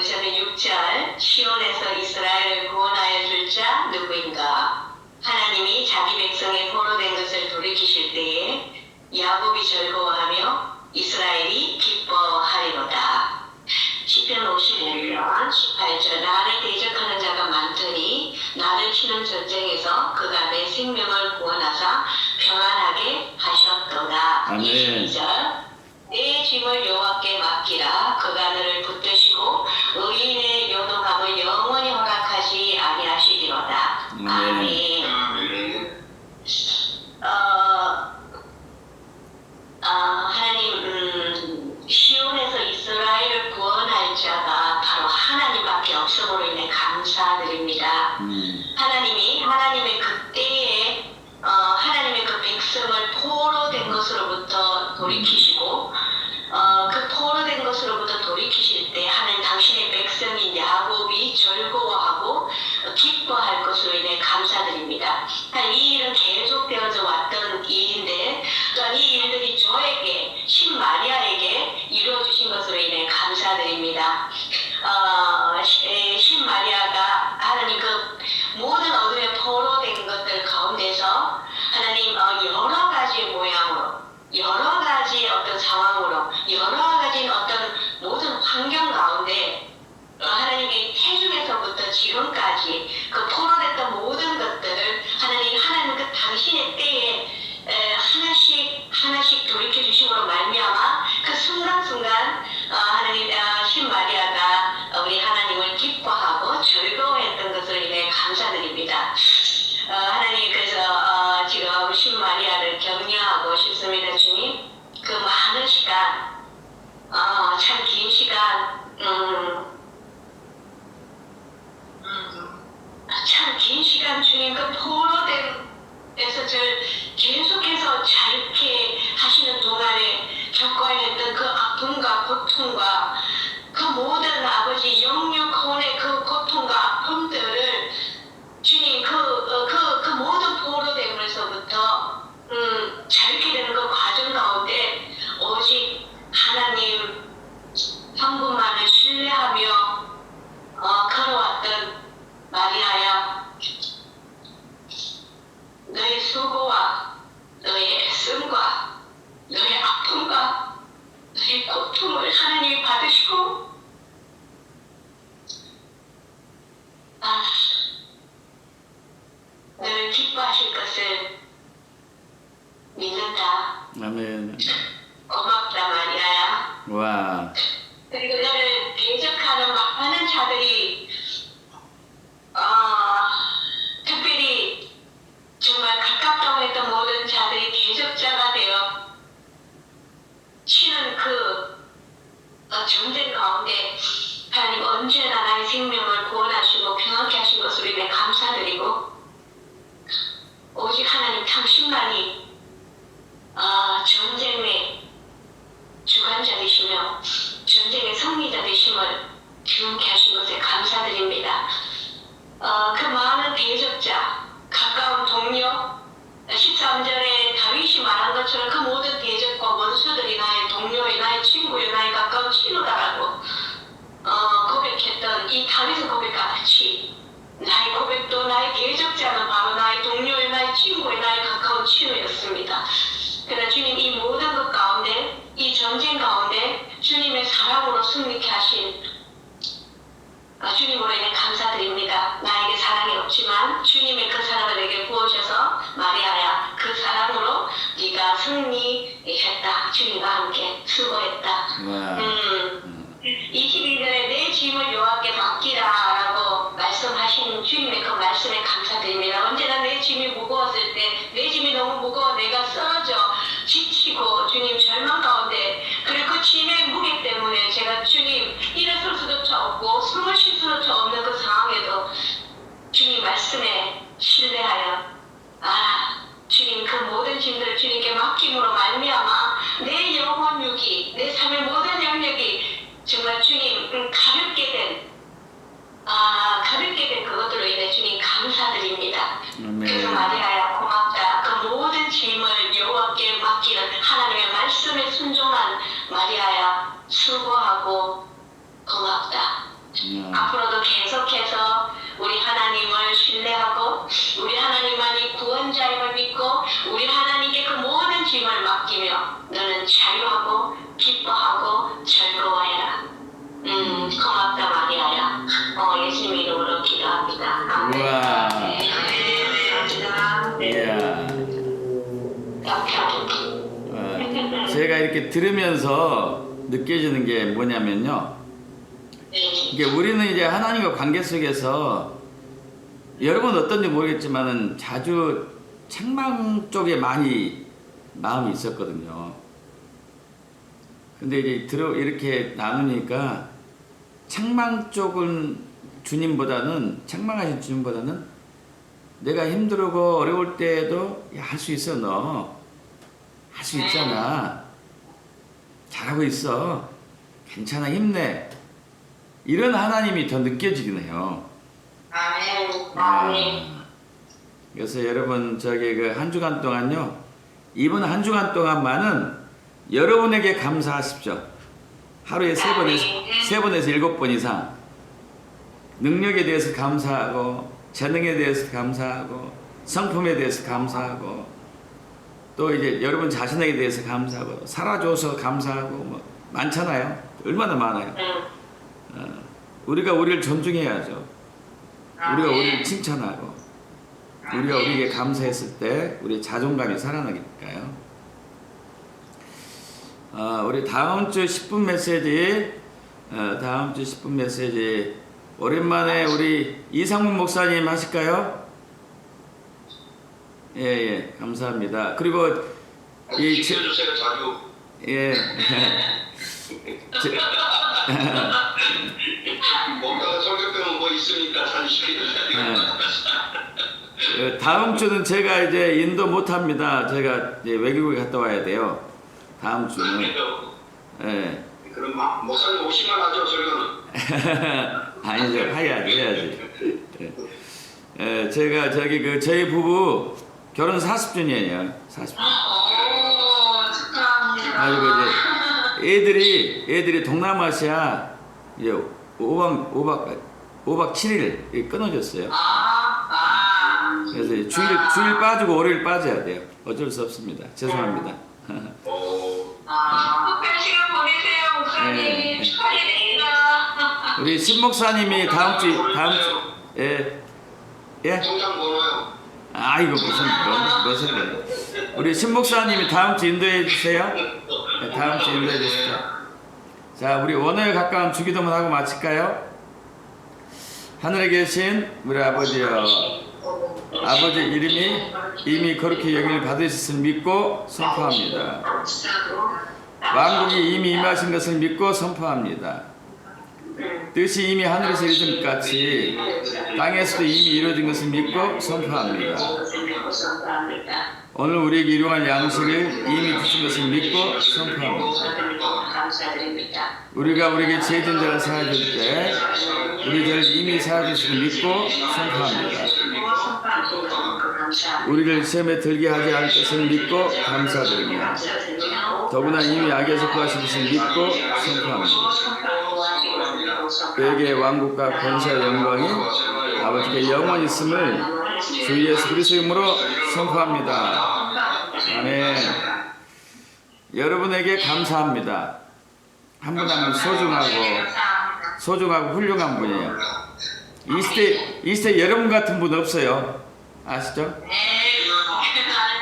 시편 6절 시온 시온에서 이스라엘을 구원하여 줄 자 누구인가? 하나님이 자기 백성의 포로된 것을 돌이키실 때에 야곱이 즐거워하며 이스라엘이 기뻐하리로다. 시편 51편 18절 나를 대적하는 자가 많더니 나를 치는 전쟁에서 그가 내 생명을 구원하사 평안하게 하셨도다. 아멘. 22절 내 짐을 여호와께 맡기라. 그가 너를 붙드시고 의인의 요동함을 영원히 허락하지 아니하시리로다. 아멘. 하나님, 시온에서 이스라엘을 구원할 자가 바로 하나님밖에 없음으로 인해 감사드립니다. 하나님이 하나님의 그때에 하나님의 그 백성을 포로된 것으로부터 돌이키시고 그 포로된 것으로부터 돌이키실 때 하나님 당신의 백성인 야곱이 즐거워하고 기뻐할 것으로 인해 감사드립니다. 이 일은 계속되어져 왔던 일인데 또한 이 일들이 저에게 신마리아에게 이루어주신 것으로 인해 감사드립니다. 신마리아가 하나님 그 모든 어둠에 포로된 것들 가운데서 하나님 여러 가지의 모양으로 여러 가지의 어떤 상황으로 여러 가지 어떤 모든 환경 가운데 하나님의 태중에서부터 지금까지 그 포로됐던 모든 것들을 하나님 그 당신의 때에 하나씩 돌이켜 주심으로 말미암아 그 순간순간 하나님 신마리아가 우리 하나님을 기뻐하고 즐거워했던 것으로 인해 감사드립니다. 하나님 그래서 지금 신마리아를 격려하고 싶습니다. 주님 그 많은 시간 참 긴 시간 참 긴 시간 주님 그 포로된에서 절 계속해서 자유케 하시는 동안에 겪어야 했던 그 아픔과 고통과 그 모든 아버지 영육혼의 그 고통과 아픔들을 주님 그 모든 포로됨에서부터 자유케 되는 그 과정 가운데 오직 하나님 한 분만을 신뢰하며 걸어왔던 마리아야 너의 수고와 너의 애씀과 너의 아픔과 너의 고통을 하나님이 받으시고 너를 기뻐하실 것을 믿는다. 아멘. 고맙다 마리아야. 와. 그리고 너를 대적하는 많은 자들이 특별히 정말 가깝다고 했던 모든 자들이 대적자가 되어 치는 그 전쟁 가운데 하나님 언제나 나의 생명을 구원하시고 평안케 하신 것으로 인해 감사드리고 오직 하나님 당신만이 전쟁의 주관자 되시며 전쟁의 승리자 되심을 경험케 하신 것에 감사드립니다. 그 많은 대적자, 가까운 동료, 13절에 다윗이 말한 것처럼 그 모든 대적과 원수들이 나의 동료의 나의 친구의 나의 가까운 친구다라고 고백했던 이 다윗의 고백과 같이 나의 고백도 나의 대적자는 바로 나의 동료의 나의 친구의 나의 가까운 친구였습니다. 그러나 주님 이 모든 것 가운데 이 전쟁 가운데 주님의 사랑으로 승리케 하신 주님으로 인해 감사드립니다. 나에게 사랑이 없지만 주님의 그 사랑을 내게 부어주셔서 마리아야 그 사랑으로 네가 승리했다. 주님과 함께 수고했다. 22절에 내 짐을 여호와께 맡기라 라고 말씀하신 주님의 그 말씀에 감사드립니다. 언제나 내 짐이 무거웠을 때 내 짐이 너무 무거워 내가 쓰러져 지치고 주님 절망 가운데 그리고 그 짐의 무게 때문에 제가 주님 일어설 수조차 없고 숨을 쉴 수조차 없는 그 상황에도 주님 말씀에 신뢰하여 주님 그 모든 짐들을 주님께 맡김으로 말미암아 내 영혼 육이 내 삶의 모든 영역이 정말 주님 가볍게 된 그것들로 인해 주님 감사드립니다. 그래서 마리아야 고맙다. 그 모든 짐을 여호와께 맡기는 하나님의 말씀에 순종한 마리아야 수고하고 고맙다. 앞으로도 계속해서 우리 하나님을 신뢰하고 우리 하나님만이 구원자임을 믿고 우리 하나님께 그 모든 짐을 맡기며 너는 자유하고 기뻐하고 즐거워해라. 고맙다 마리아야. 예수님 이름으로 기도합니다. 아멘. 우와. 감사합니다. 이야. 감사합니다. 제가 이렇게 들으면서 느껴지는 게 뭐냐면요. 이게 우리는 이제 하나님과 관계 속에서 여러분 어떤지 모르겠지만은 자주 책망 쪽에 많이 마음이 있었거든요. 근데 이제 이렇게 나누니까 책망 쪽은 책망하신 주님보다는 내가 힘들고 어려울 때에도 할 수 있어, 너. 할 수 있잖아. 잘하고 있어. 괜찮아, 힘내. 이런 하나님이 더 느껴지긴 해요. 아멘. 그래서 여러분 그 한 주간 동안요. 이번 한 주간 동안만은 여러분에게 감사하십시오. 하루에 3번에서 7번 이상 능력에 대해서 감사하고 재능에 대해서 감사하고 성품에 대해서 감사하고 또 이제 여러분 자신에게 대해서 감사하고 살아줘서 감사하고 뭐 많잖아요. 얼마나 많아요. 우리가 우리를 존중해야죠. 우리가 우리를 칭찬하고 우리가 우리에게 감사했을 때 우리의 자존감이 살아나니까요. 우리 다음 주 10분 메시지 오랜만에 우리 이상문 목사님 하실까요? 예, 감사합니다. 그리고 지켜주세요 자주. 예. 뭔가 설교 때문에 뭐 있으니까 잘 시켜주세요. 다음 주는 제가 이제 인도 못 합니다. 제가 이제 외국에 갔다 와야 돼요. 다음 주는. 예. 그럼 목사님 오시면 하죠 설교는. 아니죠. 해야지. 예, 제가 저희 부부 결혼 40주년이에요. 40주년. 그리고 이제 애들이 동남아시아 이제 5박 7일 끊어졌어요. 그래서 주일 빠지고 월요일 빠져야 돼요. 어쩔 수 없습니다. 죄송합니다. 특별 시간 보내세요, 목사님. 네. 축하드립니다. 우리 신 목사님이 다음 주 예. 통장 번호요. 이거 무슨 거예요? 우리 신 목사님이 다음 주 인도해 주세요. 네, 다음 주 인도해 주시죠. 자, 우리 원어에 가까운 주기도문 하고 마칠까요? 하늘에 계신 우리 아버지여, 아버지 이름이 이미 거룩히 여김을 받으셨음을 믿고 선포합니다. 왕국이 이미 임하신 것을 믿고 선포합니다. 뜻이 이미 하늘에서 이루어진 것 같이 땅에서도 이미 이루어진 것을 믿고 선포합니다. 오늘 우리에게 일용할 양식을 이미 주신 것을 믿고 선포합니다. 우리가 우리에게 죄진 자를 사하여 줄 때 우리 죄를 이미 사하여 주신 것을 믿고 선포합니다. 우리를 시험에 들게 하지 않을 것을 믿고 감사드립니다. 더구나 이미 악에서 구하신 것을 믿고 선포합니다. 그에게 왕국과 권세와 영광이 아버지께 영원히 있음을 주 예수 그리스도의 이름으로 선포합니다. 아멘. 여러분에게 감사합니다. 한 분 한 분 소중하고 훌륭한 분이에요. 이 시대 여러분 같은 분 없어요. 아시죠?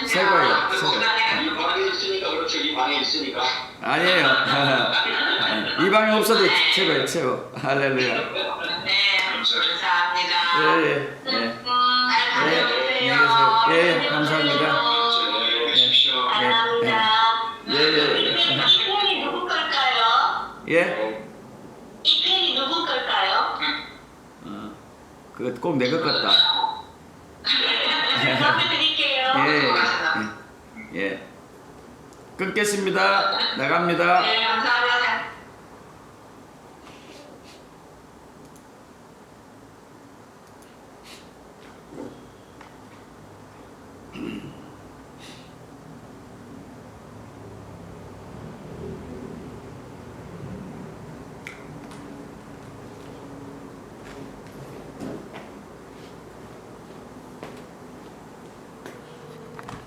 최고예요. 이 방에 있으니까 그렇죠. 이 방에 있으니까. 아니에요. 이 방에 없어도 최고예요. 최고. 할렐루야. 감사합니다. 예, 감사합니다. 감사합니다. 예. 이 펜이 누구 걸까요? 예? 이 펜이 누구 걸까요? 그거 꼭 내 것 같다. 마음에 드릴게요. 예. 끊겠습니다. 나갑니다. 네, 감사합니다.